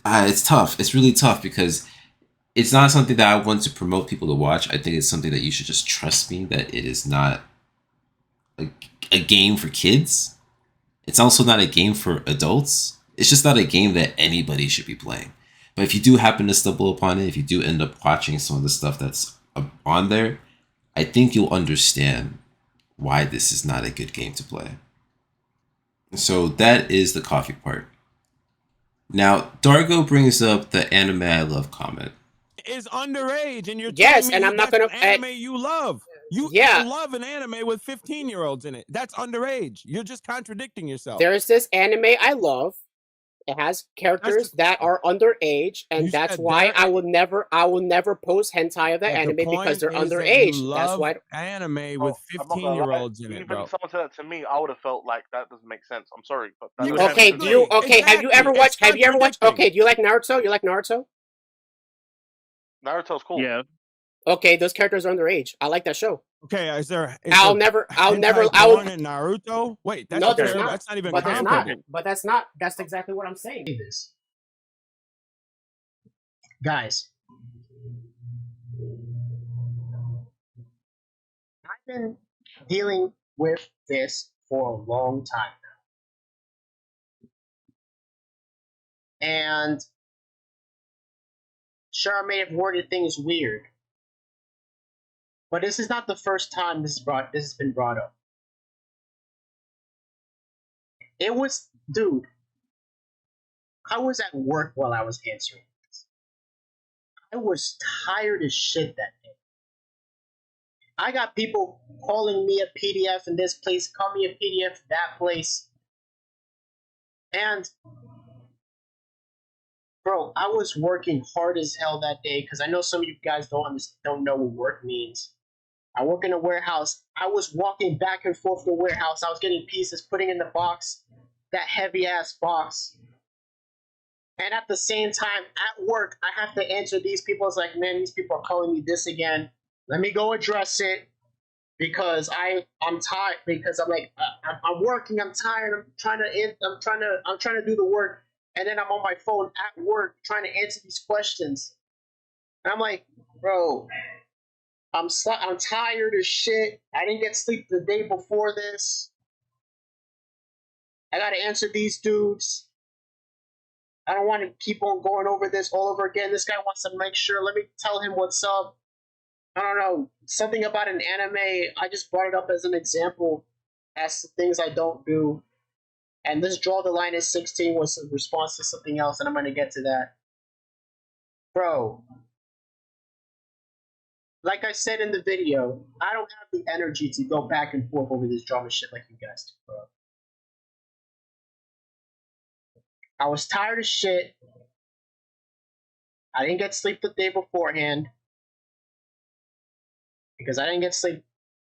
It's tough. It's really tough because it's not something that I want to promote people to watch. I think it's something that you should just trust me that it is not a game for kids. It's also not a game for adults. It's just not a game that anybody should be playing. But if you do happen to stumble upon it, if you do end up watching some of the stuff that's on there, I think you'll understand why this is not a good game to play. So that is the coffee part. Now, Dargo brings up the anime I love comment. Is underage, and you're yes, and I'm not gonna anime you love. You love an anime with 15-year-olds in it. That's underage. You're just contradicting yourself. There's this anime I love. It has characters that are underage, and that's why I will never post hentai of the anime because they're underage. That's why anime with 15-year-olds in it, bro. Even someone said that to me, I would have felt like that doesn't make sense. I'm sorry, but okay. Have you ever watched? Okay, do you like Naruto? You like Naruto? Naruto's cool. Yeah. Okay, those characters are underage. I like that show. Okay, I'll never in Naruto. Wait, that's no, there's not. That's not even but there's comparable. not. But that's not. That's exactly what I'm saying. This, guys, I've been dealing with this for a long time now, and sure, I may have worded things weird. But this is not the first time this has been brought up. It was, dude, I was at work while I was answering this. I was tired as shit that day. I got people calling me a PDF in this place, call me a PDF that place. And, bro, I was working hard as hell that day because I know some of you guys don't know what work means. I work in a warehouse. I was walking back and forth to the warehouse. I was getting pieces, putting in the box, that heavy-ass box. And at the same time, at work, I have to answer these people. It's like, man, these people are calling me this again. Let me go address it because I'm tired. Because I'm like, I'm working. I'm tired. I'm trying to do the work, and then I'm on my phone at work trying to answer these questions. And I'm like, bro, I'm tired as shit. I didn't get sleep the day before this. I gotta answer these dudes. I don't want to keep on going over this all over again. This guy wants to make sure. Let me tell him what's up. I don't know. Something about an anime. I just brought it up as an example as to things I don't do. And this draw the line is 16 was a response to something else, and I'm going to get to that. Bro. Like I said in the video, I don't have the energy to go back and forth over this drama shit like you guys do, bro. I was tired as shit. I didn't get sleep the day beforehand. Because I didn't get sleep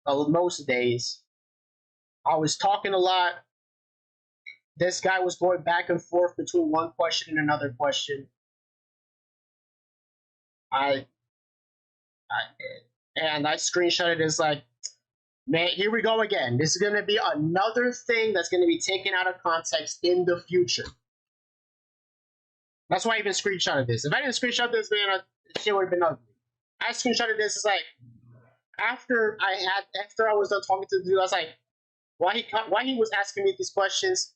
most days. I was talking a lot. This guy was going back and forth between one question and another question. I screenshotted it as like, man, here we go again. This is going to be another thing that's going to be taken out of context in the future. That's why I even screenshotted this. If I didn't screenshot this, man, shit would have been ugly. I screenshotted this. It's like, after I was done talking to the dude, I was like, why he was asking me these questions?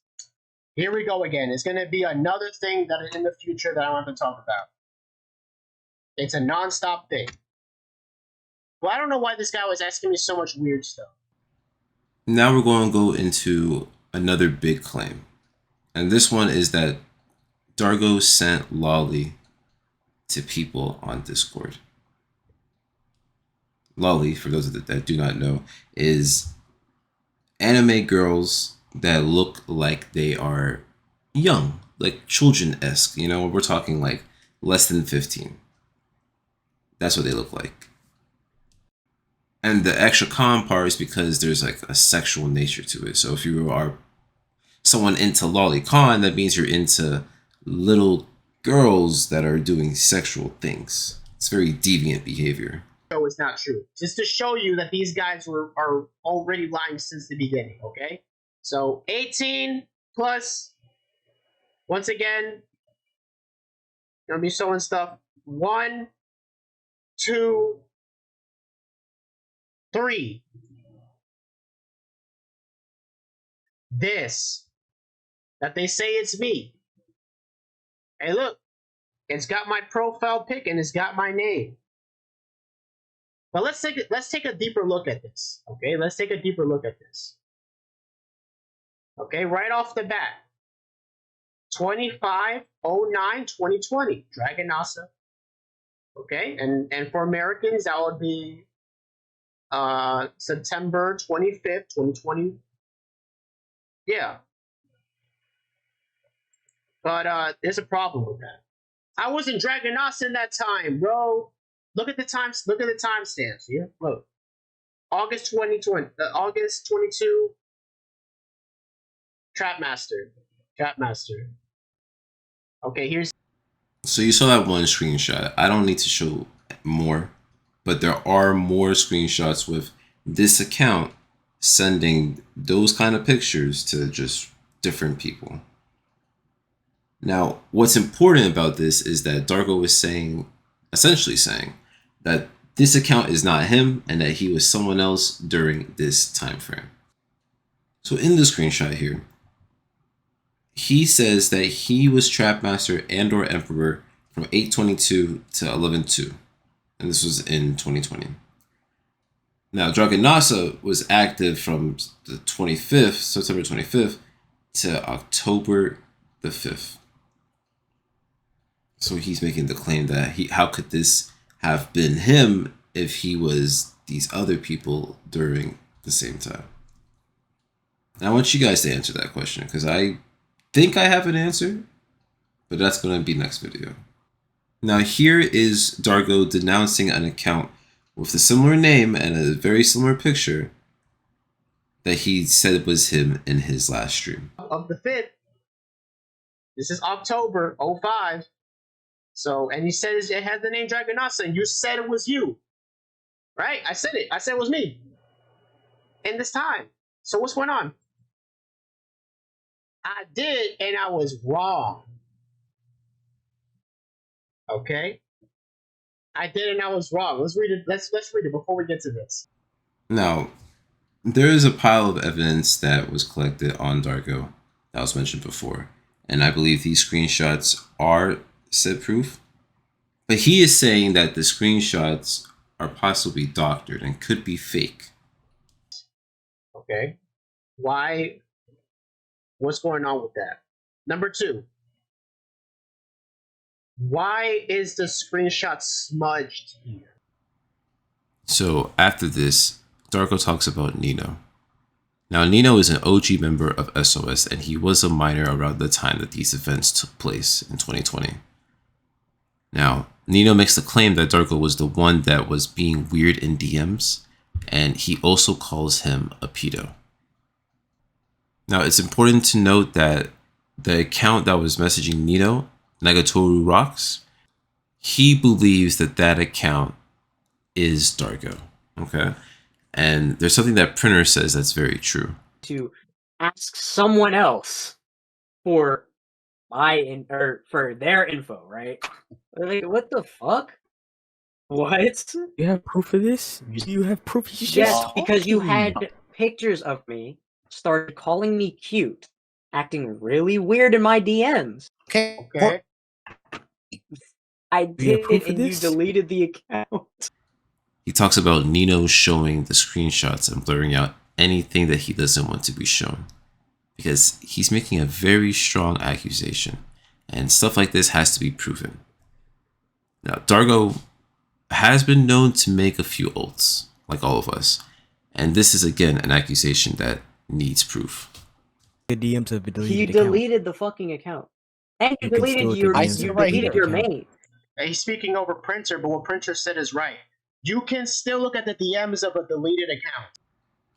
Here we go again. It's going to be another thing that in the future that I want to talk about. It's a non-stop thing. Well, I don't know why this guy was asking me so much weird stuff. Now we're going to go into another big claim. And this one is that Dargo sent Lolly to people on Discord. Lolly, for those that do not know, is anime girls that look like they are young, like children-esque. You know, we're talking like less than 15. That's what they look like. And the extra common part is because there's like a sexual nature to it. So if you are someone into lolicon, that means you're into little girls that are doing sexual things. It's very deviant behavior. No, it's not true. Just to show you that these guys are already lying since the beginning, okay? So 18 plus, once again, gonna be showing stuff. 1, 2, 3. This, that they say it's me. Hey, look, it's got my profile pic and it's got my name. But let's take a deeper look at this. Okay, let's take a deeper look at this. Okay, right off the bat, 25/09/2020, Dragonasa. Okay, and for Americans that would be September 25th, 2020. Yeah. But there's a problem with that. I was in Dragonasa in that time, bro. Look at the times. Look at the timestamps here. Look, August 2020, August 22. Trapmaster. Okay, here's. So you saw that one screenshot. I don't need to show more, but there are more screenshots with this account sending those kind of pictures to just different people. Now, what's important about this is that Dargo was essentially saying that this account is not him and that he was someone else during this time frame. So in the screenshot here, he says that he was Trapmaster and or Emperor from 8/22 to 11/2, and this was in 2020. Now, Dragonasa was active from the 25th, September 25th, to October the 5th. So he's making the claim that how could this have been him if he was these other people during the same time? And I want you guys to answer that question because I think I have an answer, but that's going to be next video. Now here is Dargo denouncing an account with a similar name and a very similar picture that he said was him in his last stream. Of the 5th. This is October 05. So, and he says it has the name Dragonasa, and you said it was you. Right? I said it. I said it was me. In this time. So what's going on? I did, and I was wrong. Okay? I did, and I was wrong. Let's read it. Let's read it before we get to this. Now, there is a pile of evidence that was collected on Dargo that was mentioned before. And I believe these screenshots are said proof. But he is saying that the screenshots are possibly doctored and could be fake. Okay. Why? What's going on with that? Number 2. Why is the screenshot smudged here? So after this, Dargo talks about Nino. Now, Nino is an OG member of SOS, and he was a minor around the time that these events took place in 2020. Now, Nino makes the claim that Dargo was the one that was being weird in DMs, and he also calls him a pedo. Now, it's important to note that the account that was messaging Nino, Nagatoru Rocks, he believes that that account is Dargo, okay? And there's something that Printer says that's very true. To ask someone else for for their info, right? Like, what the fuck? What? You have proof of this? You have proof? He's just Yes, because you talking. had pictures of me, started calling me cute, acting really weird in my DMs. Okay. I You have did proof it, of and you this? deleted the account. He talks about Nino showing the screenshots and blurring out anything that he doesn't want to be shown. Because he's making a very strong accusation. And stuff like this has to be proven. Now, Dargo has been known to make a few ults, like all of us. And this is, again, an accusation that needs proof. The DMs have been deleted. He deleted the fucking account. And you You can deleted still your, get DMs you from the deleted your account. main. He's speaking over Printer, but what Printer said is right. You can still look at the DMs of a deleted account.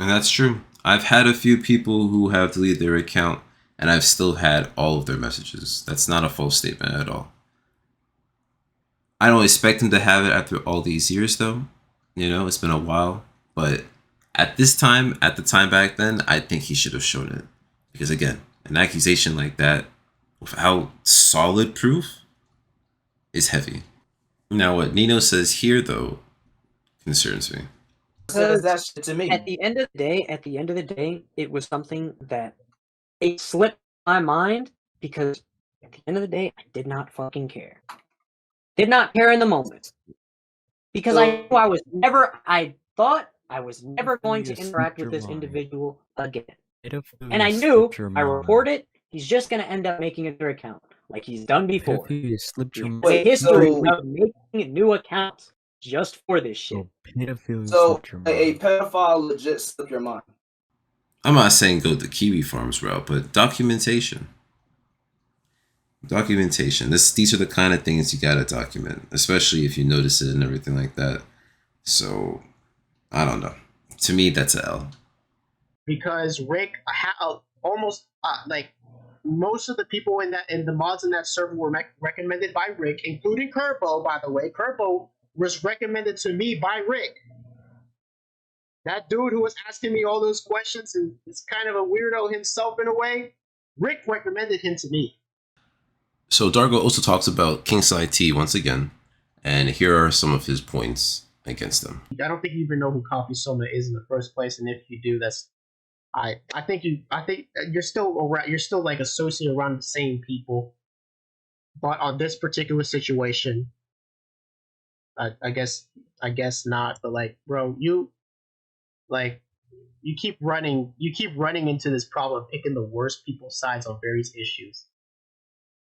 And that's true. I've had a few people who have deleted their account, and I've still had all of their messages. That's not a false statement at all. I don't expect him to have it after all these years, though. You know, it's been a while. But at this time, at the time back then, I think he should have shown it. Because again, an accusation like that, without solid proof, is heavy. Now, what Nino says here, though, concerns me. Because that shit to me. At the end of the day, it was something that it slipped my mind because at the end of the day, I did not fucking care. Did not care in the moment. Because I thought I was never going to interact with this individual again. And I knew I report it, he's just going to end up making another account like he's done before. The history of making new accounts just for this shit. So a pedophile legit slipped your mind. I'm not saying go the Kiwi Farms route, but documentation. Documentation. These are the kind of things you gotta document, especially if you notice it and everything like that. So, I don't know. To me, that's a L. Because Rick almost like most of the people in the mods in that server were recommended by Rick, including Kerbo. By the way, Kerbo was recommended to me by Rick. That dude who was asking me all those questions and is kind of a weirdo himself in a way. Rick recommended him to me. So Dargo also talks about Kingside T once again, and here are some of his points against them. I don't think you even know who Coffee Soma is in the first place, and if you do, that's I think you're still around, you're still like associated around the same people, but on this particular situation, I guess not. But like, bro, you like you keep running into this problem of picking the worst people's sides on various issues.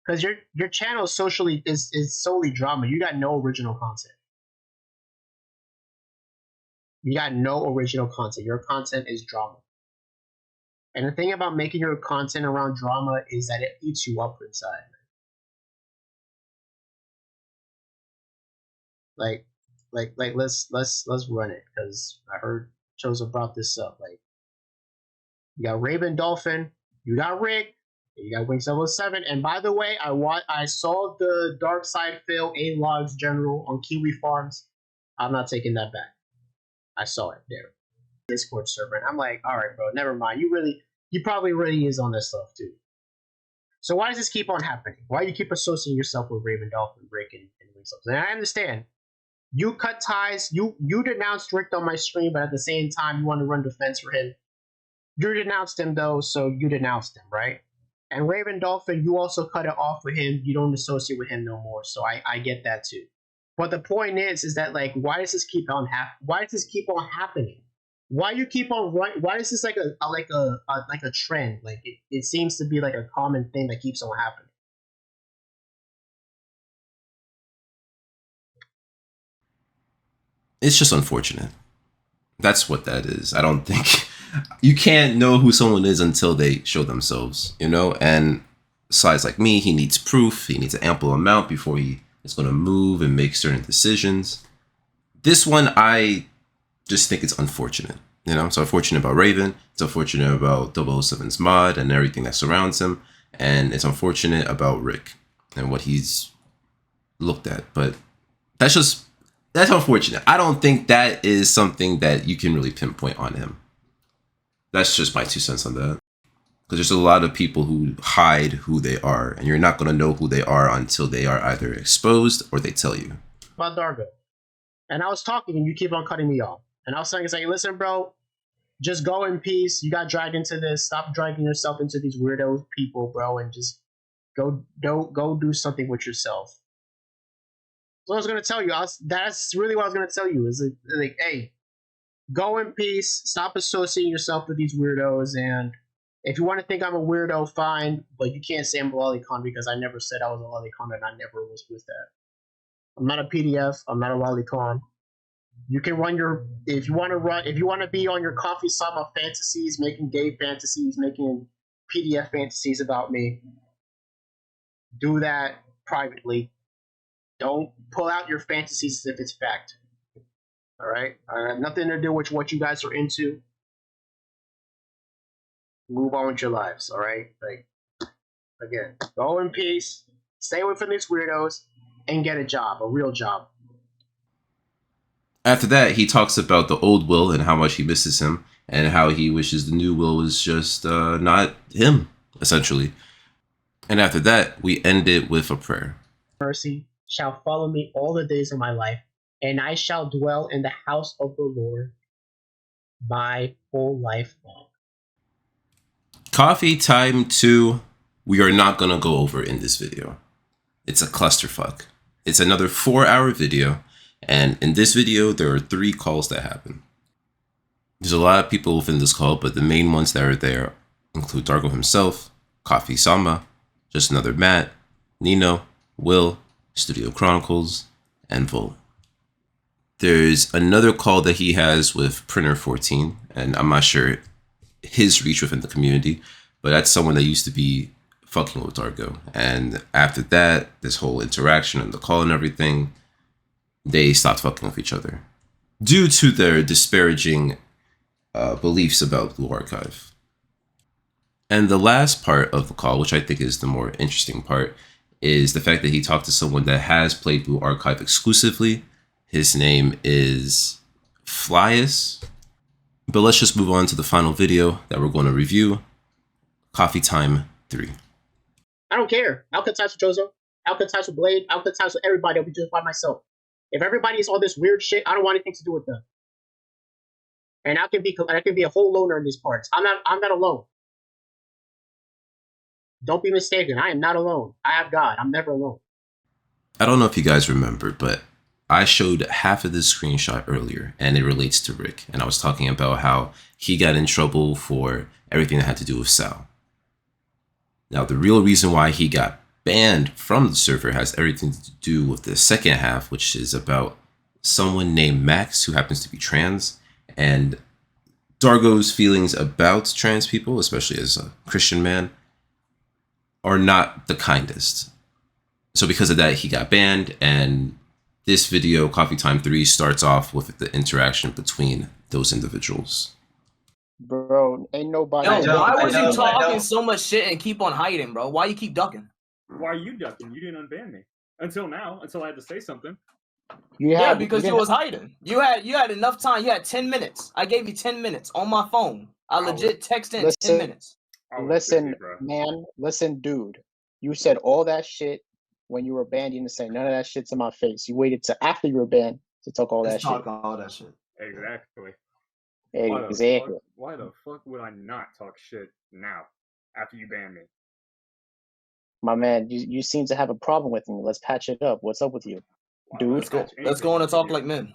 Because your channel socially is solely drama. You got no original content. You got no original content. Your content is drama. And the thing about making your content around drama is that it eats you up inside. Like let's run it, because I heard Chozo brought this up. Like, you got Raven Dolphin, you got Rick, you got Wings 007, and by the way, I saw the Dark Side fail A Logs General on Kiwi Farms. I'm not taking that back. I saw it there. Discord server, and I'm like, all right, bro, never mind. You probably really is on this stuff too. So why does this keep on happening? Why do you keep associating yourself with Raven Dolphin, Rick, and Wings 007? And I understand. You cut ties. You denounced Rick on my stream, but at the same time, you want to run defense for him. You denounced him, though, so you denounced him, right? And Raven Dolphin, you also cut it off with him. You don't associate with him no more, so I get that, too. But the point is that, like, why does this keep on happening? Why you keep on running? Why is this like a trend? Like, it seems to be like a common thing that keeps on happening. It's just unfortunate. That's what that is. I don't think you can't know who someone is until they show themselves, you know? And sides like me, he needs proof. He needs an ample amount before he is going to move and make certain decisions. This one, I just think it's unfortunate. You know, it's unfortunate about Raven. It's unfortunate about 007's mod and everything that surrounds him. And it's unfortunate about Rick and what he's looked at. But that's unfortunate. I don't think that is something that you can really pinpoint on him. That's just my 2 cents on that. Because there's a lot of people who hide who they are, and you're not going to know who they are until they are either exposed or they tell you. About Dargo. And I was talking, and you keep on cutting me off. And I was saying, listen, bro, just go in peace. You got dragged into this. Stop dragging yourself into these weirdo people, bro, and just go do something with yourself. So I was going to tell you, that's really what I was going to tell you, is like, hey, go in peace. Stop associating yourself with these weirdos. And if you want to think I'm a weirdo, fine. But you can't say I'm a lolicon, because I never said I was a lolicon, and I never was with that. I'm not a PDF. I'm not a lolicon. You can run if you want to be on your Coffee Sama fantasies, making gay fantasies, making PDF fantasies about me, do that privately. Don't pull out your fantasies as if it's fact. All right? I have nothing to do with what you guys are into. Move on with your lives, all right? Like, again, go in peace, stay away from these weirdos, and get a job, a real job. After that, he talks about the old Will and how much he misses him, and how he wishes the new Will was just not him, essentially. And after that, we end it with a prayer. Mercy shall follow me all the days of my life, and I shall dwell in the house of the Lord my whole life long. Coffee Time 2, we are not going to go over in this video. It's a clusterfuck. It's another 4-hour video, and in this video, there are 3 calls that happen. There's a lot of people within this call, but the main ones that are there include Dargo himself, Coffee Sama, Just Another Matt, Nino, Will, Studio Chronicles, and Vol. There's another call that he has with Printer 14, and I'm not sure his reach within the community, but that's someone that used to be fucking with Dargo. And after that, this whole interaction and the call and everything, they stopped fucking with each other due to their disparaging beliefs about Blue Archive. And the last part of the call, which I think is the more interesting part, is the fact that he talked to someone that has played Blue Archive exclusively. His name is Flyus. But let's just move on to the final video that we're going to review. Coffee Time 3. I don't care. I'll cut ties with Chozo. I'll cut ties with Blade. I'll cut ties with everybody. I'll be just by myself. If everybody's all this weird shit, I don't want anything to do with them. And I can be a whole loner in these parts. I'm not alone. Don't be mistaken. I am not alone. I have God. I'm never alone. I don't know if you guys remember, but I showed half of this screenshot earlier, and it relates to Rick. And I was talking about how he got in trouble for everything that had to do with Sal. Now, the real reason why he got banned from the server has everything to do with the second half, which is about someone named Max who happens to be trans. And Dargo's feelings about trans people, especially as a Christian man, are not the kindest. So because of that, he got banned, and this video, Coffee Time 3, starts off with the interaction between those individuals. Bro, ain't nobody. Yo, why was you talking so much shit and keep on hiding, bro? Why you keep ducking? Why are you ducking? You didn't unban me until now. Until I had to say something. Yeah, because you was hiding. You had enough time. You had 10 minutes. I gave you 10 minutes on my phone. I legit texted in 10 minutes. Listen, man. Listen, dude. You said all that shit when you were banned. You didn't say none of that shit to my face. You waited till after you were banned to talk all that shit. All that shit. Exactly. Exactly. Why the fuck would I not talk shit now after you banned me? My man, you seem to have a problem with me. Let's patch it up. What's up with you, dude? Let's go on and talk like men.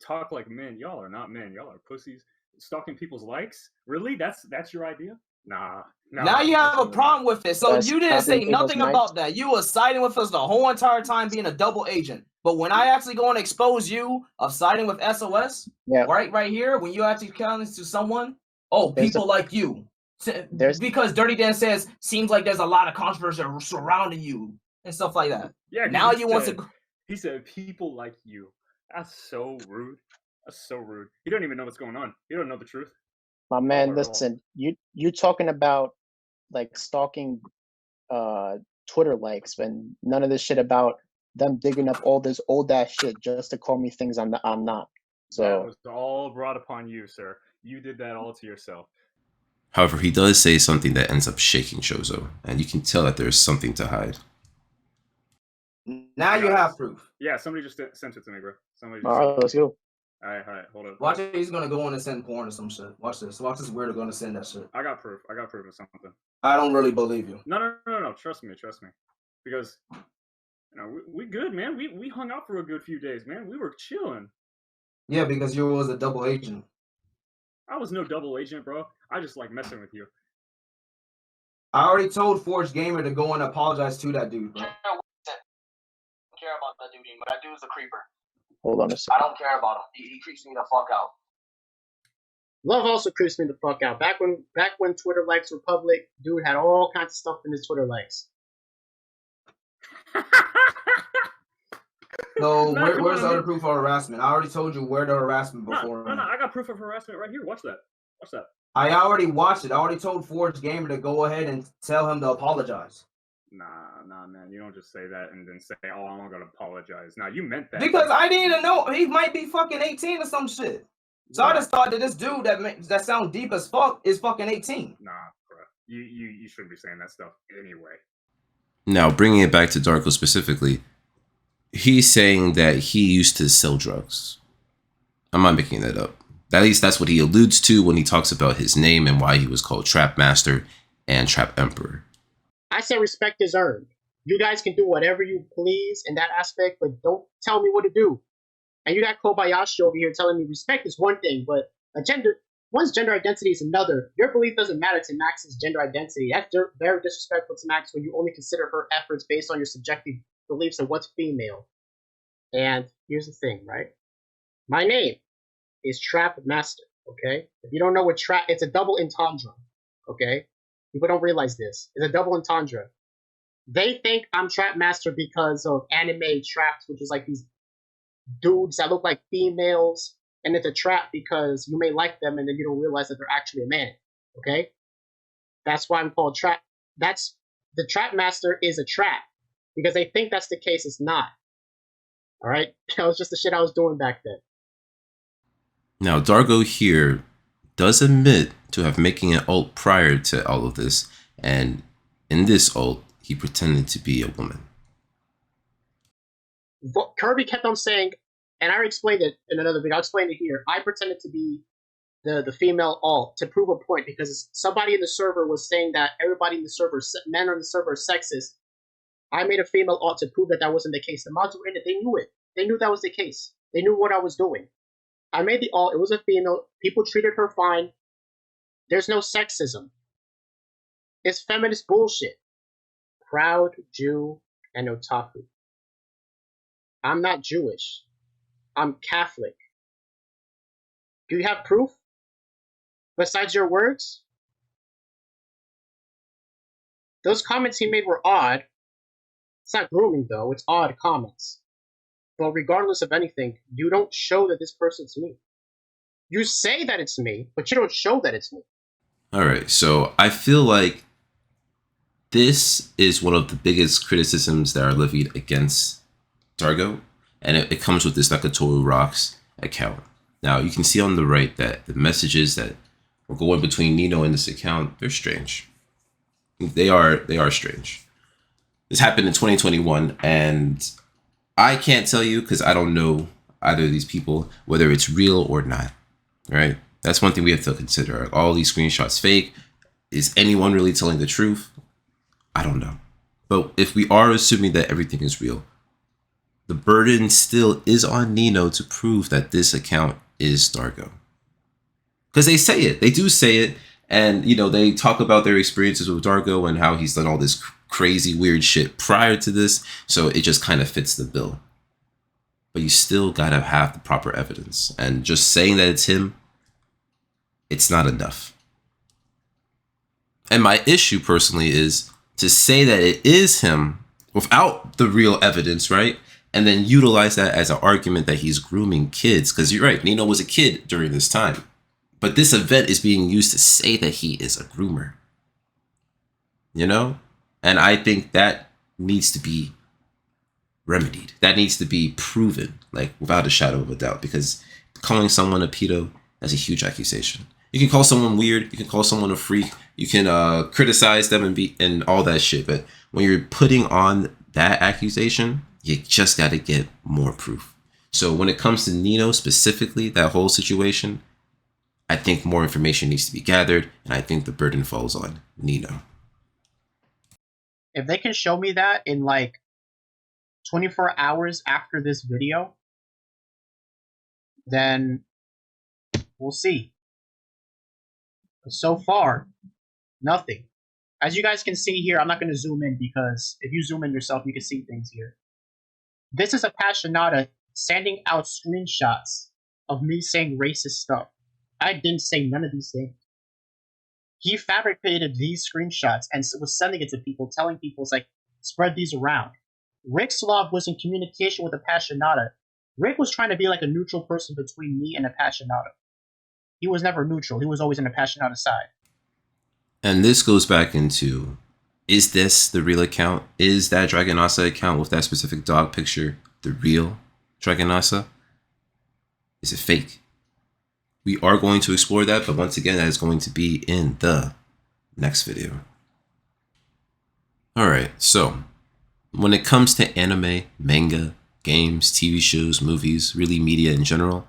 Talk like men. Y'all are not men. Y'all are pussies. Stalking people's likes? Really? That's your idea? Nah. Now you have a problem with it. So you didn't say nothing about that. You were siding with us the whole entire time being a double agent. But when I actually go and expose you of siding with SOS, right here, when you actually come to someone, people like you. Because Dirty Dan says, seems like there's a lot of controversy surrounding you and stuff like that. Yeah. Now you want to. He said, people like you. That's so rude. That's so rude. He don't even know what's going on. He don't know the truth. My man, listen, you talking about like stalking Twitter likes, and none of this shit about them digging up all this old ass shit just to call me things I'm not. So that was all brought upon you, sir. You did that all to yourself. However, he does say something that ends up shaking Chozo, and you can tell that there's something to hide. Now you have proof. Yeah, somebody just sent it to me, bro. Somebody. All right, let's go. All right, hold up. Watch it. He's gonna go on and send porn or some shit. Watch this. Watch this. Weirdo gonna send that shit. I got proof. I got proof of something. I don't really believe you. No. Trust me. Because we good, man. We hung out for a good few days, man. We were chilling. Yeah, because you was a double agent. I was no double agent, bro. I just like messing with you. I already told Forge Gamer to go and apologize to that dude, bro. I don't care about that dude anymore. That dude's a creeper. Hold on a second. I don't care about him. He creeps me the fuck out. Love also creeps me the fuck out. Back when Twitter likes were public, dude had all kinds of stuff in his Twitter likes. So where's the other proof of harassment? I already told you where the harassment before. No, I got proof of harassment right here. Watch that. I already watched it. I already told Forge Gamer to go ahead and tell him to apologize. Nah, man. You don't just say that and then say, "Oh, I'm not gonna apologize." Now you meant that. Because I didn't even know he might be fucking 18 or some shit. So I just thought that this dude that sounds deep as fuck is fucking 18. Nah, bro. You shouldn't be saying that stuff anyway. Now, bringing it back to Dargo specifically, he's saying that he used to sell drugs. I'm not making that up. At least that's what he alludes to when he talks about his name and why he was called Trap Master and Trap Emperor. I say respect is earned. You guys can do whatever you please in that aspect, but don't tell me what to do. And you got Kobayashi over here telling me respect is one thing, but one's gender identity is another. Your belief doesn't matter to Max's gender identity. That's very disrespectful to Max when you only consider her efforts based on your subjective beliefs of what's female. And here's the thing, right? My name is Trap Master, okay? If you don't know what trap, it's a double entendre, okay? People don't realize this. It's a double entendre. They think I'm Trap Master because of anime traps, which is like these dudes that look like females, and it's a trap because you may like them and then you don't realize that they're actually a man, okay? That's why I'm called Trap. The Trap Master is a trap because they think that's the case. It's not. All right? That was just the shit I was doing back then. Now, Dargo here does admit to have making an ult prior to all of this, and in this ult, he pretended to be a woman. Kirby kept on saying, and I already explained it in another video, I'll explain it here. I pretended to be the female alt to prove a point because somebody in the server was saying that everybody in the server, men on the server, are sexist. I made a female alt to prove that that wasn't the case. The mods were in it, they knew it. They knew that was the case. They knew what I was doing. I made the alt. It was a female. People treated her fine. There's no sexism. It's feminist bullshit. Proud Jew and otaku. I'm not Jewish. I'm Catholic. Do you have proof? Besides your words? Those comments he made were odd. It's not grooming though, it's odd comments. But regardless of anything, you don't show that this person's me. You say that it's me, but you don't show that it's me. All right, so I feel like this is one of the biggest criticisms that are levied against Dargo, and it comes with this Nakatoru Rocks account. Now, you can see on the right that the messages that were going between Nino and this account, they're strange. They are strange. This happened in 2021, and I can't tell you, because I don't know either of these people, whether it's real or not, right? That's one thing we have to consider. Are all these screenshots fake? Is anyone really telling the truth? I don't know. But if we are assuming that everything is real, the burden still is on Nino to prove that this account is Dargo. Because they say it. They do say it. And, you know, they talk about their experiences with Dargo and how he's done all this crazy, weird shit prior to this. So it just kind of fits the bill. But you still got to have the proper evidence. And just saying that it's him, it's not enough. And my issue personally is to say that it is him without the real evidence, right? And then utilize that as an argument that he's grooming kids. Because you're right, Nino was a kid during this time. But this event is being used to say that he is a groomer. You know? And I think that needs to be remedied. That needs to be proven, like, without a shadow of a doubt. Because calling someone a pedo, that's a huge accusation. You can call someone weird. You can call someone a freak. You can criticize them and all that shit. But when you're putting on that accusation, you just got to get more proof. So when it comes to Nino specifically, that whole situation, I think more information needs to be gathered, and I think the burden falls on Nino. If they can show me that in like 24 hours after this video, then we'll see. But so far, nothing. As you guys can see here, I'm not going to zoom in because if you zoom in yourself, you can see things here. This is Appassionata sending out screenshots of me saying racist stuff. I didn't say none of these things. He fabricated these screenshots and was sending it to people, telling people, it's like, spread these around. RicksLov was in communication with Appassionata. Rick was trying to be like a neutral person between me and Appassionata. He was never neutral. He was always on Appassionata's side. And this goes back into, is this the real account? Is that Dragonasa account with that specific dog picture the real Dragonasa? Is it fake? We are going to explore that, but once again, that is going to be in the next video. Alright, so when it comes to anime, manga, games, TV shows, movies, really media in general,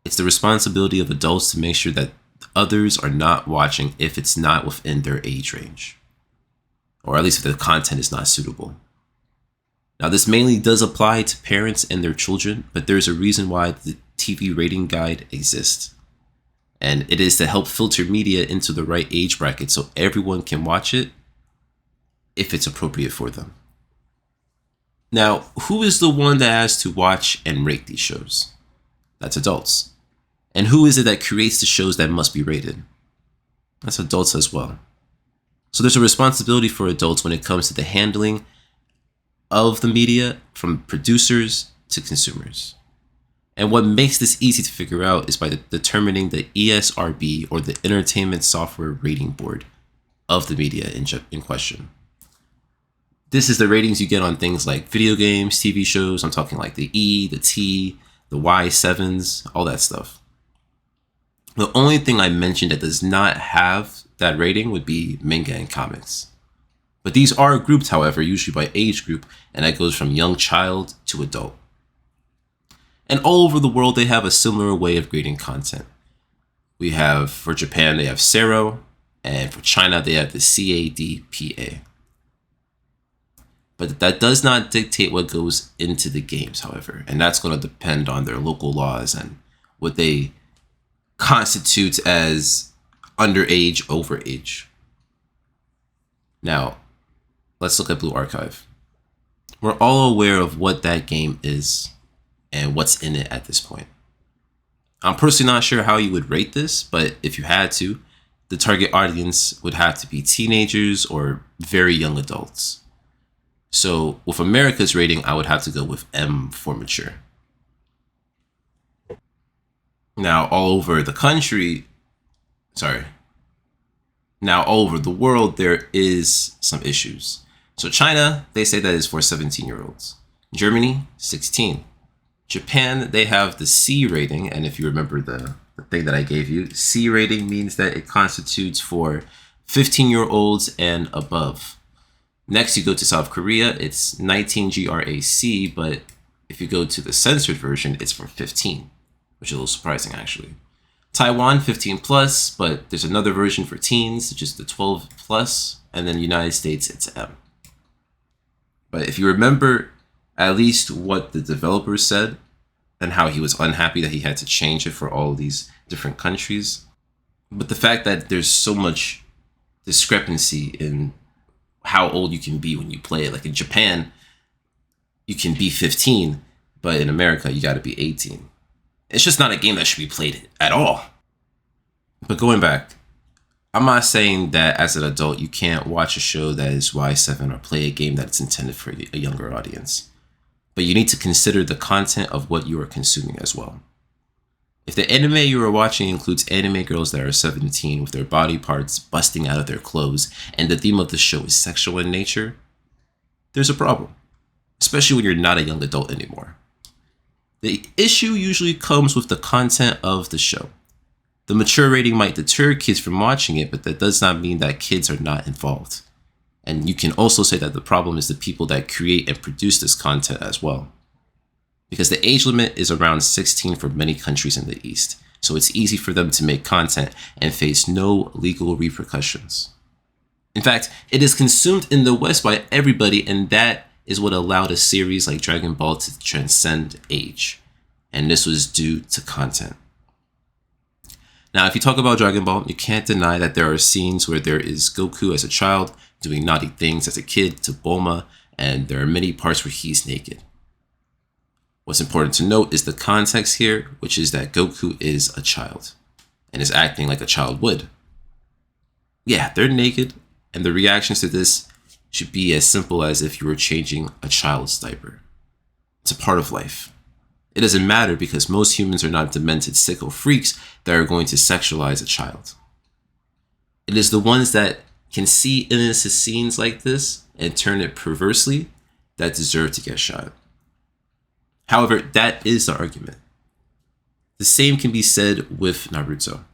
it's the responsibility of adults to make sure that others are not watching if it's not within their age range, or at least if the content is not suitable. Now, this mainly does apply to parents and their children, but there's a reason why the TV rating guide exists. And it is to help filter media into the right age bracket so everyone can watch it if it's appropriate for them. Now, who is the one that has to watch and rate these shows? That's adults. And who is it that creates the shows that must be rated? That's adults as well. So there's a responsibility for adults when it comes to the handling of the media, from producers to consumers. And what makes this easy to figure out is by determining the ESRB, or the Entertainment Software Rating Board, of the media in question. This is the ratings you get on things like video games, TV shows. I'm talking like the E, the T, the Y7s, all that stuff. The only thing I mentioned that does not have that rating would be manga and comics. But these are grouped, however, usually by age group, and that goes from young child to adult. And all over the world, they have a similar way of grading content. We have, for Japan, they have SERO, and for China, they have the CADPA. But that does not dictate what goes into the games, however. And that's going to depend on their local laws and what they constitute as underage, overage. Now, let's look at Blue Archive. We're all aware of what that game is and what's in it at this point. I'm personally not sure how you would rate this, but if you had to, the target audience would have to be teenagers or very young adults. So with America's rating, I would have to go with M for mature. Now, all over the world, there is some issues. So China, they say that is for 17-year-olds. Germany, 16. Japan, they have the C rating. And if you remember the thing that I gave you, C rating means that it constitutes for 15-year-olds and above. Next, you go to South Korea, it's 19 GRAC, but if you go to the censored version, it's for 15, which is a little surprising, actually. Taiwan, 15 plus, but there's another version for teens, which is the 12 plus, and then United States, it's M. But if you remember at least what the developer said and how he was unhappy that he had to change it for all of these different countries, but the fact that there's so much discrepancy in how old you can be when you play it. Like in Japan, you can be 15, but in America, you got to be 18. It's just not a game that should be played at all. But going back, I'm not saying that as an adult, you can't watch a show that is Y7 or play a game that's intended for a younger audience. But you need to consider the content of what you are consuming as well. If the anime you are watching includes anime girls that are 17 with their body parts busting out of their clothes, and the theme of the show is sexual in nature, there's a problem, especially when you're not a young adult anymore. The issue usually comes with the content of the show. The mature rating might deter kids from watching it, but that does not mean that kids are not involved. And you can also say that the problem is the people that create and produce this content as well. Because the age limit is around 16 for many countries in the East, so it's easy for them to make content and face no legal repercussions. In fact, it is consumed in the West by everybody, and that is what allowed a series like Dragon Ball to transcend age. And this was due to content. Now, if you talk about Dragon Ball, you can't deny that there are scenes where there is Goku as a child doing naughty things as a kid to Bulma, and there are many parts where he's naked. What's important to note is the context here, which is that Goku is a child and is acting like a child would. Yeah, they're naked, and the reactions to this should be as simple as if you were changing a child's diaper. It's a part of life. It doesn't matter because most humans are not demented sicko freaks that are going to sexualize a child. It is the ones that can see innocent scenes like this and turn it perversely that deserve to get shot. However, that is the argument. The same can be said with Naruto.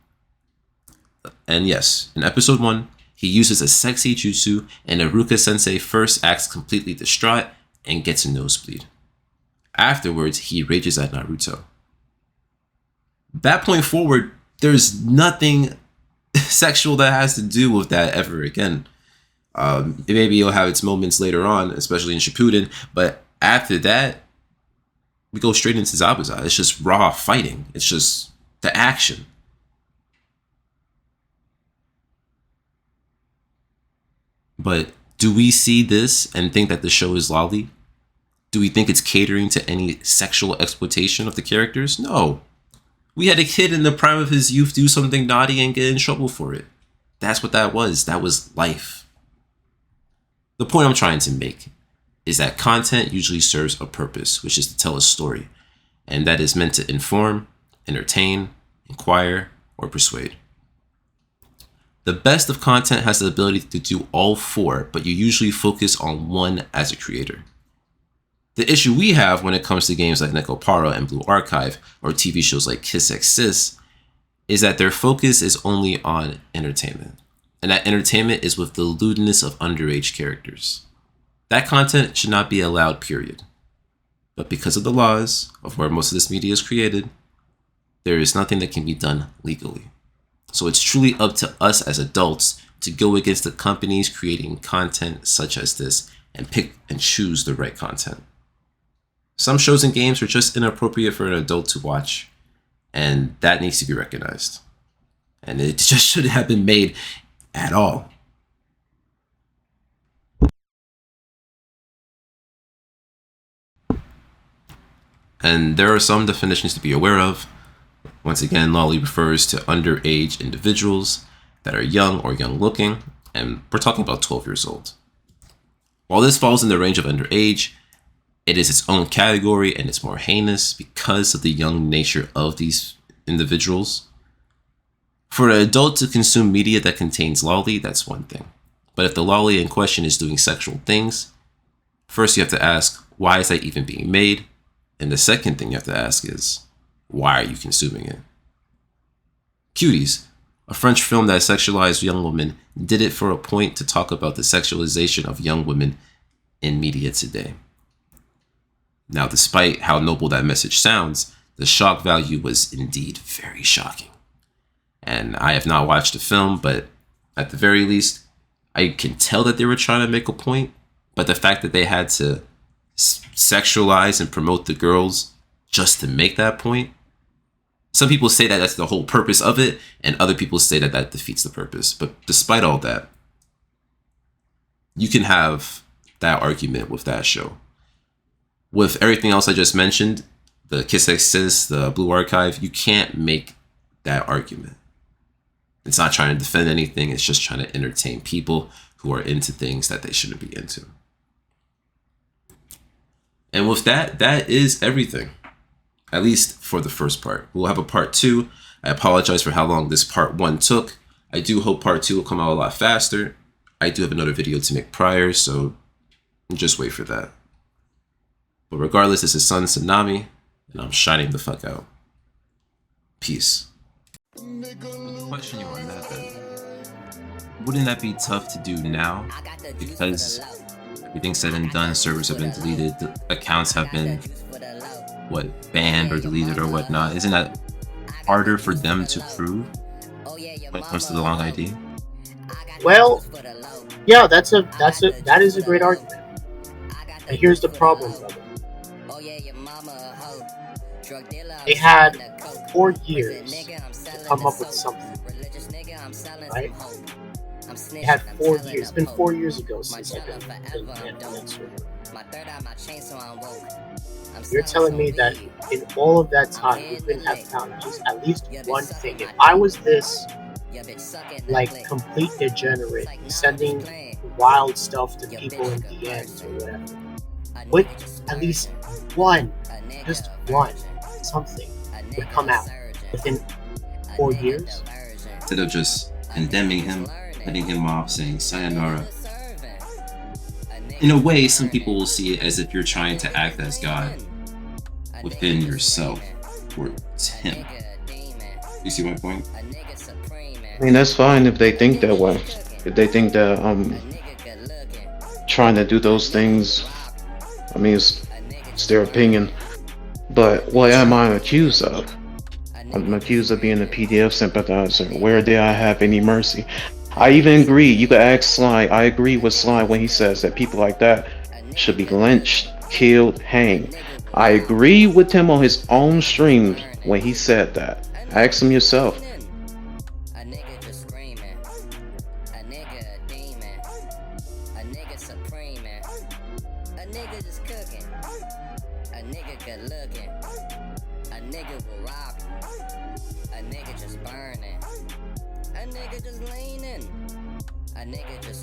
And yes, in episode 1, he uses a sexy jutsu and Iruka-sensei first acts completely distraught and gets a nosebleed. Afterwards, he rages at Naruto. That point forward, there's nothing sexual that has to do with that ever again. Maybe it'll have its moments later on, especially in Shippuden, but after that, we go straight into Zabuza. It's just raw fighting. It's just the action. But do we see this and think that the show is lolly? Do we think it's catering to any sexual exploitation of the characters? No. We had a kid in the prime of his youth do something naughty and get in trouble for it. That's what that was. That was life. The point I'm trying to make is that content usually serves a purpose, which is to tell a story, and that is meant to inform, entertain, inquire, or persuade. The best of content has the ability to do all four, but you usually focus on one as a creator. The issue we have when it comes to games like Nekopara and Blue Archive, or TV shows like Kiss X Sis, is that their focus is only on entertainment, and that entertainment is with the lewdness of underage characters. That content should not be allowed, period. But because of the laws of where most of this media is created, there is nothing that can be done legally. So it's truly up to us as adults to go against the companies creating content such as this and pick and choose the right content. Some shows and games are just inappropriate for an adult to watch, and that needs to be recognized. And it just shouldn't have been made at all. And there are some definitions to be aware of. Once again, lolly refers to underage individuals that are young or young looking, and we're talking about 12 years old. While this falls in the range of underage, it is its own category and it's more heinous because of the young nature of these individuals. For an adult to consume media that contains lolly, that's one thing. But if the lolly in question is doing sexual things, first you have to ask, why is that even being made? And the second thing you have to ask is, why are you consuming it? Cuties, a French film that sexualized young women, did it for a point to talk about the sexualization of young women in media today. Now, despite how noble that message sounds, the shock value was indeed very shocking. And I have not watched the film, but at the very least, I can tell that they were trying to make a point, but the fact that they had to sexualize and promote the girls just to make that point, some people say that that's the whole purpose of it, and other people say that that defeats the purpose. But despite all that, you can have that argument with that show. With everything else I just mentioned, the Kiss Exist, the Blue Archive, you can't make that argument. It's not trying to defend anything, it's just trying to entertain people who are into things that they shouldn't be into. And with that, that is everything. At least for the first part. We'll have a part 2. I apologize for how long this part 1 took. I do hope part 2 will come out a lot faster. I do have another video to make prior, so just wait for that. But regardless, this is Sun Tsunami, and I'm shining the fuck out. Peace. Question you on that then. Wouldn't that be tough to do now? Because everything's said and done, servers have been deleted, the accounts have been, banned or deleted or whatnot. Isn't that harder for them to prove when it comes to the long ID? Well, yeah, that is a great argument. And here's the problem, brother. They had 4 years to come up with something, right? They had 4 years. It's been 4 years ago since I've been on that server. You're telling me that in all of that time, you couldn't have found just at least one thing. If I was this, like, complete degenerate, sending wild stuff to people in DMs or whatever, would at least one, just one, something would come out within 4 years? Instead of just condemning him, letting him off, saying sayonara. In a way, some people will see it as if you're trying to act as God within yourself or him. You see my point? I mean, that's fine if they think that way. If they think that I'm trying to do those things, I mean, it's their opinion. But what am I accused of? I'm accused of being a PDF sympathizer. Where did I have any mercy? I even agree. You could ask Sly. I agree with Sly when he says that people like that should be lynched, killed, hanged. I agree with him on his own stream when he said that. Ask him yourself. A nigga just leaning. A nigga just